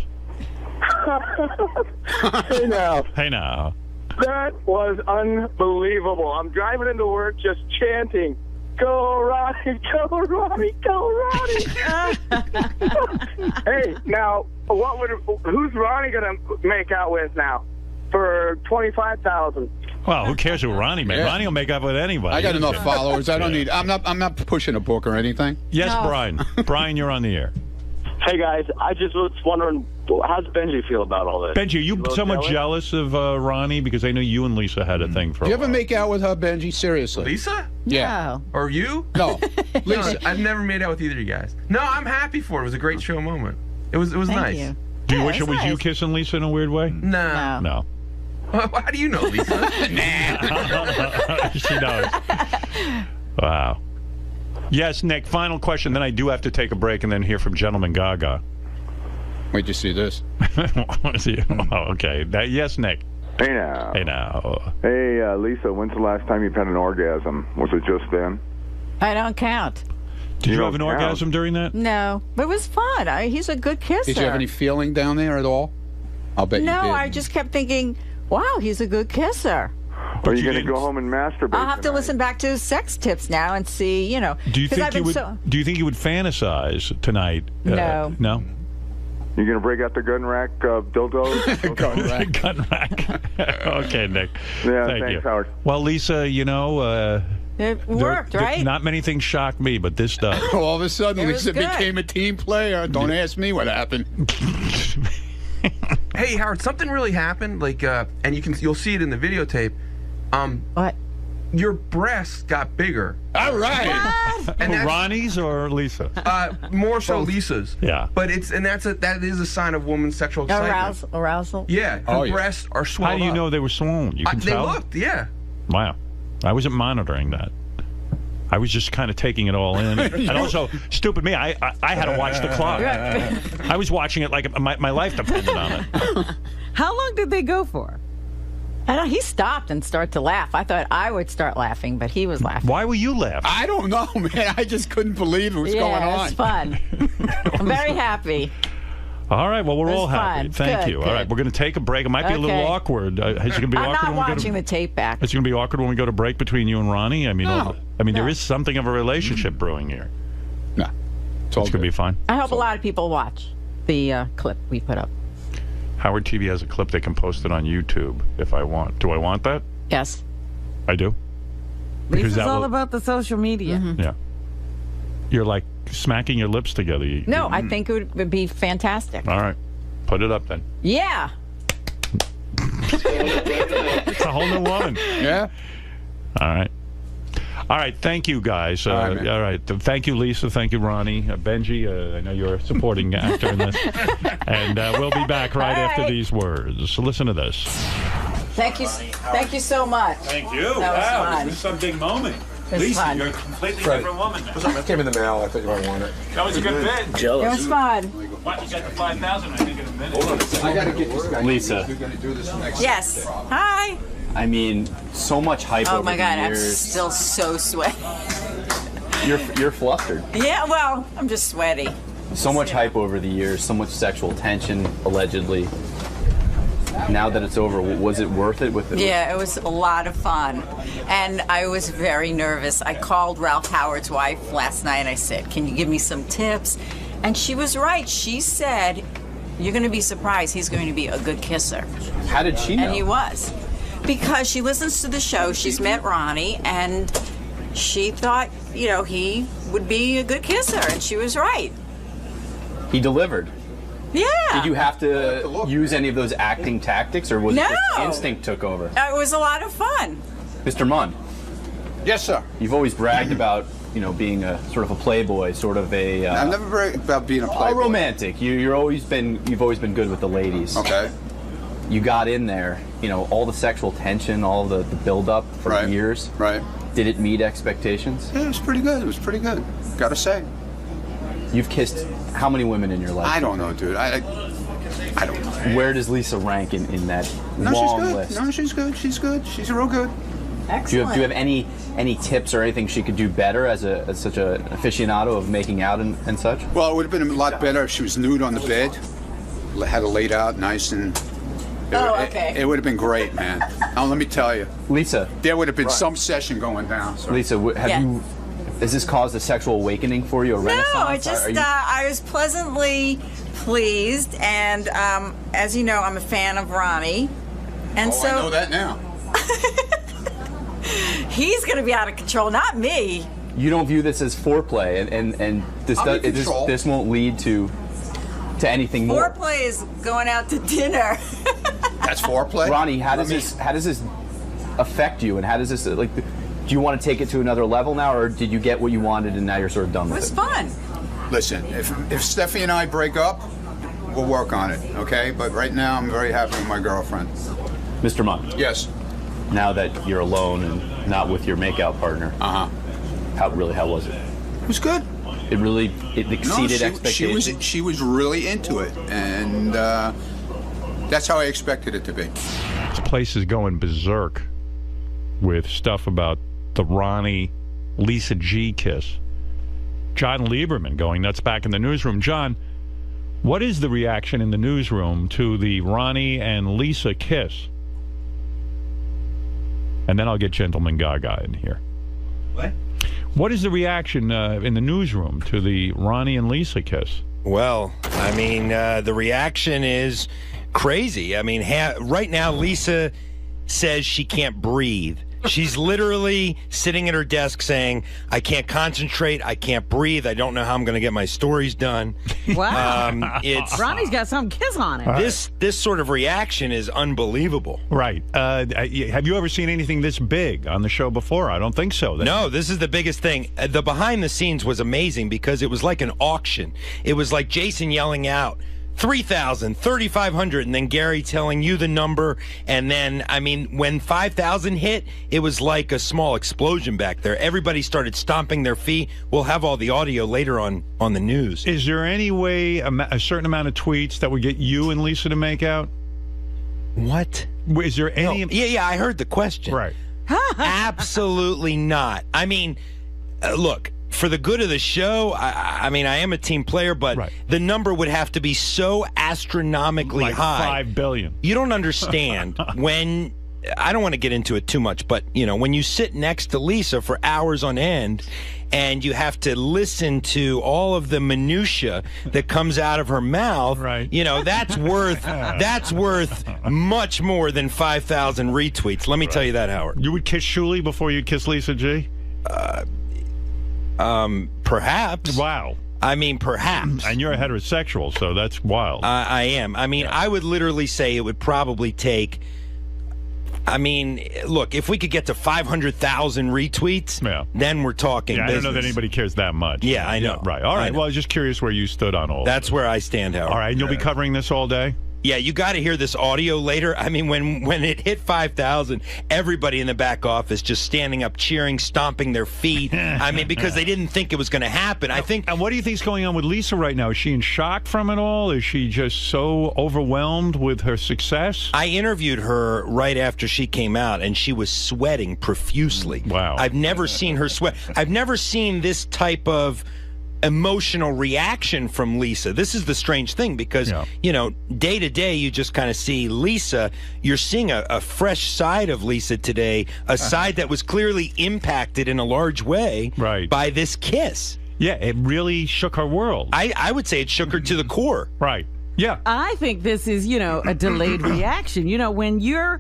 Hey now. Hey now. That was unbelievable. I'm driving into work just chanting, "Go Ronnie, go Ronnie, go Ronnie." Hey, now who's Ronnie gonna make out with now for $25,000? Well, who cares who Ronnie made? Yeah. Ronnie will make up with anybody. I got enough Yeah. followers. I don't need. I'm not pushing a book or anything. Yes, Brian. Brian, you're on the air. Hey guys, I just was wondering, how's Benji feel about all this? Benji, are you A little somewhat jealous of Ronnie? Because I know you and Lisa had a thing for Do a you ever while. make out with her, Benji? Seriously? Lisa? Yeah. Or you? No. Lisa. I've never made out with either of you guys. No, I'm happy for it. It was a great show moment. It was nice. you. Do you Yeah, wish it it's was you nice. kissing Lisa in a weird way? No. No. How do you know, Lisa? She knows. Wow. Yes, Nick, final question. Then I do have to take a break and then hear from Gentleman Gaga. Wait to see this. Oh, okay. Yes, Nick. Hey now. Hey now. Hey, Lisa, when's the last time you've had an orgasm? Was it just then? I don't count. Did you You have an don't count. orgasm during that? No, but it was fun. He's a good kisser. Did you have any feeling down there at all? I'll bet No, you did. I just kept thinking, wow, he's a good kisser. Are you going to go home and masturbate? I'll have to listen back to his sex tips now and see, Do you 'cause think I've you been would? so- Do you think you would fantasize tonight? No. No. You going to break out the gun rack dildos? Gun rack. Okay, Nick. Yeah, Thank thanks, you. Howard. Well, Lisa, It worked, right? Not many things shock me, but this does. All of a sudden, It was Lisa good. became a team player. Don't ask me what happened. Hey, Howard, something really happened. Like, and you'll see it in the videotape. What? Your breasts got bigger. All right. And that's, Ronnie's or Lisa? More so Lisa's. Yeah. But that is a sign of woman's sexual excitement. Arousal. Yeah. Her breasts are swelled How do you up. know they were swollen? You can They tell. looked, yeah. Wow. I wasn't monitoring that. I was just kind of taking it all in. And also, stupid me, I had to watch the clock. I was watching it like my life depended on it. How long did they go for? I know, he stopped and started to laugh. I thought I would start laughing, but he was laughing. Why were you laughing? I don't know, man. I just couldn't believe it was going on. Yeah, it's fun. I'm very happy. All right, well, we're all happy. fun. Thank Good, you. good. All right, we're going to take a break. It might be a little Okay. awkward. Is it going to be I'm awkward not when we go watching to... the tape back. It's going to be awkward when we go to break between you and Ronnie? I mean, No. there is something of a relationship brewing here. No. It's going to be fine. I hope a lot of people watch the clip we put up. Howard TV has a clip they can post it on YouTube if I want. Do I want that? Yes. I do? Lisa's all about the social media. Mm-hmm. Yeah. You're like smacking your lips together. No, I think it would be fantastic. All right. Put it up then. Yeah. It's a whole new woman. Yeah. All right. All right. Thank you, guys. All right. Thank you, Lisa. Thank you, Ronnie. Benji, I know you're a supporting actor in this. And we'll be back right after these words. So listen to this. Thank you so much. Thank you. That was fun. This is some big moment. It was fun. you're a completely Right. different woman now. That came in the mail. I thought you might want it. That was a good bit. It was fun. What, you got the 5,000, I think, in a minute. I got to get this guy. Lisa. You're going to do this next Yes. Hi. I mean, so much hype Oh over my God, the I'm years. still so sweaty. You're flustered. Yeah, well, I'm just sweaty. So much hype over the years, so much sexual tension, allegedly. Now that it's over, was it worth it? Yeah, it was a lot of fun. And I was very nervous. I called Ralph Howard's wife last night and I said, can you give me some tips? And she was right. She said, you're going to be surprised. He's going to be a good kisser. How did she know? And he was. Because she listens to the show. She's met Ronnie and she thought, he would be a good kisser. And she was right. He delivered. Yeah. Did you have to use any of those acting tactics, or was it No. just instinct took over? It was a lot of fun. Mr. Munn. Yes, sir. You've always bragged about, being a sort of a playboy, sort of a. I've never bragged about being a playboy. A romantic. You've always been good with the ladies. Okay. You got in there, all the sexual tension, all the build-up for years. Right. Did it meet expectations? Yeah, it was pretty good. It was pretty good. Gotta say. You've kissed how many women in your life? I don't know, dude. I don't know. Where does Lisa rank in that No, long she's good. list? No, she's good. She's good. She's real good. Do you have any tips or anything she could do better as such an aficionado of making out and such? Well, it would have been a lot better if she was nude on the bed, had it laid out nice and. It would have been great, man. Now let me tell you, Lisa, there would have been some session going down. So. Lisa, has this caused a sexual awakening for you? A renaissance? No, it just I was pleasantly pleased, and as you know, I'm a fan of Ronnie, and I know that now. he's going to be out of control, not me. You don't view this as foreplay, and this won't lead to anything more. Foreplay is going out to dinner. That's foreplay. Ronnie, how does this affect you, and how does this do you want to take it to another level now, or did you get what you wanted and now you're sort of done with it? It was fun. Listen, if Steffi and I break up, we'll work on it, okay? But right now, I'm very happy with my girlfriend. Mr. Munn. Yes. Now that you're alone and not with your makeout partner, how was it? It was good. It exceeded expectations. She was really into it, and that's how I expected it to be. This place is going berserk with stuff about the Ronnie Lisa G kiss. John Lieberman going nuts back in the newsroom. John, what is the reaction in the newsroom to the Ronnie and Lisa kiss? And then I'll get Gentleman Gaga in here. What? What is the reaction in the newsroom to the Ronnie and Lisa kiss? Well, I mean, the reaction is crazy. I mean, right now, Lisa says she can't breathe. She's literally sitting at her desk saying, I can't concentrate, I can't breathe, I don't know how I'm going to get my stories done. Wow. Ronnie's got some kiss on it. This sort of reaction is unbelievable. Right. Have you ever seen anything this big on the show before? I don't think so. No, this is the biggest thing. The behind the scenes was amazing because it was like an auction. It was like Jason yelling out, 3,000, 3,500, and then Gary telling you the number. And then, I mean, when 5,000 hit, it was like a small explosion back there. Everybody started stomping their feet. We'll have all the audio later on the news. Is there any way a certain amount of tweets that would get you and Lisa to make out? What? Is there any? Yeah, I heard the question. Right. Absolutely not. I mean, look, for the good of the show, I mean, I am a team player, but the number would have to be so astronomically Like high. 5 billion. You don't understand when. I don't want to get into it too much, but when you sit next to Lisa for hours on end and you have to listen to all of the minutia that comes out of her mouth, that's worth much more than 5,000 retweets. Let me tell you that, Howard. You would kiss Shuli before you kiss Lisa G? Perhaps. Wow. I mean, perhaps. And you're a heterosexual, so that's wild. I am. I mean, I would literally say it would probably take. I mean, look, if we could get to 500,000 retweets, then we're talking Yeah, I business. don't know that anybody cares that much. Yeah, I know. Right. All right. Well, I was just curious where you stood on all That's where I stand, Howard. All right. And you'll be covering this all day? Yeah, you got to hear this audio later. I mean, when it hit 5,000, everybody in the back office just standing up, cheering, stomping their feet. I mean, because they didn't think it was going to happen. I think. And what do you think's going on with Lisa right now? Is she in shock from it all? Is she just so overwhelmed with her success? I interviewed her right after she came out, and she was sweating profusely. Wow. I've never seen her sweat. I've never seen this type of emotional reaction from Lisa. This is the strange thing because, day to day, you just kind of see Lisa. You're seeing a fresh side of Lisa today, a side that was clearly impacted in a large way by this kiss. Yeah, it really shook her world. I would say it shook her to the core. Right. Yeah. I think this is, a delayed reaction. When you're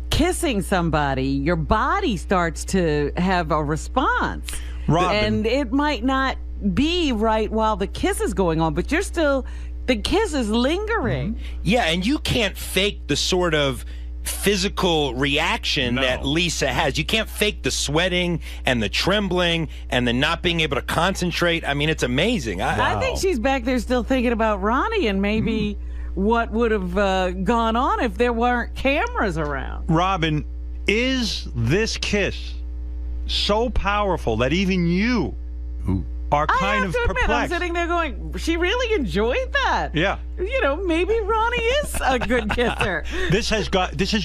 kissing somebody, your body starts to have a response. Robin. And it might not be right while the kiss is going on, but the kiss is lingering. Yeah, and you can't fake the sort of physical reaction that Lisa has. You can't fake the sweating and the trembling and the not being able to concentrate. I mean, it's amazing. I think she's back there still thinking about Ronnie and maybe what would have gone on if there weren't cameras around. Robin, is this kiss so powerful that even you are kind of admit, perplexed? I'm sitting there going, she really enjoyed that. Yeah. Maybe Ronnie is a good kisser. This has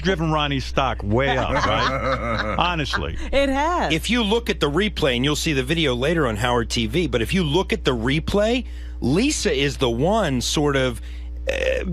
driven Ronnie's stock way up, right? Honestly. It has. If you look at the replay, and you'll see the video later on Howard TV, but if you look at the replay, Lisa is the one sort of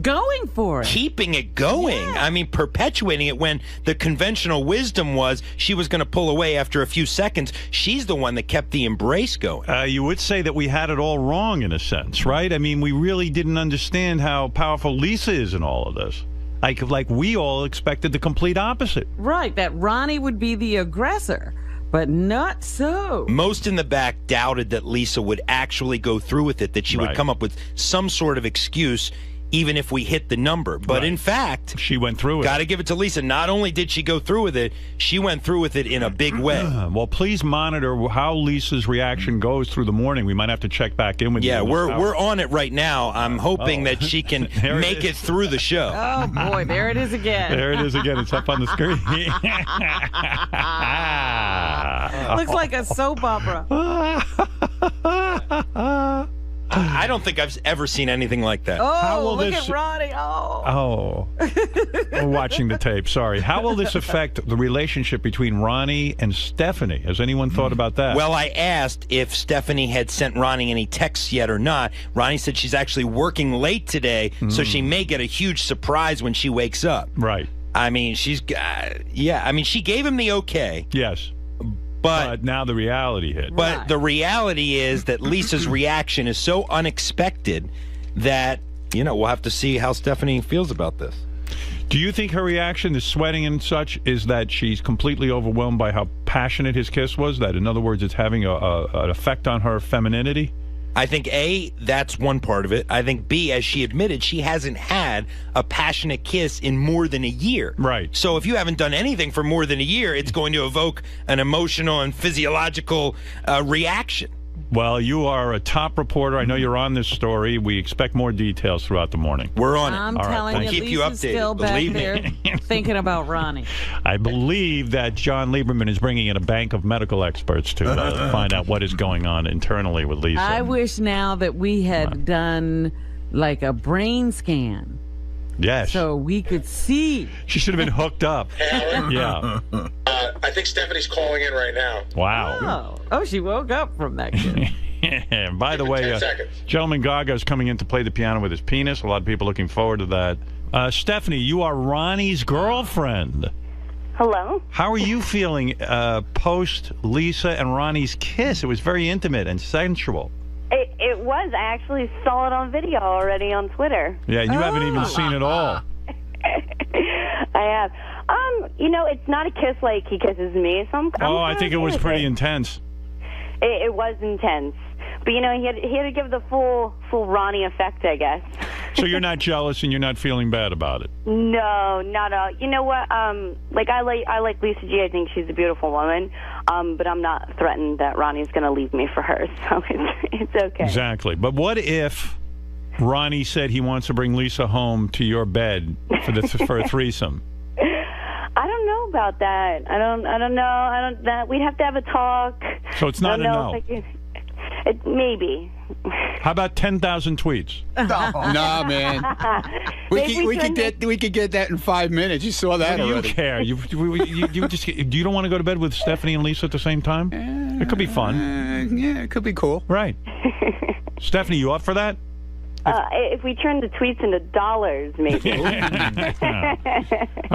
going for it, keeping it going. I mean, perpetuating it when the conventional wisdom was she was going to pull away after a few seconds. She's the one that kept the embrace going. You would say that we had it all wrong in a sense, right? I mean, we really didn't understand how powerful Lisa is in all of this. Like we all expected the complete opposite. Right, that Ronnie would be the aggressor. But not so. Most in the back doubted that Lisa would actually go through with it, that she would come up with some sort of excuse even if we hit the number. But in fact, she went through it. Got to give it to Lisa. Not only did she go through with it, she went through with it in a big way. Well, please monitor how Lisa's reaction goes through the morning. We might have to check back in with you. Yeah, we're on it right now. I'm hoping that she can make it through the show. Oh, boy, there it is again. There it is again. It's up on the screen. Looks like a soap opera. I don't think I've ever seen anything like that. Oh, look at Ronnie. Oh. We're watching the tape. Sorry. How will this affect the relationship between Ronnie and Stephanie? Has anyone thought about that? Well, I asked if Stephanie had sent Ronnie any texts yet or not. Ronnie said she's actually working late today, so she may get a huge surprise when she wakes up. Right. I mean, she gave him the okay. Yes. But now the reality hit. But the reality is that Lisa's reaction is so unexpected that, we'll have to see how Stephanie feels about this. Do you think her reaction, the sweating and such, is that she's completely overwhelmed by how passionate his kiss was? That, in other words, it's having an effect on her femininity? I think, A, that's one part of it. I think, B, as she admitted, she hasn't had a passionate kiss in more than a year. Right. So if you haven't done anything for more than a year, it's going to evoke an emotional and physiological reaction. Well, you are a top reporter. I know you're on this story. We expect more details throughout the morning. We're on it. I'm telling you, keep you Lisa's updated. still back Believe there thinking about Ronnie. I believe that John Lieberman is bringing in a bank of medical experts to find out what is going on internally with Lisa. I wish now that we had done like a brain scan Yes. So we could see. She should have been hooked up. Yeah. I think Stephanie's calling in right now. Wow. Oh, she woke up from that kid. And by the way, 10 seconds. Gentleman Gaga is coming in to play the piano with his penis. A lot of people looking forward to that. Stephanie, you are Ronnie's girlfriend. Hello. How are you feeling post Lisa and Ronnie's kiss? It was very intimate and sensual. It was. I actually saw it on video already on Twitter. Yeah, you haven't even seen it all. I have. It's not a kiss like he kisses me. So I think it was pretty intense. It was intense. But, he had to give the full Ronnie effect, I guess. So you're not jealous and you're not feeling bad about it? No, not at all. You know what? I like Lisa G. I think she's a beautiful woman. But I'm not threatened that Ronnie's going to leave me for her. So it's okay. Exactly. But what if Ronnie said he wants to bring Lisa home to your bed for a threesome? I don't know about that. I don't know. We'd have to have a talk. So it's not a no. Maybe. How about 10,000 tweets? Nah, man. We could get that in 5 minutes. You saw that What do already. you care? You don't want to go to bed with Stephanie and Lisa at the same time? It could be fun. Yeah, it could be cool. Right. Stephanie, you up for that? If we turn the tweets into dollars, maybe. All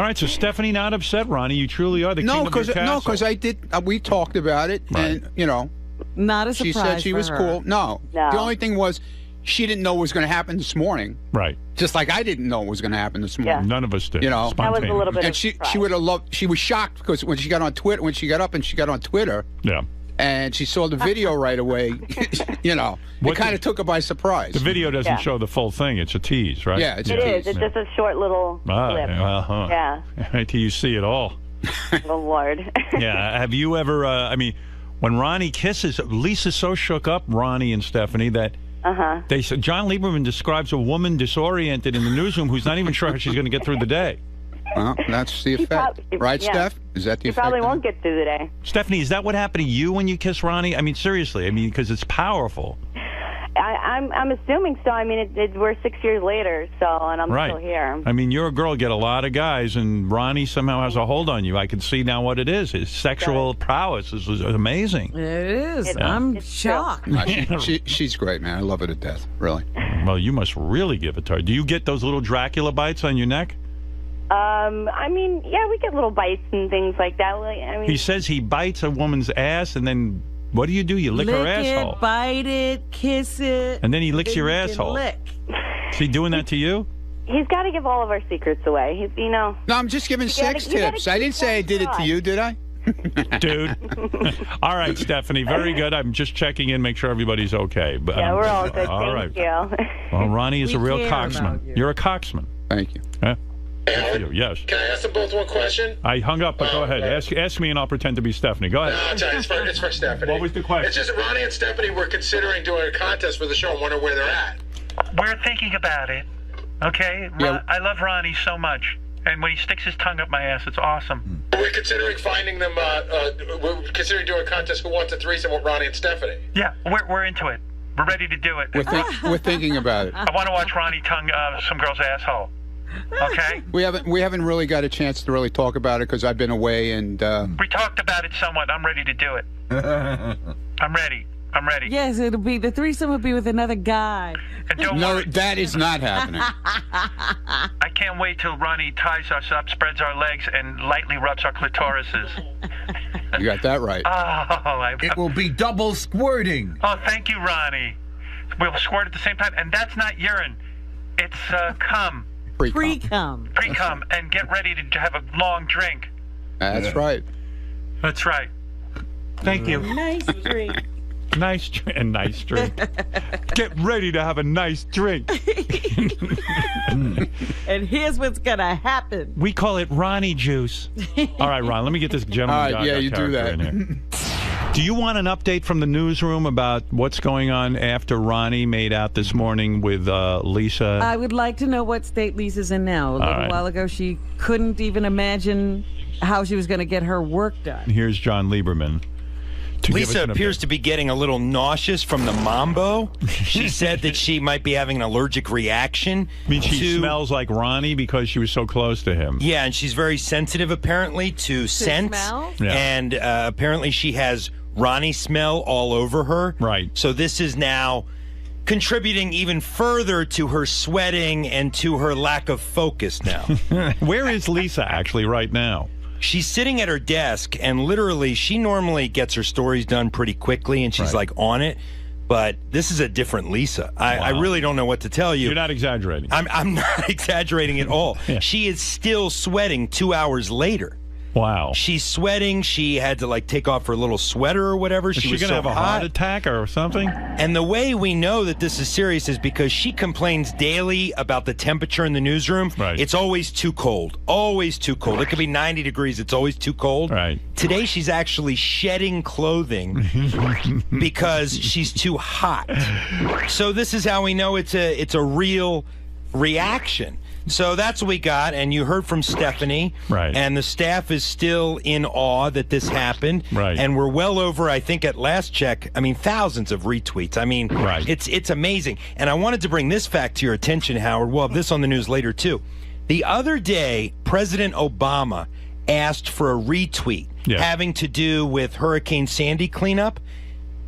right, so Stephanie not upset, Ronnie. You truly are the king of your castle. No, because I did. We talked about it, Right. and Not a surprise. she said she for was her. cool. No, the only thing was she didn't know what was going to happen this morning. Right. Just like I didn't know what was going to happen this morning. Yeah. None of us did. That was a little bit. And she would have loved. She was shocked because when she got on Twitter, when she got up and she got on Twitter, Yeah. and she saw the video right away, it kind of took her by surprise. The video doesn't show the full thing. It's a tease, right? Yeah, It is. It's just a short little clip. Uh-huh. Yeah. Wait till you see it all. Oh, Lord. Yeah. Have you ever, when Ronnie kisses, Lisa's so shook up, Ronnie and Stephanie, that they said John Lieberman describes a woman disoriented in the newsroom who's not even sure how she's going to get through the day. Well, that's the effect. Right, yeah. Steph? Is that the You effect? probably won't get through the day. Stephanie, is that what happened to you when you kiss Ronnie? I mean, seriously. Because it's powerful. I'm assuming so. I mean, we're 6 years later, and I'm still here. I mean, you're a girl, get a lot of guys, and Ronnie somehow has a hold on you. I can see now what it is. His sexual prowess is It amazing. is. I'm shocked. No, she's great, man. I love her to death, really. Well, you must really give it to her. Do you get those little Dracula bites on your neck? Yeah, we get little bites and things like that. He says he bites a woman's ass, and then what do? You lick her asshole. It, bite it, kiss it. And then he licks your you can asshole. Lick. Is he doing that to you? He's got to give all of our secrets away. No, I'm just giving sex tips. I didn't say I did it to you, did I? Dude. All right, Stephanie. Very good. I'm just checking in, make sure everybody's okay. But, Yeah, we're all good. All Thank right. you. Well, Ronnie is We a real care coxman. about you. You're a coxman. Thank you. Huh? Good for you. Yes. Can I ask them both one question? I hung up, but go ahead. Ask me, and I'll pretend to be Stephanie. Go ahead. No, I'll tell you, it's for Stephanie. What was the question? It's just that Ronnie and Stephanie were considering doing a contest for the show and wondering where they're at. We're thinking about it. Okay? Yeah. I love Ronnie so much. And when he sticks his tongue up my ass, it's awesome. We're considering finding them, we're considering doing a contest who wants a threesome with Ronnie and Stephanie. Yeah, we're into it. We're ready to do it. We're thinking about it. I want to watch Ronnie tongue some girl's asshole. Okay? We haven't really got a chance to really talk about it because I've been away and. We talked about it somewhat. I'm ready to do it. I'm ready. Yes, the threesome will be with another guy. And don't No, worry. that is not happening. I can't wait till Ronnie ties us up, spreads our legs, and lightly rubs our clitorises. You got that right. It will be double squirting. Oh, thank you, Ronnie. We'll squirt at the same time, and that's not urine. It's cum. Pre-cum. Pre-cum, and get ready to have a long drink. That's right. That's right. Thank you. Nice drink. Nice drink. Get ready to have a nice drink. And here's what's going to happen. We call it Ronnie juice. All right, Ron, let me get this gentleman. All right, yeah, you do that. In here. Do you want an update from the newsroom about what's going on after Ronnie made out this morning with Lisa? I would like to know what state Lisa's in now. A little while ago, she couldn't even imagine how she was going to get her work done. Here's John Lieberman. Lisa appears to be getting a little nauseous from the mambo. She said that she might be having an allergic reaction. I mean, she smells like Ronnie because she was so close to him. Yeah, and she's very sensitive, apparently, to scents. smell? Yeah. And apparently she has Ronnie smell all over her. Right. So this is now contributing even further to her sweating and to her lack of focus now. Where is Lisa actually right now? She's sitting at her desk, and literally, she normally gets her stories done pretty quickly, and she's like on it. But this is a different Lisa. I really don't know what to tell you. You're not exaggerating. I'm not exaggerating at all. She is still sweating 2 hours later. Wow. She's sweating. She had to like take off her little sweater or whatever. Is she was going to so have a hot. heart attack or something? And the way we know that this is serious is because she complains daily about the temperature in the newsroom. Right. It's always too cold. Always too cold. It could be 90 degrees. It's always too cold. Right. Today she's actually shedding clothing because she's too hot. So this is how we know it's a real reaction. So that's what we got, and you heard from Stephanie. Right. And the staff is still in awe that this happened. Right. And we're well over, I think at last check, thousands of retweets. Right. It's amazing. And I wanted to bring this fact to your attention, Howard. We'll have this on the news later, too. The other day, President Obama asked for a retweet having to do with Hurricane Sandy cleanup.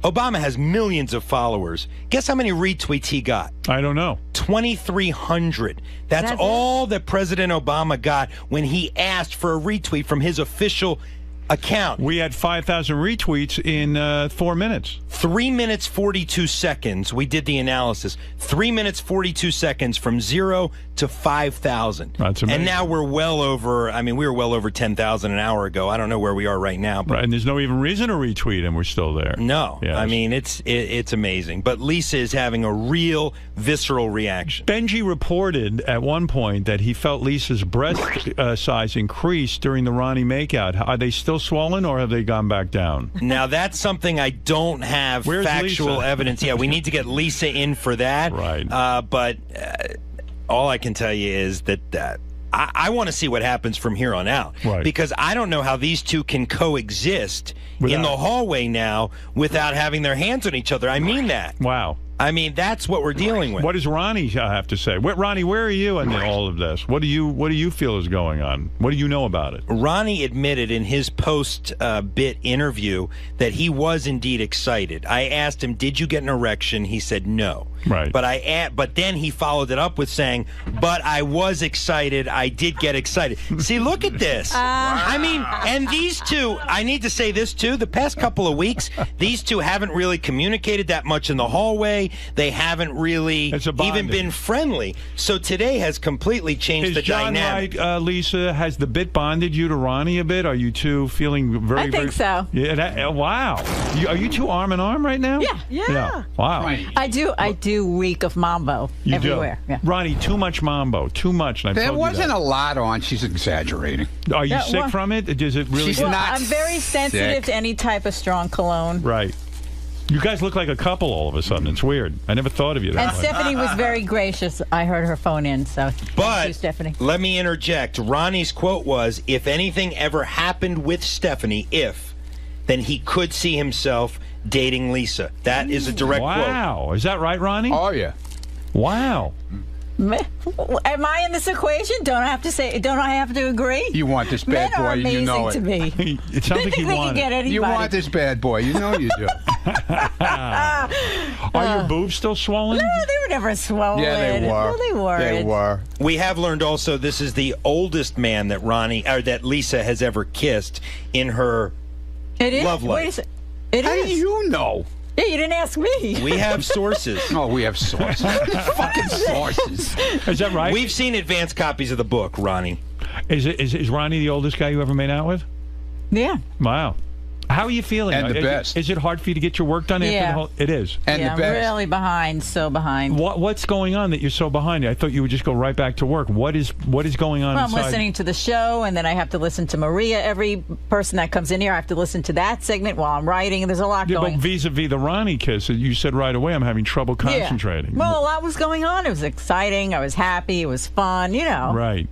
Obama has millions of followers. Guess how many retweets he got? I don't know. 2,300. That's all that President Obama got when he asked for a retweet from his official account. We had 5,000 retweets in 4 minutes. 3 minutes, 42 seconds. We did the analysis. 3 minutes, 42 seconds from 0 to 5,000. That's amazing. And now we're well over, we were well over 10,000 an hour ago. I don't know where we are right now. But Right, and there's no even reason to retweet, and we're still there. No. Yes. It's amazing. But Lisa is having a real visceral reaction. Benji reported at one point that he felt Lisa's breast size increased during the Ronnie makeout. Are they still swollen, or have they gone back down? Now, that's something I don't have Where's factual Lisa? evidence. Yeah, we need to get Lisa in for that. Right. But all I can tell you is that I want to see what happens from here on out. Right. Because I don't know how these two can coexist in the hallway now without having their hands on each other. I mean that. Wow. That's what we're dealing with. What does Ronnie have to say? Ronnie, where are you in all of this? What do you feel is going on? What do you know about it? Ronnie admitted in his post-bit interview that he was indeed excited. I asked him, did you get an erection? He said no. Right. But then he followed it up with saying, but I was excited. I did get excited. See, look at this. And these two, I need to say this too, the past couple of weeks, these two haven't really communicated that much in the hallway. They haven't really even been friendly. So today has completely changed the dynamic. Is John right, Lisa? Has the bit bonded you to Ronnie a bit? Are you two feeling very, I think so. Yeah. Wow. Are you two arm in arm right now? Yeah. Wow. I do reek of mambo You everywhere. do. Yeah. Ronnie, too much mambo. Too much. And I've There told you wasn't that. a lot on. She's exaggerating. Are you sick from it? Does it really? She's not I'm very sensitive sick. to any type of strong cologne. Right. You guys look like a couple all of a sudden. It's weird. I never thought of you that And way. Stephanie was very gracious. I heard her phone in, so thank you, Stephanie. Let me interject. Ronnie's quote was, if anything ever happened with Stephanie, then he could see himself dating Lisa. That is a direct quote. Wow. Is that right, Ronnie? Oh, yeah. Wow. Am I in this equation? Don't I have to agree? You want this bad Men are boy, amazing you know it. to me. It sounds like you They want can get it. anybody. You want this bad boy, you know you do. Are your boobs still swollen? No, they were never swollen. Yeah, they were. No, they weren't. They were. We have learned also this is the oldest man that that Lisa has ever kissed in her It is. love Wait a life. sec. It How is. do you know? Yeah, you didn't ask me. We have sources. Oh, we have sources. Fucking sources. Is that right? We've seen advanced copies of the book, Ronnie. Is Ronnie the oldest guy you ever made out with? Yeah. Wow. How are you feeling? And the best. Is it hard for you to get your work done after Yeah. the whole? It is. And yeah, the best. I'm really behind. So behind. What's going on that you're so behind? I thought you would just go right back to work. What is going on Well, I'm inside? listening to the show, and then I have to listen to Maria. Every person that comes in here, I have to listen to that segment while I'm writing. There's a lot Yeah, going but vis-a-vis the Ronnie kiss, you said right away, I'm having trouble concentrating. Yeah. Well, a lot was going on. It was exciting. I was happy. It was fun. Right.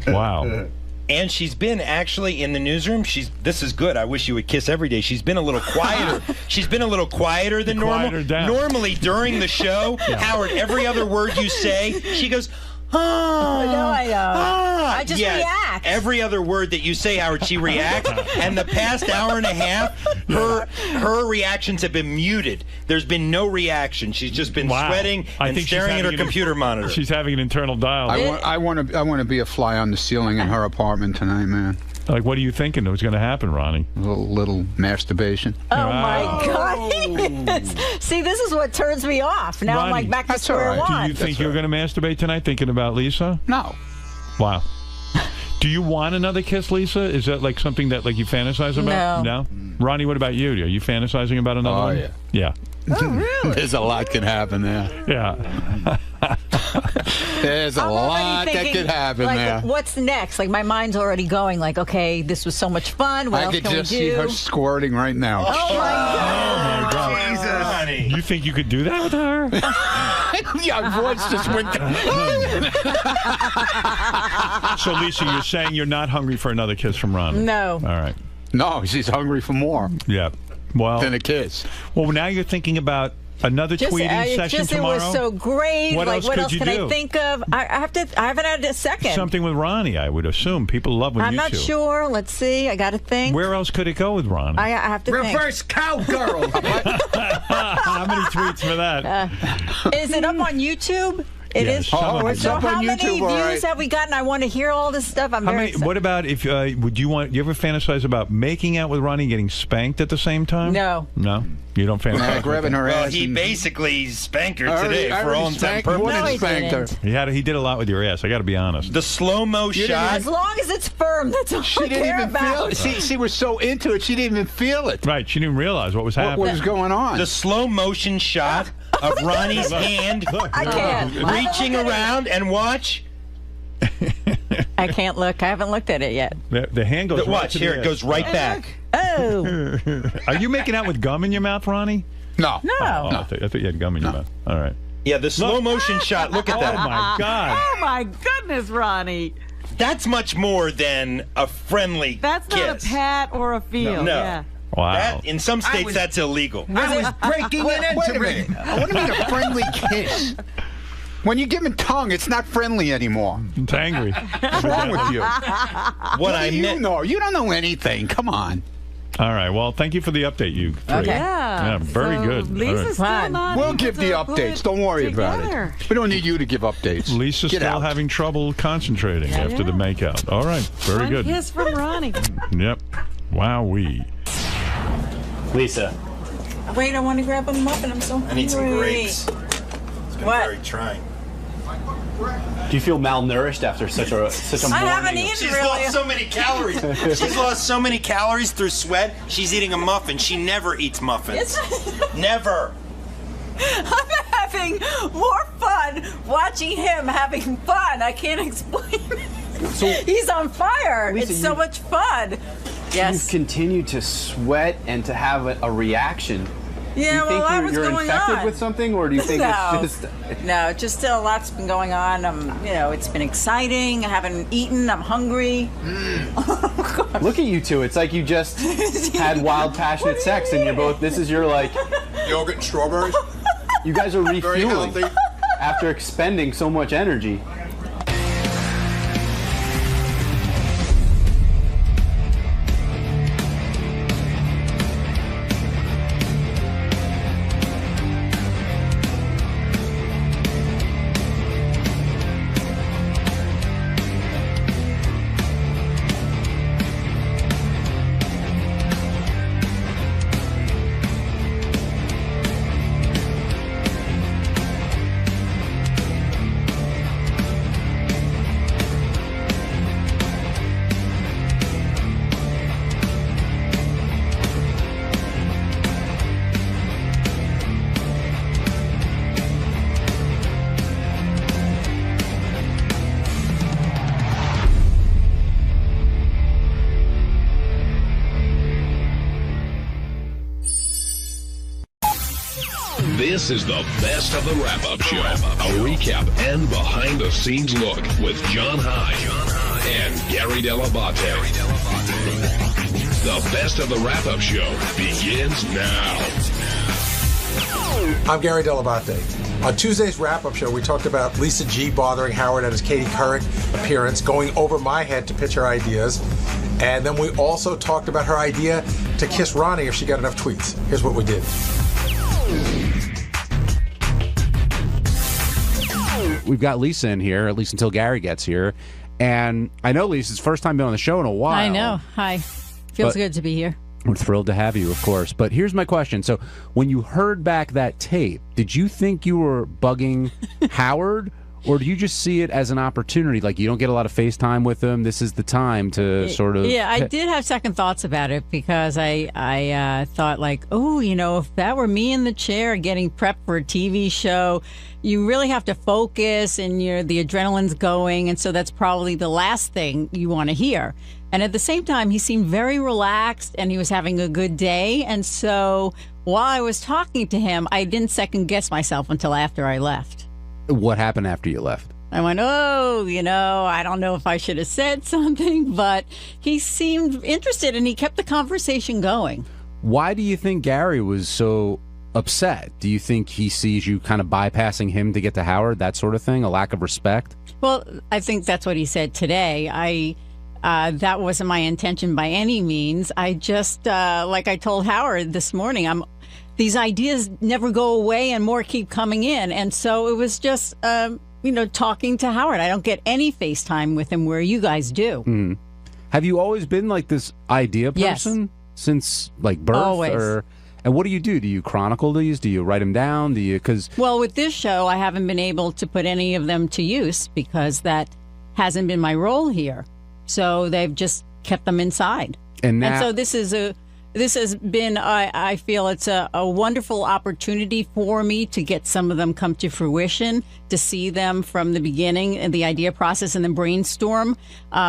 Wow. And she's been actually in the newsroom. This is good. I wish you would kiss every day. She's been a little quieter. She's been a little quieter than normal. Normally during the show, Howard, every other word you say, she goes, No, I know. I just react. Every other word that you say, Howard, she reacts. And the past hour and a half, her reactions have been muted. There's been no reaction. She's just been sweating and staring at her computer monitor. She's having an internal dialogue. I want to be a fly on the ceiling in her apartment tonight, man. Like, what are you thinking was going to happen, Ronnie? A little masturbation. Oh, my God. See, this is what turns me off. Now Ronnie, I'm like back to square one. Do you think you're going to masturbate tonight thinking about Lisa? No. Wow. Do you want another kiss, Lisa? Is that like something that like you fantasize about? No. Ronnie, what about you? Are you fantasizing about another one? Yeah. Yeah. Oh, really? There's a lot can happen there. Yeah. There's a lot that could happen there. What's next? Like, my mind's already going, like, okay, this was so much fun. What else I could can just we do? see her squirting right now. Oh, my God. Jesus. You think you could do that with her? Your voice just went down. So, Lisa, you're saying you're not hungry for another kiss from Ronnie? No. All right. No, she's hungry for more. Yeah. Well, than a kiss. Well, now you're thinking about another tweeting session tomorrow? It was so great. What else can I think of? I haven't had a second. Something with Ronnie, I would assume. People love when I'm you not two. sure. Let's see. I got to think. Where else could it go with Ronnie? I have to think. Reverse cowgirl. How many tweets for that? Is it up on YouTube? It Yes, is. some of it. So up how on many YouTube, views all right. have we gotten? I want to hear all this stuff. I'm very excited. What about if you ever fantasize about making out with Ronnie, getting spanked at the same time? No. No, you don't fantasize. Grabbing her ass. Well, he basically spanked her I already- today I for already all intents and spanked- purposes. No, he spanked her. He did a lot with your ass. I got to be honest. The slow-mo shot. As long as it's firm, that's all She I didn't care even feel about. it. She was so into it, she didn't even feel it. Right, she didn't realize what was happening. What was going on? The slow-motion shot of Ronnie's hand I can't. reaching around and watch. I can't look. I haven't looked at it yet. The hand goes. Watch right to here. the It ass. goes right back. Oh. Are you making out with gum in your mouth, Ronnie? No. No. Oh, I thought you had gum in your mouth. All right. Yeah, the slow-motion shot. Look at that. Oh my God. Oh my goodness, Ronnie. That's much more than a friendly That's not kiss. a pat or a feel. No. Yeah. Wow. That, in some states, that's illegal. I was breaking it into Wait a minute. What do you mean a friendly kiss? When you give him tongue, it's not friendly anymore. It's angry. What's wrong with you? What I do you meant. know? You don't know anything. Come on. All right. Well, thank you for the update, you three. Okay. Yeah, very So good. Lisa's All right. still not We'll able give the to updates. put Don't worry together. about it. We don't need you to give updates. Lisa's Get still out. having trouble concentrating Yeah. after the makeout. All right. Very One good. kiss from Ronnie. Yep. Wowee. Lisa, Wait, I want to grab a muffin. I'm so hungry. I need some grapes. It's been very trying. do you feel malnourished after such a I morning? haven't eaten She's really. lost so many calories. She's lost so many calories through sweat. She's eating a muffin. She never eats muffins. Never. I'm having more fun watching him having fun. I can't explain it. So, He's on fire. Lisa, It's so you- much fun. you've Yes. continued to sweat and to have a reaction. Do Yeah, you well, think that you're, was you're going infected on. with something, or do you think No. it's just... No, just a lot's been going on. It's been exciting. I haven't eaten. I'm hungry. Look at you two. It's like you just had wild, passionate sex, and you're both... This is your, like... Yogurt and strawberries. You guys are Very refueling healthy. after expending so much energy. This is the best of the wrap-up show. A recap and behind-the-scenes look with John High. and Gary Dell'Abate. The best of the wrap-up show begins now. I'm Gary Dell'Abate. On Tuesday's wrap-up show, we talked about Lisa G bothering Howard at his Katie Couric appearance, going over my head to pitch her ideas. And then we also talked about her idea to kiss Ronnie if she got enough tweets. Here's what we did. We've got Lisa in here, at least until Gary gets here. And I know Lisa's first time being on the show in a while. I know. Hi. Feels good to be here. We're thrilled to have you, of course. But here's my question. So when you heard back that tape, did you think you were bugging Howard? Or do you just see it as an opportunity? Like, you don't get a lot of FaceTime with him. This is the time to sort of... Yeah, I did have second thoughts about it because I thought, like, oh, you know, if that were me in the chair getting prepped for a TV show, you really have to focus and the adrenaline's going. And so that's probably the last thing you want to hear. And at the same time, he seemed very relaxed and he was having a good day. And so while I was talking to him, I didn't second guess myself until after I left. What happened after you left? I went, I don't know if I should have said something, but he seemed interested and he kept the conversation going. Why do you think Gary was so upset? Do you think he sees you kind of bypassing him to get to Howard, that sort of thing, a lack of respect? Well, I think that's what he said today. That wasn't my intention by any means. I just, like I told Howard this morning, these ideas never go away and more keep coming in. And so it was just, talking to Howard. I don't get any FaceTime with him where you guys do. Mm. Have you always been like this idea person? Yes. Since like birth? Always. And what do you do? Do you chronicle these? Do you write them down? Well, with this show, I haven't been able to put any of them to use because that hasn't been my role here. So they've just kept them inside. And so this has been, I feel it's a wonderful opportunity for me to get some of them come to fruition, to see them from the beginning and the idea process and then brainstorm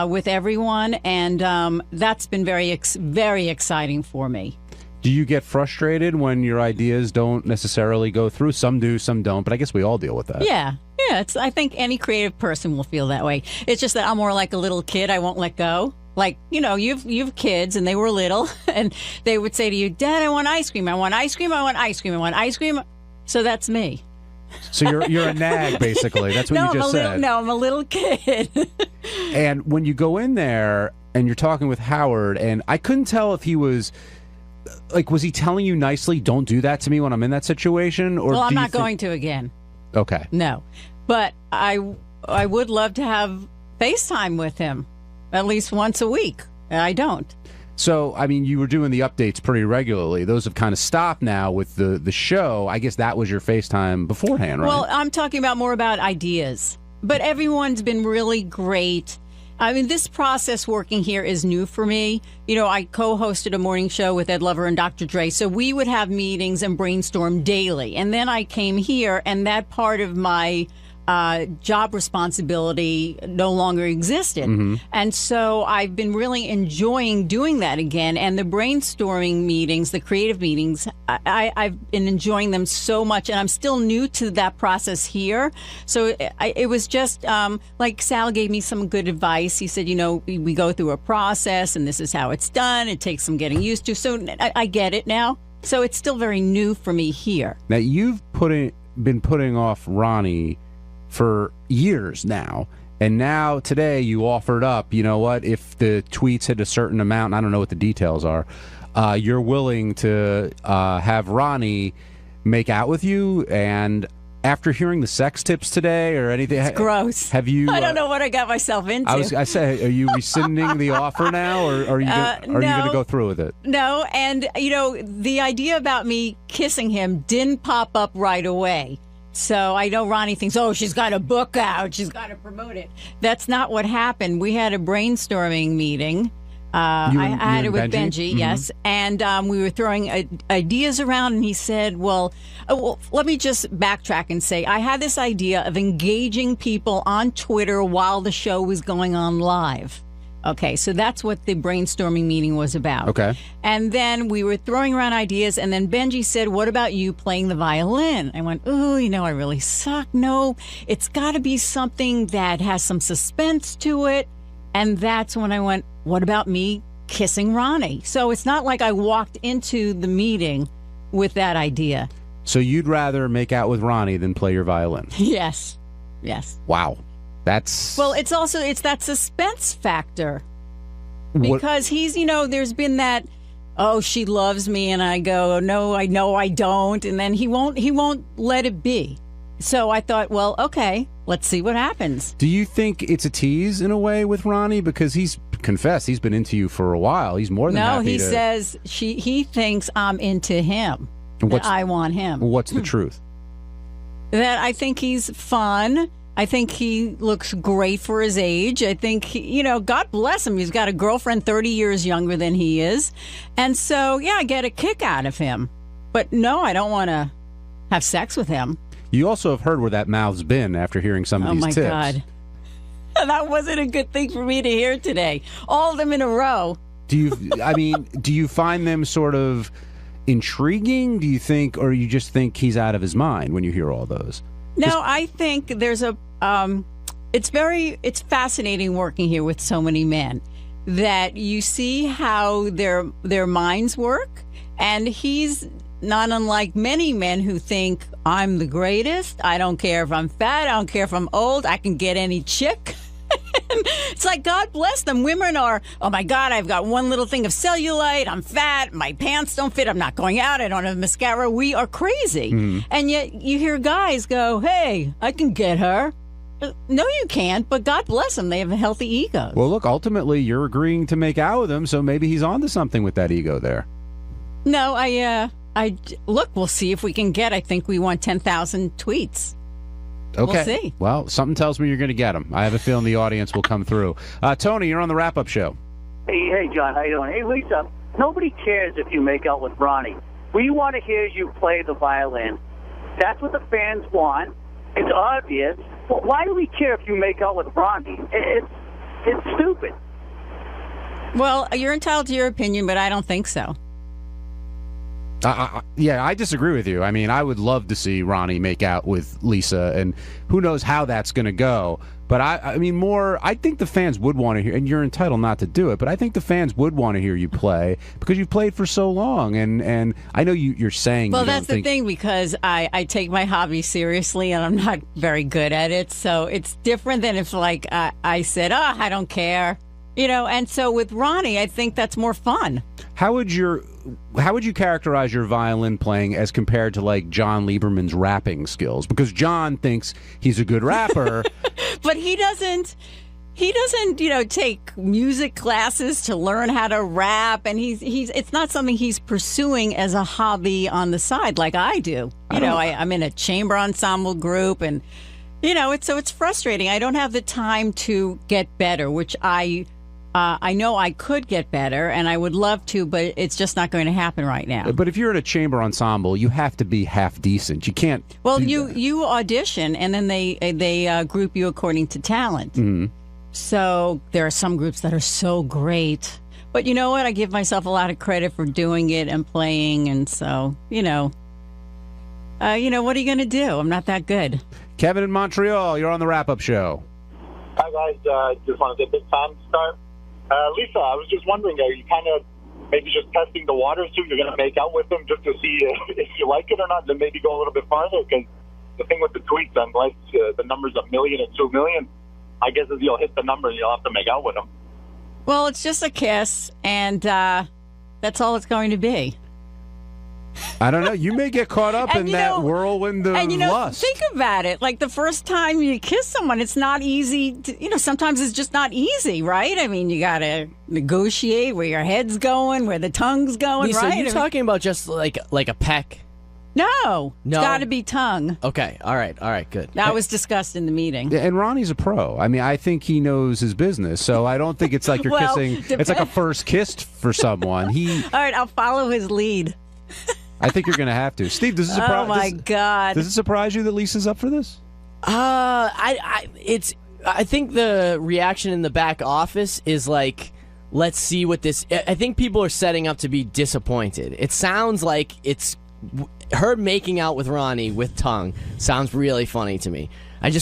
with everyone. And that's been very, very exciting for me. Do you get frustrated when your ideas don't necessarily go through? Some do, some don't, but I guess we all deal with that. Yeah. I think any creative person will feel that way. It's just that I'm more like a little kid. I won't let go. Like, you've kids and they were little and they would say to you, Dad, I want ice cream. I want ice cream. I want ice cream. I want ice cream. So that's me. So you're a nag, basically. That's what you just said. No, I'm a little kid. And when you go in there and you're talking with Howard, and I couldn't tell if he was he telling you nicely, don't do that to me when I'm in that situation? Or I'm not going to again. Okay. No. But I would love to have FaceTime with him at least once a week. I don't. So, I mean, you were doing the updates pretty regularly. Those have kind of stopped now with the show. I guess that was your FaceTime beforehand, right? Well, I'm talking more about ideas. But everyone's been really great. I mean, this process working here is new for me. I co-hosted a morning show with Ed Lover and Dr. Dre, so we would have meetings and brainstorm daily. And then I came here, and that part of my job responsibility no longer existed. Mm-hmm. And so I've been really enjoying doing that again. And the brainstorming meetings, the creative meetings, I've been enjoying them so much. And I'm still new to that process here. So it was just like Sal gave me some good advice. He said, we go through a process and this is how it's done. It takes some getting used to. So I get it now. So it's still very new for me here. Now, you've been putting off Ronnie for years now, and now today you offered up, if the tweets hit a certain amount, and I don't know what the details are, you're willing to have Ronnie make out with you. And after hearing the sex tips today or anything, it's gross. Have you? I don't know what I got myself into. I say, are you rescinding the offer now, or are you going to go through with it? No, and the idea about me kissing him didn't pop up right away. So I know Ronnie thinks, she's got a book out. She's got to promote it. That's not what happened. We had a brainstorming meeting. I had it with Benji, mm-hmm. Yes. And we were throwing ideas around, and he said, well, let me just backtrack and say, I had this idea of engaging people on Twitter while the show was going on live. Okay, so that's what the brainstorming meeting was about. Okay. And then we were throwing around ideas, and then Benji said, what about you playing the violin? I went, I really suck. No, it's got to be something that has some suspense to it. And that's when I went, what about me kissing Ronnie? So it's not like I walked into the meeting with that idea. So you'd rather make out with Ronnie than play your violin? Yes. Yes. Wow. That's... Well, it's that suspense factor. What- Because he's, there's been that, oh, she loves me, and I go, no, I know I don't, and then he won't let it be. So I thought, well, okay, let's see what happens. Do you think it's a tease in a way with Ronnie? Because he's confessed he's been into you for a while. He's more than happy to... No, he says he thinks I'm into him. That I want him. What's the truth? That I think he's fun. I think he looks great for his age. I think, God bless him. He's got a girlfriend 30 years younger than he is. And so, yeah, I get a kick out of him. But no, I don't want to have sex with him. You also have heard where that mouth's been after hearing some of these tips. Oh, my God. That wasn't a good thing for me to hear today. All of them in a row. Do you find them sort of intriguing? Do you think, or you just think he's out of his mind when you hear all those? No, I think there's it's fascinating working here with so many men that you see how their minds work, and he's not unlike many men who think I'm the greatest. I don't care if I'm fat. I don't care if I'm old. I can get any chick. It's like, God bless them. Women are, oh my God, I've got one little thing of cellulite. I'm fat. My pants don't fit. I'm not going out. I don't have mascara. We are crazy. Mm-hmm. And yet you hear guys go, hey, I can get her. No, you can't, but God bless them. They have healthy egos. Well, look, ultimately, you're agreeing to make out with him, so maybe he's onto something with that ego there. No, look, we'll see if we can get, I think we want 10,000 tweets. Okay. We'll see. Well, something tells me you're going to get them. I have a feeling the audience will come through. Tony, you're on the wrap-up show. Hey, John, how you doing? Hey, Lisa, nobody cares if you make out with Ronnie. We want to hear you play the violin. That's what the fans want. It's obvious. But why do we care if you make out with Ronnie? It's stupid. Well, you're entitled to your opinion, but I don't think so. Yeah, I disagree with you. I mean, I would love to see Ronnie make out with Lisa, and who knows how that's going to go. But I think the fans would want to hear, and you're entitled not to do it, but I think the fans would want to hear you play because you've played for so long, and I know you're saying. Well, that's the thing, because I take my hobby seriously, and I'm not very good at it, so it's different than if, like, I said, I don't care, and so with Ronnie, I think that's more fun. How would you characterize your violin playing as compared to, like, John Lieberman's rapping skills? Because John thinks he's a good rapper. But he doesn't, take music classes to learn how to rap, and it's not something he's pursuing as a hobby on the side like I do. I'm in a chamber ensemble group, and, it's frustrating. I don't have the time to get better, which I know I could get better, and I would love to, but it's just not going to happen right now. But if you're in a chamber ensemble, you have to be half decent. You can't. Well, you audition, and then they group you according to talent. Mm-hmm. So there are some groups that are so great, but you know what? I give myself a lot of credit for doing it and playing, and so what are you going to do? I'm not that good. Kevin in Montreal, you're on the wrap-up show. Hi guys, just want to say big time start. Lisa, I was just wondering, are you kind of maybe just testing the waters too? You're going to make out with them just to see if you like it or not, then maybe go a little bit farther? Because the thing with the tweets, unless the number's 1 million and 2 million, I guess if you'll hit the number, you'll have to make out with them. Well, it's just a kiss, and that's all it's going to be. I don't know. You may get caught up in that whirlwind of lust. Think about it. Like the first time you kiss someone, it's not easy. Sometimes it's just not easy, right? I mean, you got to negotiate where your head's going, where the tongue's going, Lisa, right? You're talking about just like a peck? No. It's got to be tongue. Okay. All right. Good. That was discussed in the meeting. And Ronnie's a pro. I mean, I think he knows his business. So I don't think it's like you're kissing. It's like a first kiss for someone. All right, I'll follow his lead. I think you're going to have to. Steve, does it surprise? Oh my God! Does it surprise you that Lisa's up for this? I think the reaction in the back office is like, let's see what this. I think people are setting up to be disappointed. It sounds like it's her making out with Ronnie with tongue. Sounds really funny to me.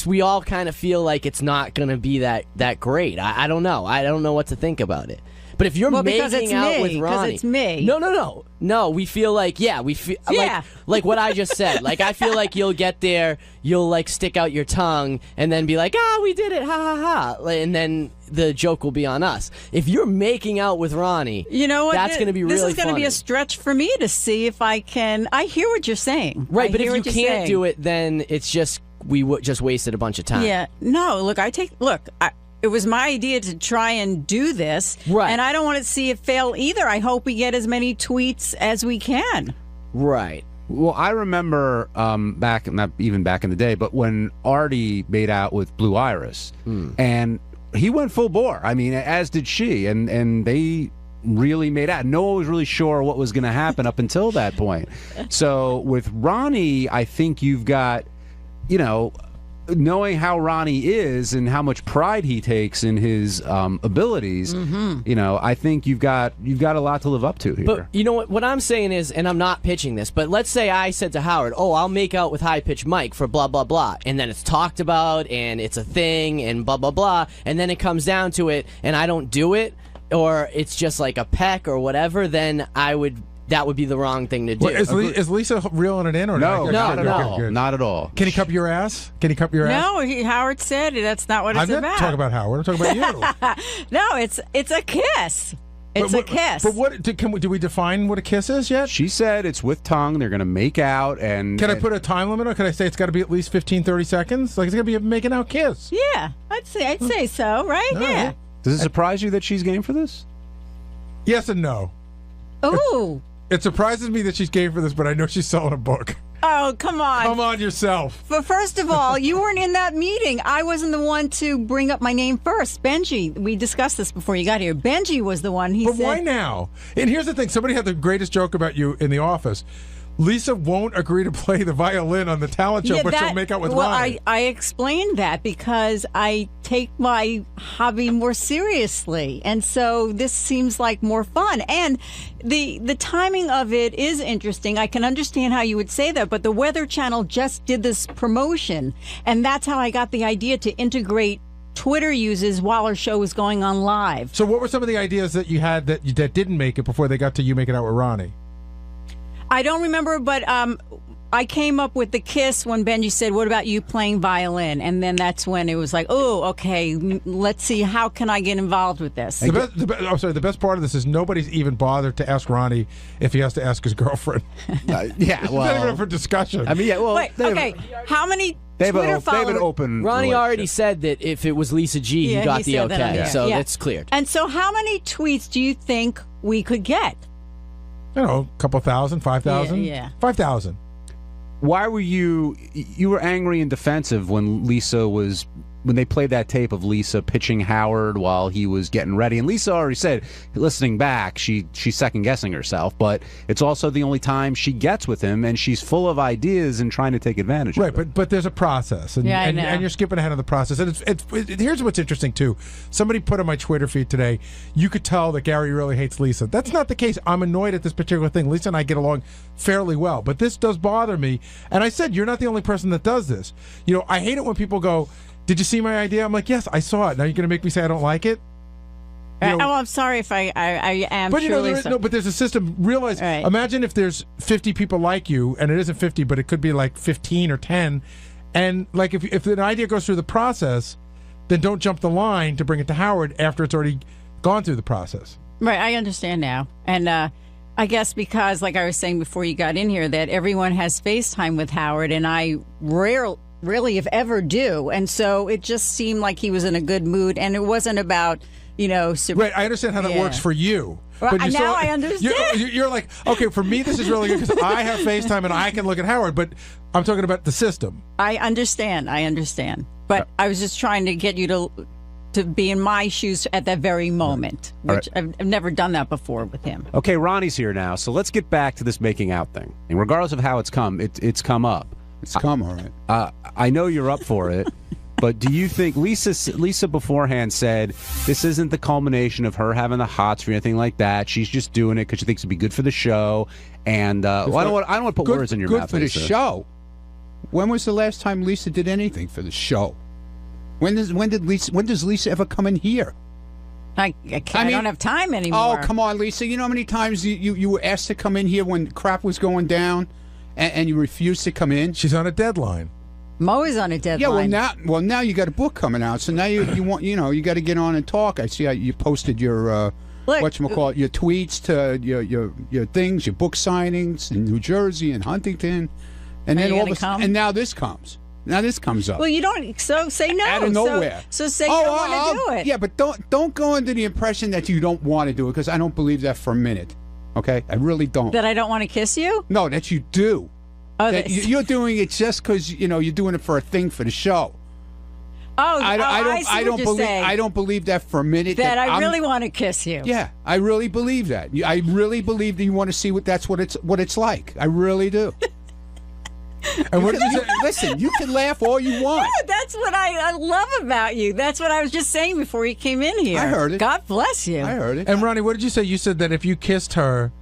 We all kind of feel like it's not going to be that great. I don't know. I don't know what to think about it. But if you're making out with Ronnie, it's me. No. We feel like like what I just said. Like I feel like you'll get there, you'll like stick out your tongue, and then be like, we did it, ha ha ha, and then the joke will be on us. If you're making out with Ronnie, you know what? That's going to be really. This is going to be funny. a stretch for me to see if I can. I hear what you're saying, Right? But if if you can't do it, then it's just just wasted a bunch of time. Yeah. No. Look, it was my idea to try and do this, right? And I don't want to see it fail either. I hope we get as many tweets as we can. Right. Well, I remember not even back in the day, but when Artie made out with Blue Iris, and he went full bore. I mean, as did she, and they really made out. No one was really sure what was going to happen up until that point. So with Ronnie, I think you've got, knowing how Ronnie is and how much pride he takes in his abilities, I think you've got a lot to live up to here. But you know what I'm saying is, and I'm not pitching this, but let's say I said to Howard, I'll make out with High Pitch Mike for blah, blah, blah. And then it's talked about and it's a thing and blah, blah, blah. And then it comes down to it and I don't do it, or it's just like a peck or whatever, then that would be the wrong thing to do. Well, is Lisa reeling it in or no? not? Not at all. Not at all. Can he cup your ass? No, Howard said that's not what it's about. I'm not talking about Howard. I'm talking about you. No, it's a kiss. It's a kiss. But what do we define what a kiss is yet? She said it's with tongue. They're going to make out. And can I put a time limit on? Can I say it's got to be at least 15, 30 seconds? Like it's going to be a making out kiss. Yeah, I'd say so. Right? All yeah. right. Does it surprise you that she's game for this? Yes and no. Ooh. It surprises me that she's game for this, but I know she's selling a book. Oh, come on. Come on yourself. But first of all, you weren't in that meeting. I wasn't the one to bring up my name first. Benji, we discussed this before you got here. Benji was the one. But why now? And here's the thing. Somebody had the greatest joke about you in the office. Lisa won't agree to play the violin on the talent show, but she'll make out with Ronnie. I explained that because I take my hobby more seriously, and so this seems like more fun. And the timing of it is interesting. I can understand how you would say that, but the Weather Channel just did this promotion, and that's how I got the idea to integrate Twitter users while our show was going on live. So what were some of the ideas that you had that didn't make it before they got to you making out with Ronnie? I don't remember, but I came up with the kiss when Benji said, "What about you playing violin?" And then that's when it was like, "Oh, okay, let's see, how can I get involved with this?" The best part of this is nobody's even bothered to ask Ronnie if he has to ask his girlfriend. Yeah, well, not even up for discussion. I mean, yeah, well, wait, okay, how many Twitter followers? They have an open. Ronnie already said that if it was Lisa G, he got the okay, so that's cleared. And so, how many tweets do you think we could get? I don't know, a couple thousand, 5,000? Yeah. 5,000. Why were you were angry and defensive when they played that tape of Lisa pitching Howard while he was getting ready? And Lisa already said, listening back, she's second-guessing herself, but it's also the only time she gets with him, and she's full of ideas and trying to take advantage of it. Right, but there's a process, and, I know. and you're skipping ahead of the process. And here's what's interesting, too. Somebody put on my Twitter feed today, you could tell that Gary really hates Lisa. That's not the case. I'm annoyed at this particular thing. Lisa and I get along fairly well, but this does bother me. And I said, you're not the only person that does this. I hate it when people go, "Did you see my idea?" I'm like, "Yes, I saw it." Now you're going to make me say I don't like it? I'm sorry if I am. But truly but there's a system. Realize, right. Imagine if there's 50 people like you, and it isn't 50, but it could be like 15 or 10. And like if an idea goes through the process, then don't jump the line to bring it to Howard after it's already gone through the process. Right, I understand now, and I guess because, like I was saying before you got in here, that everyone has FaceTime with Howard, and I rarely, if ever, do. And so it just seemed like he was in a good mood, and it wasn't about, Right, I understand how that works for you. Well, but now I understand. You're like, okay, for me this is really good because I have FaceTime and I can look at Howard, but I'm talking about the system. I understand. But I was just trying to get you to be in my shoes at that very moment, which I've never done that before with him. Okay, Ronnie's here now, so let's get back to this making out thing. And regardless of how it's come, it's come up. It's come, all right. I know you're up for it, but do you think Lisa beforehand said this isn't the culmination of her having the hots or anything like that? She's just doing it because she thinks it'd be good for the show. And I don't want to put words in your mouth. Good for the show. When was the last time Lisa did anything for the show? When does Lisa ever come in here? I don't have time anymore. Oh, come on, Lisa. You know how many times you were asked to come in here when crap was going down, and you refused to come in? She's on a deadline. Mo is on a deadline. Yeah, now you got a book coming out, so now you want you got to get on and talk. I see how you posted your whatchamacallit, your tweets to your things, your book signings in New Jersey and Huntington, and then and now this comes. Now this comes up. Well, you don't. So say no. Out of nowhere. So say you don't want to do it. Yeah, but don't go under the impression that you don't want to do it, because I don't believe that for a minute. Okay, I really don't. That I don't want to kiss you? No, that you do. Oh, that you're doing it just because you're doing it for a thing for the show. Oh, I don't believe that for a minute. That I really want to kiss you. Yeah, I really believe that. I really believe that you want to see what it's like. I really do. And what did you say? Listen, you can laugh all you want. Yeah, that's what I love about you. That's what I was just saying before you came in here. I heard it. God bless you. I heard it. And Ronnie, what did you say? You said that if you kissed her,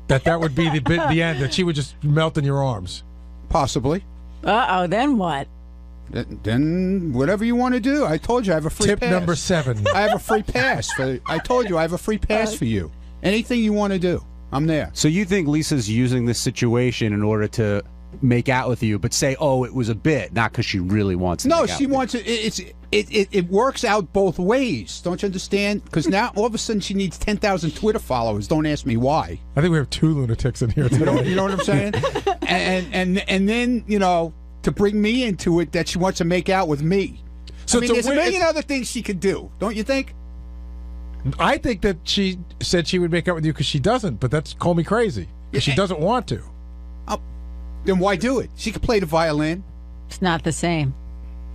that would be the end, that she would just melt in your arms. Possibly. Uh-oh, then what? Then whatever you want to do. I told you I have a free Tip pass. number 7. I have a free pass. I told you I have a free pass for you. Anything you want to do, I'm there. So you think Lisa's using this situation in order to make out with you, but say, "Oh, it was a bit," not because she really wants to. No, make out she with wants it. It works out both ways. Don't you understand? Because now all of a sudden she needs 10,000 Twitter followers. Don't ask me why. I think we have 2 lunatics in here today. You know what I'm saying? and then to bring me into it, that she wants to make out with me. So there's a million other things she could do. Don't you think? I think that she said she would make out with you because she doesn't, but that's call me crazy. Because she doesn't want to. Then why do it? She could play the violin. It's not the same.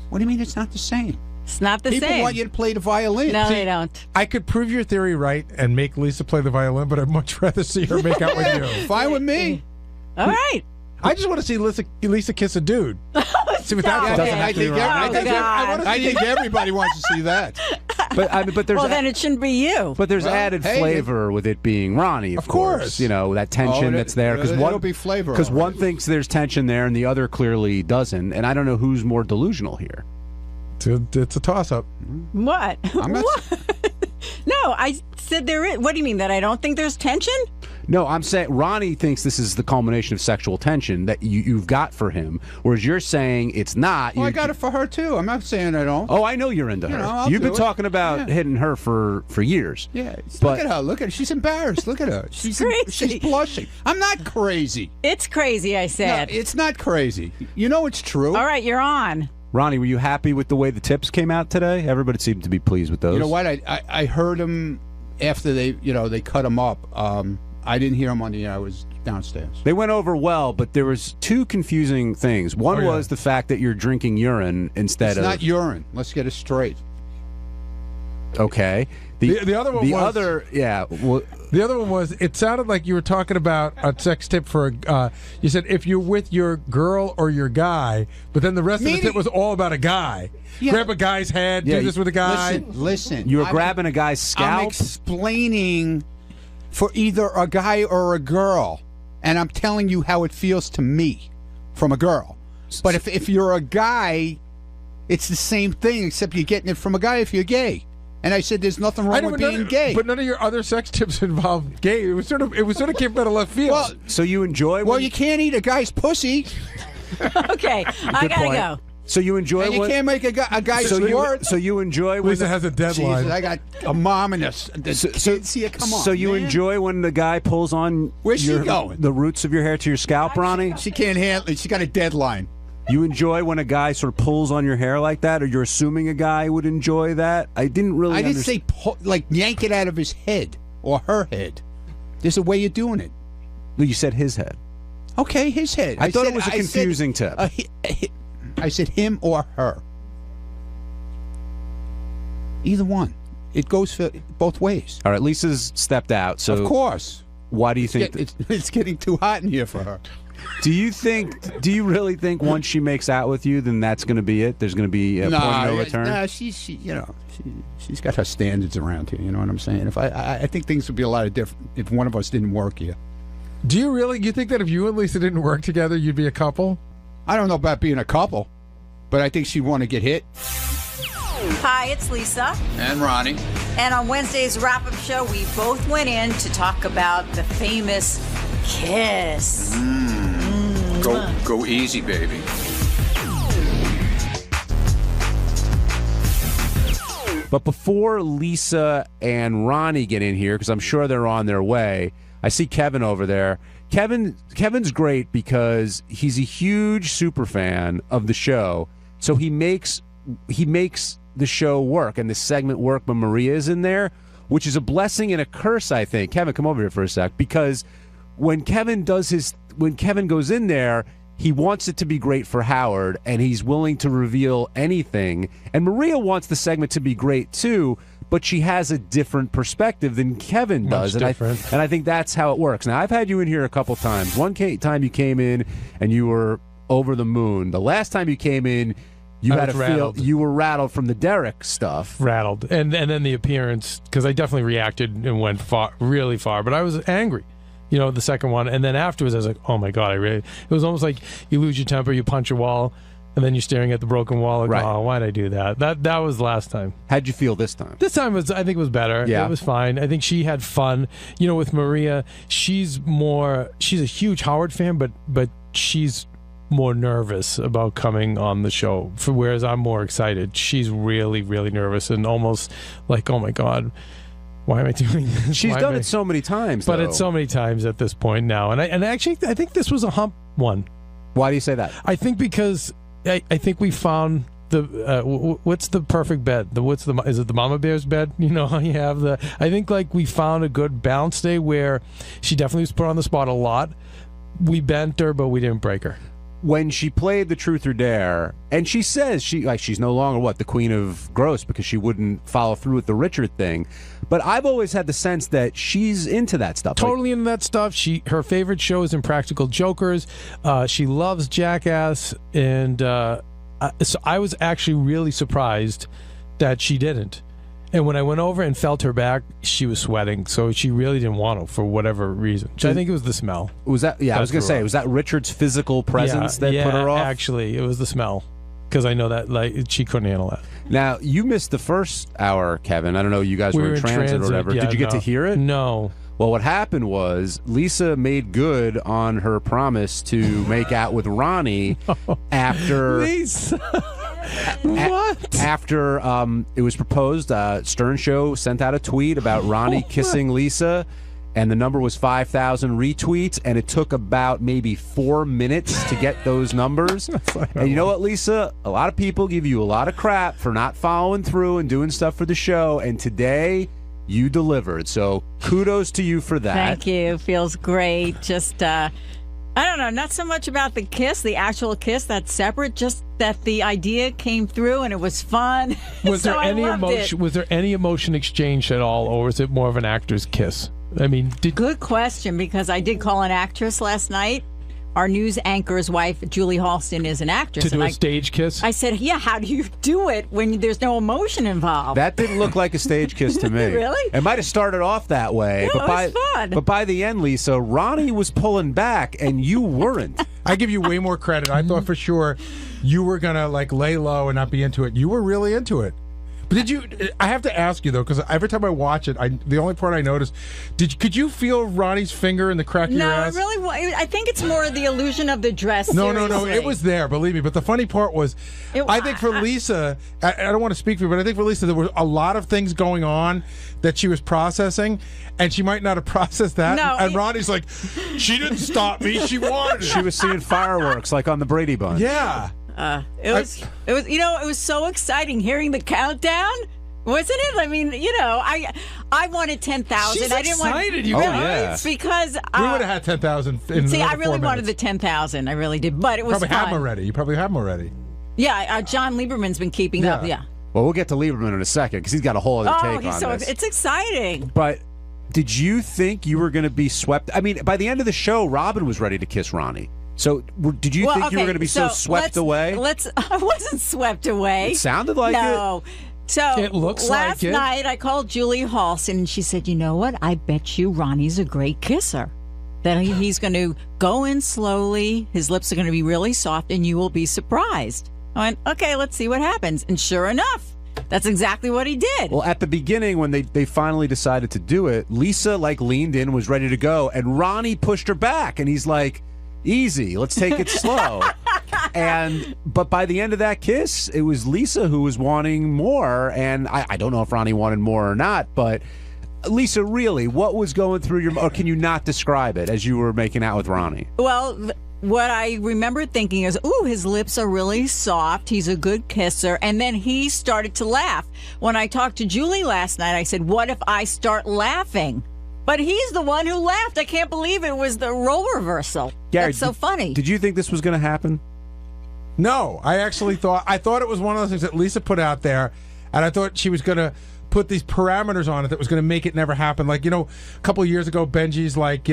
What do you mean it's not the same? It's not the same. People want you to play the violin. No, they don't. I could prove your theory right and make Lisa play the violin, but I'd much rather see her make out with you. Fine with me. All right. I just want to see Lisa kiss a dude. See what that doesn't have to be wrong. I think everybody wants to see that. But there's then it shouldn't be you. But there's added flavor with it being Ronnie, of course. That tension that's there. It'll be flavor. Because one thinks there's tension there and the other clearly doesn't. And I don't know who's more delusional here. It's a toss-up. What? I'm not. No, I said there is. What do you mean, that I don't think there's tension? No, I'm saying Ronnie thinks this is the culmination of sexual tension that you've got for him, whereas you're saying it's not. Well, I got it for her, too. I'm not saying I don't. Oh, I know you're into her. You've been talking about hitting her for years. Yeah. Look at her. Look at her. She's embarrassed. Look at her. She's blushing. I'm not crazy. It's crazy, I said. No, it's not crazy. You know it's true. All right, you're on. Ronnie, were you happy with the way the tips came out today? Everybody seemed to be pleased with those. You know what? I heard them after they cut them up. I didn't hear them on the air. I was downstairs. They went over well, but there was 2 confusing things. One was the fact that you're drinking urine instead of... It's not urine. Let's get it straight. Okay. The other one was... The other one was, it sounded like you were talking about a sex tip for you said if you're with your girl or your guy, but then the rest of the tip was all about a guy. Yeah. Grab a guy's head, do this with a guy. Listen. You were grabbing a guy's scalp? I'm explaining for either a guy or a girl, and I'm telling you how it feels to me from a girl. But if you're a guy, it's the same thing, except you're getting it from a guy if you're gay. And I said, there's nothing wrong with being gay. But none of your other sex tips involved gay. It was sort of came out of left field. Well, so you enjoy? Well, you can't eat a guy's pussy. Okay, I gotta go. So you enjoy? And you can't make a guy's sport. So you enjoy? Lisa has a deadline. Jesus, I got a mom and kids here. Come on. So you enjoy when the guy pulls on? Where's she going? The roots of your hair to your scalp, Ronnie? She can't handle it. She got a deadline. You enjoy when a guy sort of pulls on your hair like that, or you're assuming a guy would enjoy that? I didn't really. I didn't say yank it out of his head or her head. There's a way you're doing it. No, you said his head. Okay, his head. I thought it was a confusing tip. I said him or her. Either one. It goes for both ways. All right, Lisa's stepped out, so of course. Why do you think it's getting too hot in here for her? Do you really think once she makes out with you, then that's going to be it? There's going to be a point of no return? No, she's got her standards around here. You know what I'm saying? I think things would be a lot of different if one of us didn't work here. Do you really? You think that if you and Lisa didn't work together, you'd be a couple? I don't know about being a couple, but I think she'd want to get hit. Hi, it's Lisa. And Ronnie. And on Wednesday's wrap-up show, we both went in to talk about the famous kiss. Go easy, baby. But before Lisa and Ronnie get in here, because I'm sure they're on their way, I see Kevin over there. Kevin's great because he's a huge super fan of the show, so he makes the show work and the segment work when Maria is in there, which is a blessing and a curse, I think. Kevin, come over here for a sec, because when Kevin goes in there, he wants it to be great for Howard, and he's willing to reveal anything. And Maria wants the segment to be great too, but she has a different perspective than Kevin does. Much different. And I think that's how it works. Now, I've had you in here a couple times. One time you came in and you were over the moon. The last time you came in, you were rattled from the Derek stuff. Rattled. And then the appearance, because I definitely reacted and went really far, but I was angry. The second one. And then afterwards, I was like, oh, my God, it was almost like you lose your temper, you punch a wall, and then you're staring at the broken wall and go, oh, why'd I do that? That was last time. How'd you feel this time? This time, I think it was better. Yeah. It was fine. I think she had fun. With Maria, she's a huge Howard fan, but she's more nervous about coming on the show, whereas I'm more excited. She's really, really nervous and almost like, oh, my God. Why am I doing this? She's done it so many times, but though. it's so many times at this point now. And actually, I think this was a hump one. Why do you say that? I think because I think we found the what's the perfect bed? Is it the Mama Bear's bed? How you have I think we found a good balance day where she definitely was put on the spot a lot. We bent her, but we didn't break her. When she played the Truth or Dare, and she says she's no longer the queen of gross because she wouldn't follow through with the Richard thing, but I've always had the sense that she's into that stuff. Totally into that stuff. Her favorite show is Impractical Jokers. She loves Jackass, and so I was actually really surprised that she didn't. And when I went over and felt her back, she was sweating, so she really didn't want to for whatever reason. I think it was the smell. Was that? Yeah, I was going to say, was that Richard's physical presence that put her off? Actually, it was the smell, because I know that she couldn't handle that. Now, you missed the first hour, Kevin. I don't know, you guys were in transit or whatever. Yeah, did you get to hear it? No. Well, what happened was Lisa made good on her promise to make out with Ronnie after... Lisa... What? After it was proposed, Stern Show sent out a tweet about Ronnie kissing Lisa, and the number was 5,000 retweets, and it took about maybe 4 minutes to get those numbers. And you know what, Lisa? A lot of people give you a lot of crap for not following through and doing stuff for the show, and today you delivered. So kudos to you for that. Thank you. Feels great. Just, I don't know, not so much about the kiss, the actual kiss, that's separate, just that the idea came through and it was fun. Was so there any I loved emotion? it. Was there any emotion exchanged at all, or was it more of an actor's kiss? I mean, Good question, because I did call an actress last night. Our news anchor's wife, Julie Halston, is an actress. to do a stage kiss? I said, yeah, how do you do it when there's no emotion involved? That didn't look like a stage kiss to me. Really? It might have started off that way. No, but it was fun. But by the end, Lisa, Ronnie was pulling back, and you weren't. I give you way more credit. I thought for sure you were going to lay low and not be into it. You were really into it. But did you? I have to ask you though, because every time I watch it, the only part I noticed, could you feel Ronnie's finger in the crack of your ass? No, really. I think it's more the illusion of the dress. No, seriously. it was there, believe me. But the funny part was, I think for Lisa, I don't want to speak for you, but I think for Lisa, there were a lot of things going on that she was processing, and she might not have processed that. No, and Ronnie's like, she didn't stop me; she wanted it. She was seeing fireworks like on the Brady Bunch. Yeah. It was it was so exciting hearing the countdown, wasn't it? I mean, I wanted 10,000. She's I didn't excited, want. you guys. Because We would have had 10,000. See, I really wanted the 10,000. I really did, but it was probably fun. have them already. You probably have them already. Yeah, John Lieberman's been keeping up. Yeah. Well, we'll get to Lieberman in a second because he's got a whole other take on this. It's exciting. But did you think you were going to be swept? I mean, by the end of the show, Robin was ready to kiss Ronnie. So did you think you were going to be so swept away? I wasn't swept away. It sounded like it. No. So it looks last like it. night I called Julie Halston and she said, you know what? I bet you Ronnie's a great kisser. that he's going to go in slowly. His lips are going to be really soft, and you will be surprised. I went, okay, let's see what happens. And sure enough, that's exactly what he did. Well, at the beginning, when they finally decided to do it, Lisa leaned in, was ready to go, and Ronnie pushed her back, and he's like, "Easy, let's take it slow." But by the end of that kiss, it was Lisa who was wanting more, and I don't know if Ronnie wanted more or not, but Lisa, really, what was going through your? Or can you not describe it as you were making out with Ronnie? Well, what I remember thinking is, ooh, his lips are really soft. He's a good kisser. And then he started to laugh. When I talked to Julie last night, I said, what if I start laughing? But he's the one who laughed. I can't believe it was the role reversal. Gary, that's so funny. Did you think this was going to happen? No, I actually thought it was one of those things that Lisa put out there, and I thought she was going to put these parameters on it that was going to make it never happen. Like, a couple of years ago, Benji's like,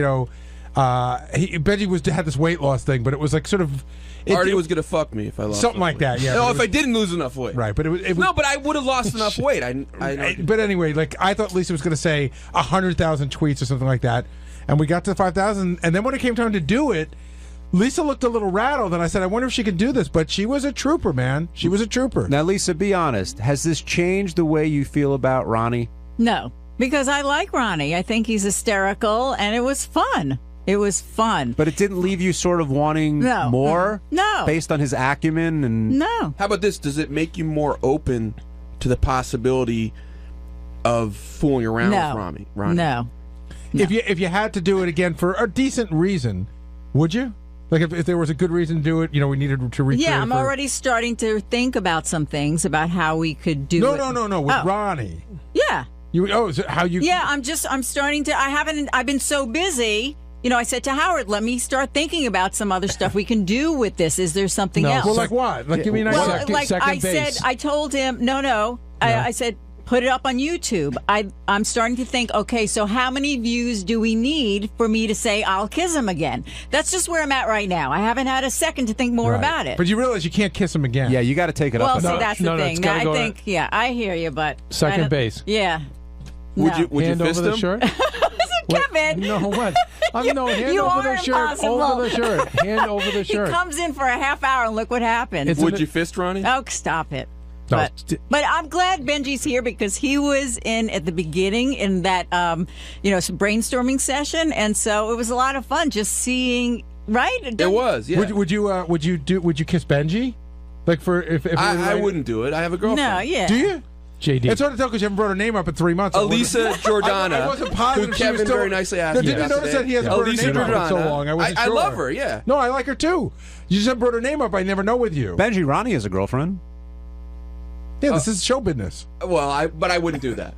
Benji had this weight loss thing, but it was like sort of Artie was gonna fuck me if I lost something like that. Yeah. No, if I didn't lose enough weight. Right, but it was no, but I would have lost enough weight. But anyway, like I thought Lisa was gonna say 100,000 tweets or something like that, and we got to 5,000, and then when it came time to do it, Lisa looked a little rattled, and I said, I wonder if she could do this. But she was a trooper, man. She was a trooper. Now, Lisa, be honest. Has this changed the way you feel about Ronnie? No, because I like Ronnie. I think he's hysterical, and it was fun. It was fun. But it didn't leave you sort of wanting more? No. Based on his acumen? And no. How about this? Does it make you more open to the possibility of fooling around with Ronnie? No. If you had to do it again for a decent reason, would you? Like if there was a good reason to do it, we needed to recreate. Yeah, I'm already starting to think about some things about how we could do it. No, with Ronnie. Yeah. How you? Yeah, I'm starting to. I've been so busy. I said to Howard, let me start thinking about some other stuff we can do with this. Is there something else? Well, like what? Like, give me an idea. Well, like I said, I told him, no. I said, put it up on YouTube. I'm starting to think, okay, so how many views do we need for me to say I'll kiss him again? That's just where I'm at right now. I haven't had a second to think more about it. But you realize you can't kiss him again. Yeah, you got to take it well, up. Well, see, that's the thing. I think, I hear you, but second base. Yeah. Would you fist over him? The shirt? Kevin. No, what? Hand over the shirt. Impossible. Over the shirt. Hand over the shirt. He comes in for a half hour and look what happens. Would you fist Ronnie? Oh, stop it. But I'm glad Benji's here because he was in at the beginning in that brainstorming session, and so it was a lot of fun just seeing. Right? It was. Yeah. Would you kiss Benji? Like if I wouldn't do it. I have a girlfriend. No, yeah. Do you? JD. It's hard to tell because you haven't brought her name up in 3 months. Elisa Jordana. I wasn't positive. Who Kevin very nicely asked me. Did you notice that he hasn't brought her name up in so long? I wasn't sure. I love her, yeah. No, I like her too. You just haven't brought her name up. I never know with you. Benji, Ronnie has a girlfriend. Yeah, this is show business. Well, but I wouldn't do that.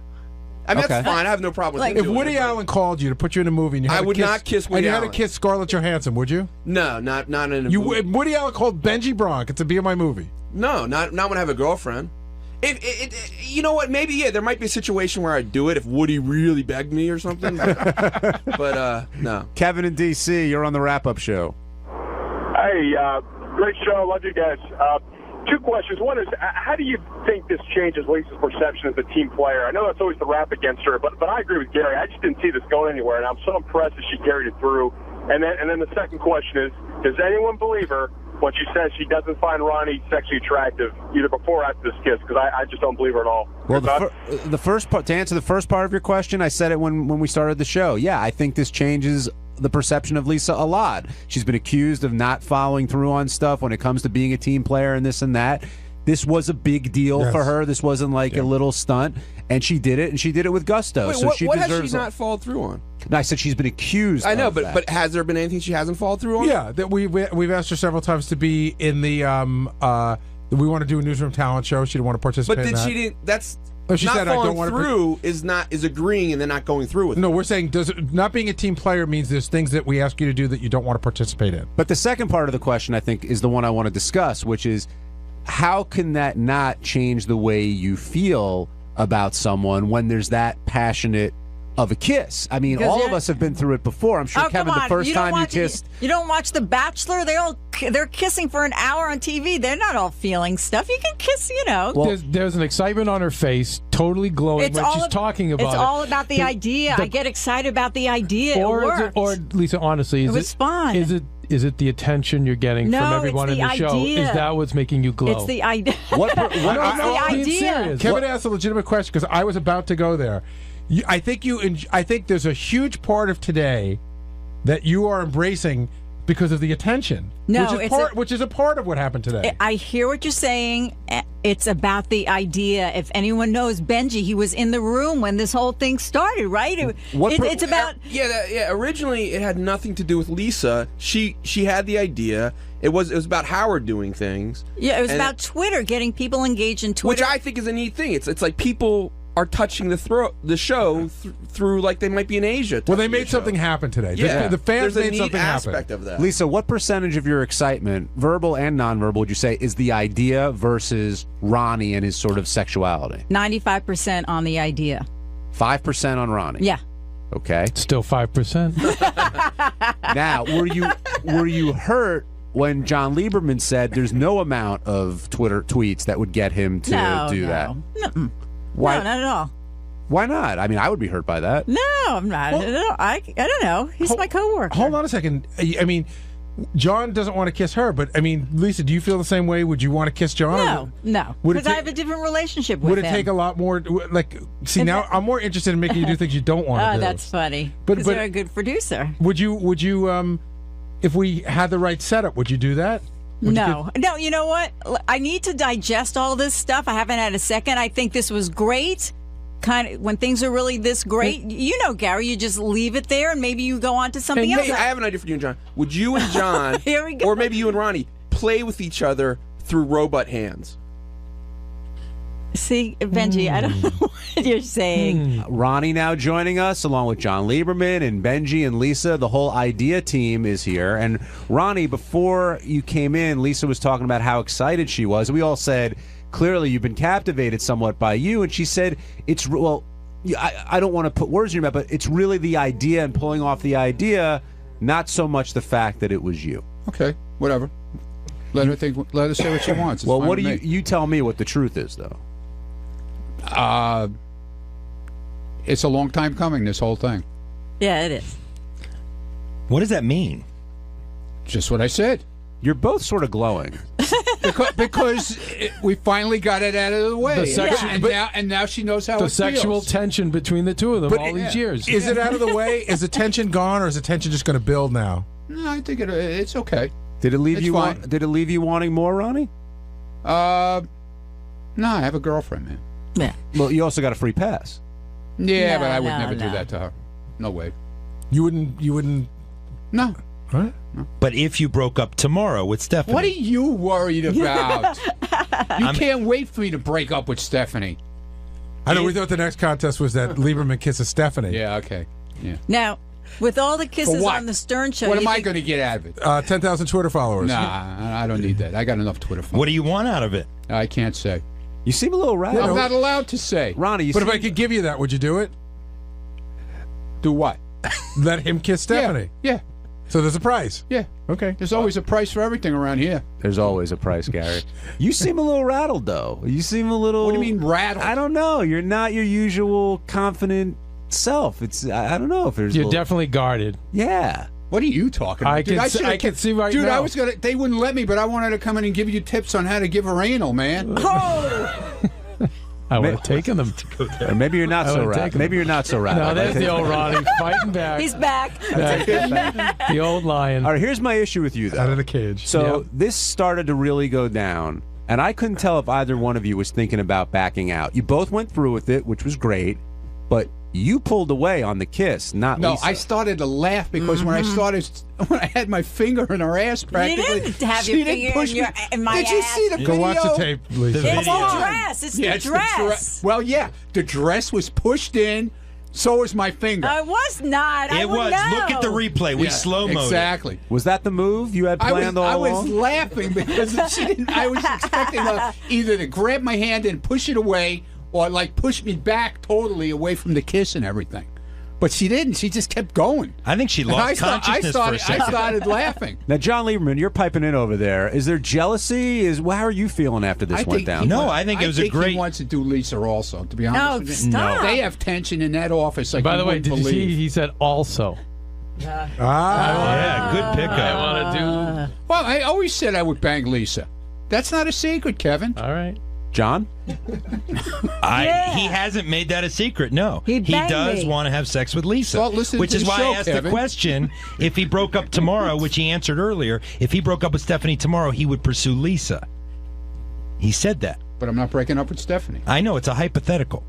I mean, that's fine. I have no problem with if Woody Allen called you to put you in a movie and you had I to would kiss, not kiss Woody Allen. Allen. And you had to kiss Scarlett Johansson, would you? No, not in a movie. If Woody Allen called Benji Bronk to be in my movie. No, not when I have a girlfriend. You know what? Maybe, there might be a situation where I'd do it if Woody really begged me or something. But no. Kevin in D.C., you're on the wrap-up show. Hey, great show. Love you guys. 2 questions. One is, how do you think this changes Lisa's perception as a team player? I know that's always the rap against her, but I agree with Gary. I just didn't see this going anywhere, and I'm so impressed that she carried it through. And then the second question is, does anyone believe her when she says she doesn't find Ronnie sexually attractive, either before or after this kiss? Because I just don't believe her at all. Well, the first part, to answer the first part of your question, I said it when we started the show. Yeah, I think this changes the perception of Lisa a lot. She's been accused of not following through on stuff when it comes to being a team player and this and that. This was a big deal for her. This wasn't like a little stunt, and she did it, and she did it with gusto. Wait, so what has she not followed through on? No, I said she's been accused. I know, of but has there been anything she hasn't followed through on? Yeah, that we've asked her several times to be in the we want to do a newsroom talent show. She didn't want to participate. But in that. She didn't. That's. She not said, I don't following want through is agreeing and then not going through with it. No, we're saying not being a team player means there's things that we ask you to do that you don't want to participate in. But the second part of the question, I think, is the one I want to discuss, which is how can that not change the way you feel about someone when there's that passionate of a kiss. I mean, Because all you're- of us have been through it before. I'm sure, Oh, Kevin, come the on. first You don't time you watch- kissed. You don't watch The Bachelor? They're kissing for an hour on TV. They're not all feeling stuff. You can kiss, there's an excitement on her face, totally glowing when she's talking about it. It's all about the idea. I get excited about the idea. It worked. Or Lisa, honestly, It was fun. Is it the attention you're getting No, from everyone it's in the the show? idea. Is that what's making you glow? It's the idea. What It's the I'm being idea. serious. Kevin asked a legitimate question because I was about to go there. I think there's a huge part of today that you are embracing because of the attention. No, which is a part of what happened today. I hear what you're saying. It's about the idea. If anyone knows Benji, he was in the room when this whole thing started, right? It's about Originally, it had nothing to do with Lisa. She had the idea. It was about Howard doing things. it was about Twitter, getting people engaged in Twitter, which I think is a neat thing. It's like people are touching the show through like they might be in Asia. Well, they made something happen today. Yeah. The fans There's a made neat something aspect happen. of that. Lisa, what percentage of your excitement, verbal and nonverbal, would you say is the idea versus Ronnie and his sort of sexuality? 95% on the idea. 5% on Ronnie. Yeah. Okay. Still 5%. Now, were you hurt when John Lieberman said there's no amount of Twitter tweets that would get him to do that? Mm-mm. Why? No, not at all. Why not? I mean, I would be hurt by that. No, I'm not. I don't know. He's my coworker. Hold on a second. I mean, John doesn't want to kiss her, but I mean, Lisa, do you feel the same way? Would you want to kiss John? No. Would it Because I take- have a different relationship with Would him. it take a lot more? Now I'm more interested in making you do things you don't want to Oh, do. that's funny. But- Because but- you're a good producer. Would you, if we had the right setup, would you do that? Would you No. No, you know what? I need to digest all this stuff. I haven't had a second. I think this was great. Kind of when things are really this great, Gary, you just leave it there and maybe you go on to something else. I have an idea for you and John. Would you and John, Here we go. or maybe you and Ronnie, play with each other through robot hands? See, Benji, I don't know what you're saying. Ronnie now joining us, along with John Lieberman and Benji and Lisa. The whole idea team is here. And Ronnie, before you came in, Lisa was talking about how excited she was. We all said, clearly you've been captivated somewhat by you. And she said, I don't want to put words in your mouth, but it's really the idea and pulling off the idea, not so much the fact that it was you. Okay, whatever. Let her think. Let her say what she wants. It's Well, fine what do with me. you tell me what the truth is, though? It's a long time coming, this whole thing. Yeah, it is. What does that mean? Just what I said. You're both sort of glowing. because we finally got it out of the way. The sexu- and now she knows how the it sexual feels. tension between the two of them all these years. Is it out of the way? Is the tension gone, or is the tension just going to build now? No, I think it's okay. Did it leave It's you? fine. Did it leave you wanting more, Ronnie? No, I have a girlfriend, man. Yeah. Well, you also got a free pass. Yeah, No, but I would no, never do no. that to her. No way. You wouldn't. No. Huh? But if you broke up tomorrow with Stephanie, What are you worried about? You can't wait for me to break up with Stephanie. I know. We thought the next contest was that Lieberman kisses Stephanie. Yeah. Okay. Yeah. Now, with all the kisses what? on the Stern Show, What you am I think- going to get out of it? 10,000 Twitter followers. Nah, I don't need that. I got enough Twitter followers. what do you want out of it? I can't say. You seem a little rattled. I'm not allowed to say. Ronnie, But if I could give you that, would you do it? Do what? Let him kiss Stephanie. Yeah. So there's a prize. Yeah. Okay. There's always a price for everything around here. There's always a price, Gary. You seem a little rattled, though. You seem a little. What do you mean rattled? I don't know. You're not your usual confident self. I don't know if there's. You're a little- definitely guarded. Yeah. What are you talking about? I Dude, can should've I can see right Dude, now. I was gonna. They wouldn't let me, but I wanted to come in and give you tips on how to give her anal, man. I would have taken them. Or maybe you're not I so would've rattled. taken Maybe you're not so rattled. No, there's the old Ronnie fighting back. He's back. The old lion All right, here's my issue with you, though. out of the cage. So Yep. this started to really go down, and I couldn't tell if either one of you was thinking about backing out. You both went through with it, which was great, but you pulled away on the kiss, not No, Lisa. I started to laugh because when I had my finger in her ass, practically, didn't have she your didn't finger push in me. in my Did you ass. see the Go video? watch the tape, Lisa. It's the Come on. dress. It's Yeah, the it's dress. Well, yeah, the dress was pushed in. So was my finger. I was not. I It would was. know. Look at the replay. We Yeah, slow-moed it. exactly. Was that the move you had planned all I was along? laughing because she didn't. I was expecting her either to grab my hand and push it away, or like push me back totally away from the kiss and everything. But she didn't. She just kept going. I think she And lost consciousness for a second. I started laughing. Now, John Lieberman, you're piping in over there. Is there jealousy? How are you feeling after this went down? I think he wants to do Lisa also, to be honest with you. stop. They have tension in that office like By you the way, wouldn't did you believe. see he said also? Yeah, good pickup. I want to do. Well, I always said I would bang Lisa. That's not a secret, Kevin. All right. John? He hasn't made that a secret, no. He banged does me. want to have sex with Lisa. Well, listen which to is the why show, I asked Kevin. the question, if he broke up tomorrow, which he answered earlier, if he broke up with Stephanie tomorrow, he would pursue Lisa. He said that. But I'm not breaking up with Stephanie. I know, it's a hypothetical.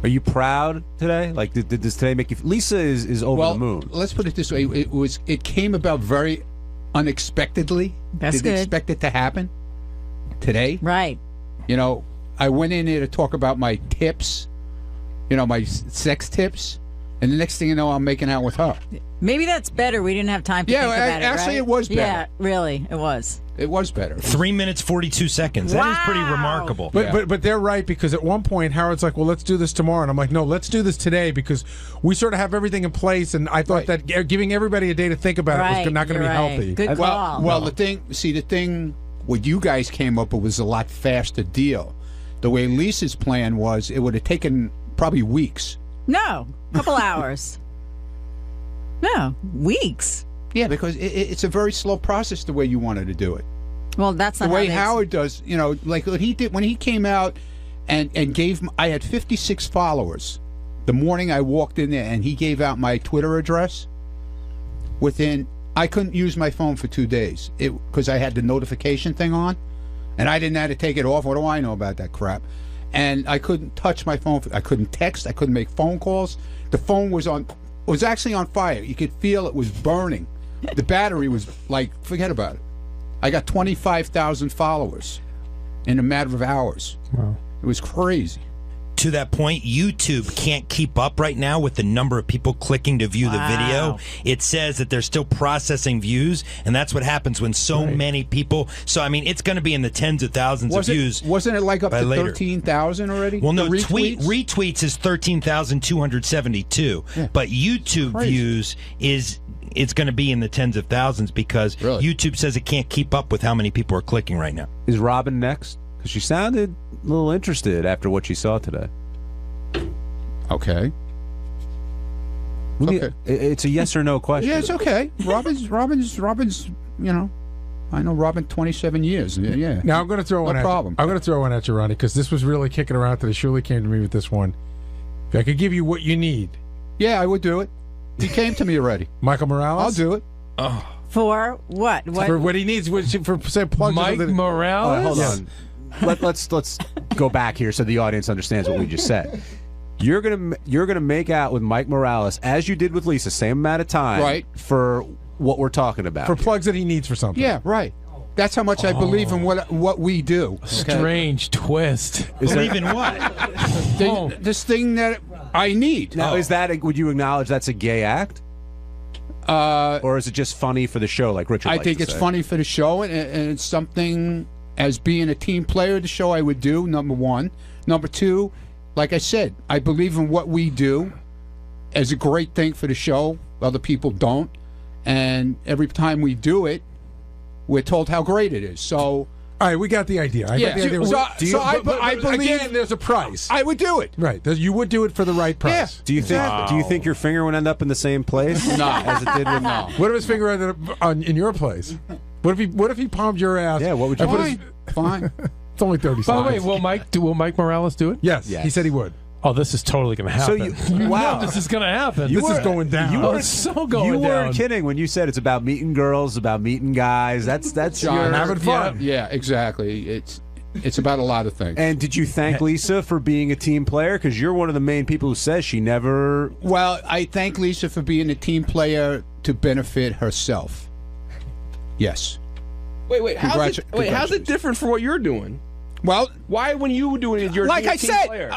Are you proud today? Like, did this today make you... Lisa is over the moon. Let's put it this way. It came about very unexpectedly. That's Didn't good. expect it to happen today. Right. You know, I went in there to talk about my tips, my sex tips, and the next thing you know, I'm making out with her. Maybe that's better. We didn't have time to think about it. Actually, right? it was better. Yeah, really, it was. It was better. 3 minutes, 42 seconds. That is pretty remarkable. But they're right, because at one point Howard's like, well, let's do this tomorrow. And I'm like, no, let's do this today, because we sort of have everything in place. And I thought that giving everybody a day to think about it was not going to be healthy. Good call. Well, the thing, what you guys came up with was a lot faster deal. The way Lisa's plan was, it would have taken probably weeks. No, a couple hours. No, weeks. Yeah, because it's a very slow process the way you wanted to do it. Well, that's not the way how Howard does. Like what he did when he came out and gave. I had 56 followers the morning I walked in there, and he gave out my Twitter address. I couldn't use my phone for 2 days because I had the notification thing on, and I didn't have to take it off. What do I know about that crap? And I couldn't touch my phone. I couldn't text. I couldn't make phone calls. The phone was actually on fire. You could feel it was burning. The battery was like, forget about it. I got 25,000 followers in a matter of hours. Wow. It was crazy. To that point, YouTube can't keep up right now with the number of people clicking to view the video. It says that they're still processing views, and that's what happens when so many people. So, I mean, it's going to be in the tens of thousands of views. Wasn't it like up to later. 13,000 already? Well, no, The retweets is 13,272, but YouTube views it's going to be in the tens of thousands because YouTube says it can't keep up with how many people are clicking right now. Is Robin next? Because she sounded a little interested after what she saw today. Okay. It's a yes or no question. Yeah, it's okay. Robin's. I know Robin 27 years. Yeah. Now I'm going to throw one. No problem. I'm going to throw one at you, Ronnie, because this was really kicking around today. Shirley came to me with this one. If I could give you what you need. Yeah, I would do it. He came to me already. Michael Morales? I'll do it. Oh. For what? For what he needs, for say, plugs. Mike Morales? Hold on. Let's go back here so the audience understands what we just said. You're gonna make out with Mike Morales as you did with Lisa, same amount of time, right? For what we're talking about, for plugs that he needs for something. Yeah, right. That's how much I believe in what we do. Strange twist. Believe in what? This thing that I need. Now, is that? Would you acknowledge that's a gay act? Or is it just funny for the show, like Richard? I think it's funny for the show, and it's something as being a team player of the show I would do. Number one. Number two, like I said, I believe in what we do as a great thing for the show. Other people don't, and every time we do it, we're told how great it is. So, all right, we got the idea. I believe again, there's a price. I would do it. Right, you would do it for the right price. Yeah. Do you think? Wow. Do you think your finger would end up in the same place? No, as it did with no. What if his finger ended up in your place? What if he palmed your ass? Yeah, what would you? Fine. It's only 30 By the way, seconds. will Mike Morales do it? Yes, he said he would. Oh, this is totally going to happen. So you wow, know this is going to happen. This is going down. It's so going you down. You weren't kidding when you said it's about meeting girls, about meeting guys. That's John, having fun. Yeah, exactly. It's about a lot of things. And did you thank Lisa for being a team player? Because you're one of the main people who says she never. Well, I thank Lisa for being a team player to benefit herself. Yes. Wait. How's it different from what you're doing? Well, why when you were doing it, you're like a I team said, player?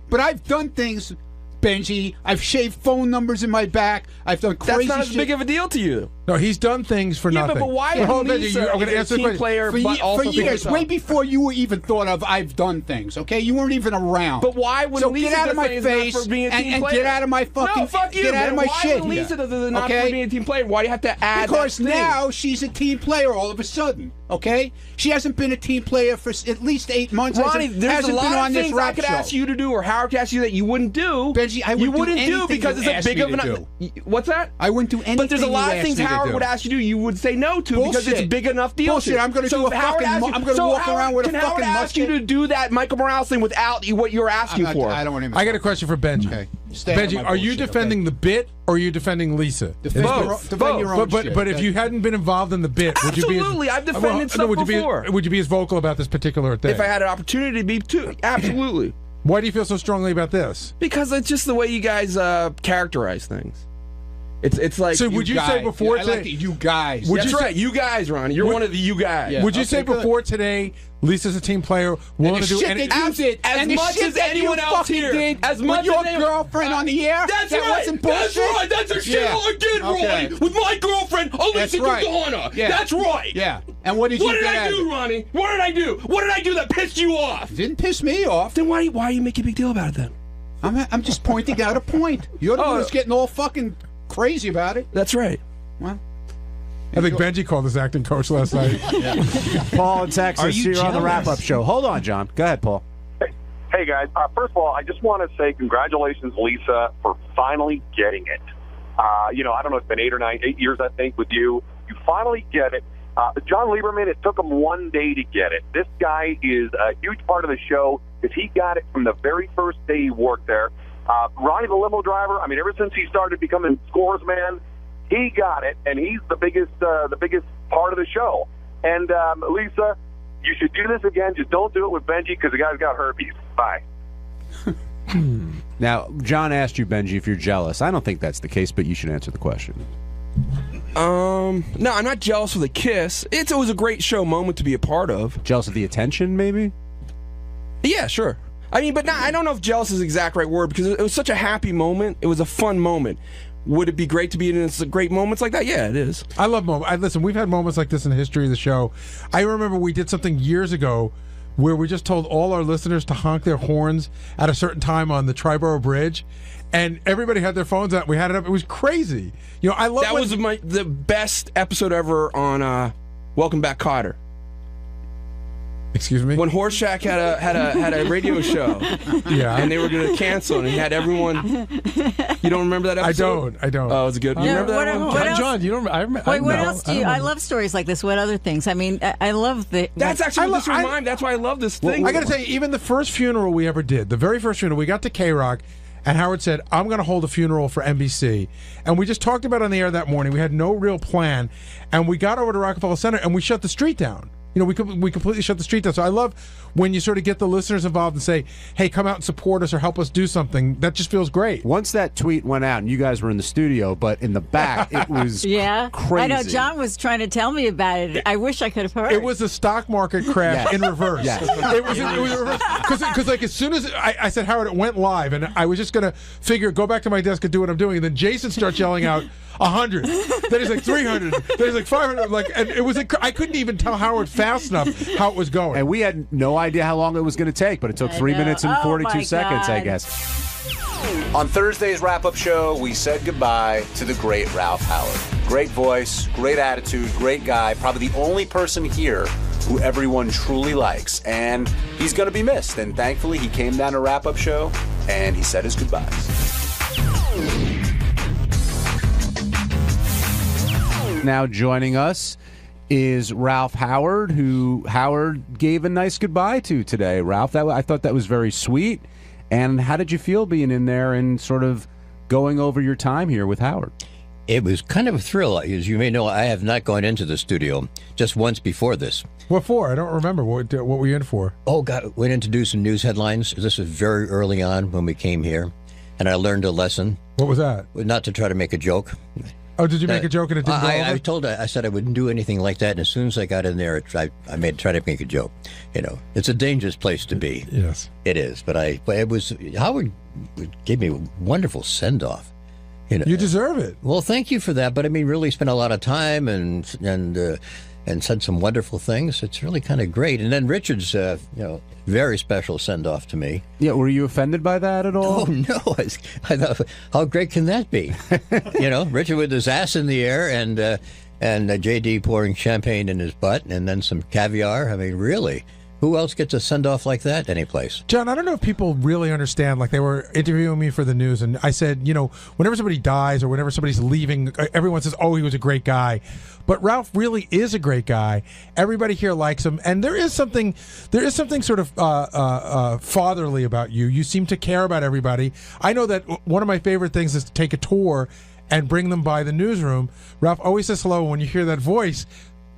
but I've done things, Benji. I've shaved phone numbers in my back. I've done crazy. That's not as big of a deal to you. No, he's done things for nothing. but why hold on, Lisa I'm going to is answer a the team question. player, For, but also for years, for way before you were even thought of, I've done things. Okay, you weren't even around. But why when so Lisa get out of does my something, it's not face for being a team and player? get out of my fucking. No, fuck you, get out man. of my why shit. when Lisa here. does it not Okay? for being a team player? Why do you have to add Because that thing? now she's a team player all of a sudden. Okay, she hasn't been a team player for at least 8 months. Ronnie, there's hasn't a lot been of on this things I rap could show. ask you to do, or Howard could ask you that you wouldn't do. Benji, I would you wouldn't do anything because you it's a big asked of me an. to do. What's that? I wouldn't do anything. But there's a lot you of things asked me to Howard do. would ask you to do. You would say no to because it's a Bullshit. big enough deal. Bullshit. I'm going to do a if Howard fucking. asks you- I'm going to so walk Howard, around with a can fucking Howard ask you musket. to do that Michael Morales thing without what you're asking for? I don't want him. I got a question for Benji. Okay. Stay out of Benji, my are you bullshit, defending the bit or are you defending Lisa? Defend your own shit. But if you hadn't been involved in the bit, would you be? Absolutely, I've defended stuff would you before. Would you be as vocal about this particular thing? If I had an opportunity to be too, absolutely. Why do you feel so strongly about this? Because it's just the way you guys characterize things. It's like. So would you say before today? I like the you guys. That's right, you guys, Ronnie. You're one of the you guys. Yeah. Would you say Okay, good. before today, Lisa's a team player, willing to do shit anything? that you did, as and the much shit as that anyone you else fucking here, did as with much your as girlfriend on the air. That's that right. wasn't That's bullshit. right. That's a shit I did, Okay. Ronnie, with my girlfriend, That's Alicia right. Dodonna. Yeah. That's right. Yeah. And what did you What did get I out of do, it? Ronnie? What did I do? What did I do that pissed you off? Didn't piss me off. Then why are you making a big deal about it then? I'm just pointing out a point. You're the one who's getting all fucking crazy about it. That's right. Well, I think Benji called his acting coach last night. Paul in Texas, Are you you're on the jealous? wrap-up show. Hold on, John. Go ahead, Paul. Hey, guys. First of all, I just want to say congratulations, Lisa, for finally getting it. I don't know, it's been 8 years, I think, with you. You finally get it. John Lieberman, it took him 1 day to get it. This guy is a huge part of the show because he got it from the very first day he worked there. Ronnie, the limo driver, ever since he started becoming scores man, he got it, and he's the biggest part of the show. And Lisa, you should do this again. Just don't do it with Benji because the guy's got herpes. Bye. Now, John asked you, Benji, if you're jealous. I don't think that's the case, but you should answer the question. No, I'm not jealous of the kiss. It was a great show moment to be a part of. Jealous of the attention, maybe? Yeah, sure. But I don't know if jealous is the exact right word because it was such a happy moment. It was a fun moment. Would it be great to be in great moments like that? Yeah, it is. I love moments. Listen, we've had moments like this in the history of the show. I remember we did something years ago where we just told all our listeners to honk their horns at a certain time on the Triborough Bridge, and everybody had their phones out. We had it up. It was crazy. I love that was the best episode ever on Welcome Back, Kotter. Excuse me? When Horseshack had a radio show. Yeah. And they were going to cancel, and he had everyone. You don't remember that episode? I don't. Oh, it was good. You remember that one? What else? John, you don't remember? Wait, what else do you? I love stories like this. What other things? I love the. That's actually what this reminds. That's why I love this thing. I got to tell you, even the first funeral we ever did, the very first funeral, we got to K-Rock, and Howard said, I'm going to hold a funeral for NBC. And we just talked about it on the air that morning. We had no real plan. And we got over to Rockefeller Center, and we shut the street down. We completely shut the street down. So I love when you sort of get the listeners involved and say, hey, come out and support us or help us do something. That just feels great. Once that tweet went out, and you guys were in the studio, but in the back, it was crazy. I know. John was trying to tell me about it. I wish I could have heard. It was a stock market crash in reverse. Yes. It was in reverse. Because as soon as I said, Howard, it went live, and I was just going to go back to my desk and do what I'm doing. And then Jason starts yelling out, 100. Then he's like 300. Then he's like 500. And it was I couldn't even tell Howard fast enough how it was going. And we had no idea how long it was going to take, but it took 3 minutes and 42 seconds, I guess. On Thursday's wrap-up show, we said goodbye to the great Ralph Howard. Great voice, great attitude, great guy, probably the only person here who everyone truly likes. And he's going to be missed. And thankfully, he came down to wrap-up show, and he said his goodbyes. Now joining us is Ralph Howard, who Howard gave a nice goodbye to today. Ralph, I thought that was very sweet. And how did you feel being in there and sort of going over your time here with Howard? It was kind of a thrill. As you may know, I have not gone into the studio just once before this. What for? I don't remember. What were you in for? Oh, God, went in to do some news headlines. This was very early on when we came here, and I learned a lesson. What was that? Not to try to make a joke. Oh, did you make a joke and it didn't go over? I said I wouldn't do anything like that, and as soon as I got in there, I tried to make a joke. It's a dangerous place to be. Yes, it is. But it was Howard gave me a wonderful send off. You deserve it. Well, thank you for that. But I mean, really spent a lot of time and said some wonderful things. It's really kind of great. And then Richard's, very special send off to me. Yeah, were you offended by that at all? Oh no! I thought, how great can that be? Richard with his ass in the air and JD pouring champagne in his butt, and then some caviar. I mean, really. Who else gets a send-off like that anyplace? John, I don't know if people really understand. Like, they were interviewing me for the news, and I said, whenever somebody dies or whenever somebody's leaving, everyone says, oh, he was a great guy. But Ralph really is a great guy. Everybody here likes him, and there is something sort of fatherly about you. You seem to care about everybody. I know that one of my favorite things is to take a tour and bring them by the newsroom. Ralph always says hello. When you hear that voice,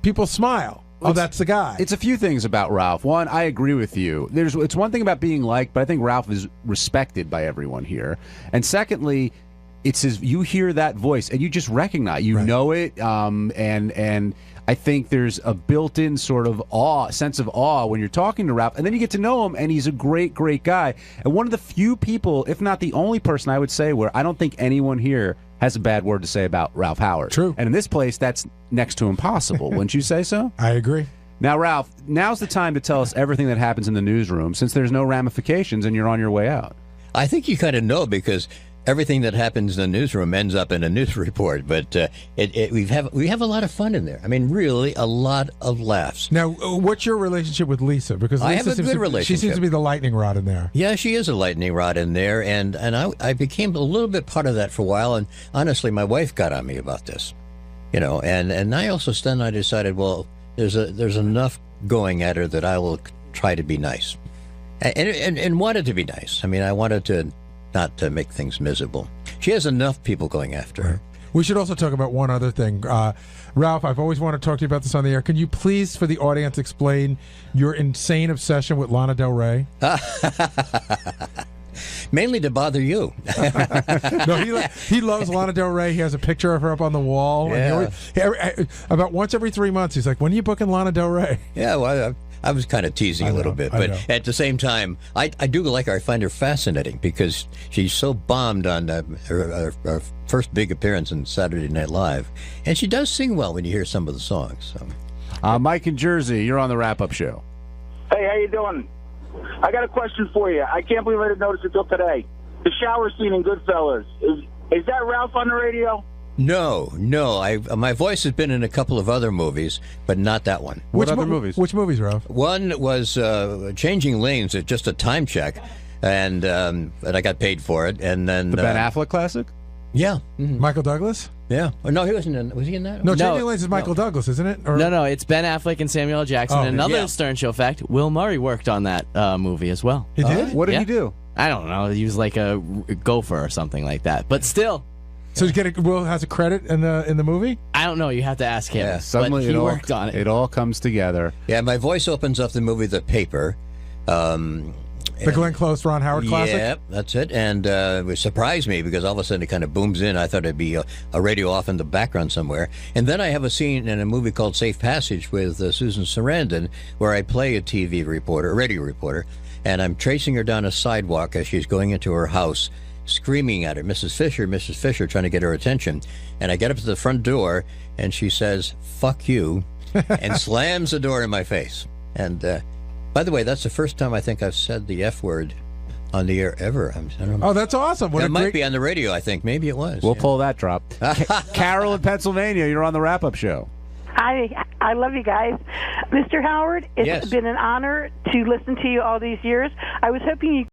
people smile. Oh, that's the guy. It's a few things about Ralph. One, I agree with you. It's one thing about being liked, but I think Ralph is respected by everyone here. And secondly, you hear that voice and you just recognize, know it, and I think there's a built-in sort of sense of awe when you're talking to Ralph, and then you get to know him, and he's a great, great guy. And one of the few people, if not the only person, I would say, where I don't think anyone here has a bad word to say about Ralph Howard. True. And in this place, that's next to impossible. Wouldn't you say so? I agree. Now, Ralph, now's the time to tell us everything that happens in the newsroom, since there's no ramifications and you're on your way out. I think you kind of know, because everything that happens in the newsroom ends up in a news report. But we have a lot of fun in there. I mean, really, a lot of laughs. Now, what's your relationship with Lisa? Because I Lisa have a good relationship. She seems to be the lightning rod in there. Yeah, she is a lightning rod in there, and I became a little bit part of that for a while. And honestly, my wife got on me about this, and I also I decided, well, there's enough going at her that I will try to be nice, and wanted to be nice. I mean, I wanted to not to make things miserable. She has enough people going after her. We should also talk about one other thing. Ralph, I've always wanted to talk to you about this on the air. Can you please, for the audience, explain your insane obsession with Lana Del Rey? Mainly to bother you. No, he loves Lana Del Rey. He has a picture of her up on the wall. Yeah. And about once every 3 months, he's like, when are you booking Lana Del Rey? Yeah, well, I was kind of teasing a little bit, but at the same time, I do like her. I find her fascinating because she's so bombed on her first big appearance in Saturday Night Live, and she does sing well when you hear some of the songs. So. Mike in Jersey, you're on the wrap-up show. Hey, how you doing? I got a question for you. I can't believe I didn't notice it till today. The shower scene in Goodfellas, is that Ralph on the radio? No. My voice has been in a couple of other movies, but not that one. Which other movies? Which movies, Ralph? One was Changing Lanes. It's just a time check, and I got paid for it. And then the Ben Affleck classic. Yeah, Michael Douglas. Yeah. Oh, no, he wasn't in. Was he in that? No, Changing Lanes is Michael Douglas, isn't it? Or... No, it's Ben Affleck and Samuel L. Jackson. Oh, and another Stern Show fact: Will Murray worked on that movie as well. He did. What did he do? I don't know. He was like a gopher or something like that. But still. So Will has a credit in the movie? I don't know. You have to ask him. Yeah, suddenly but he worked on it. It all comes together. Yeah, my voice opens up the movie The Paper. The Glenn Close, Ron Howard classic? Yeah, that's it. And it surprised me because all of a sudden it kind of booms in. I thought it'd be a radio off in the background somewhere. And then I have a scene in a movie called Safe Passage with Susan Sarandon where I play a radio reporter, and I'm tracing her down a sidewalk as she's going into her house, screaming at her, Mrs. Fisher, trying to get her attention. And I get up to the front door, and she says, "Fuck you," and slams the door in my face. And by the way, that's the first time I think I've said the F word on the air ever. I don't know. Oh, that's awesome. It might be on the radio, I think. Maybe it was. We'll pull that drop. Carol in Pennsylvania, you're on the wrap-up show. Hi, I love you guys. Mr. Howard, it's been an honor to listen to you all these years. I was hoping you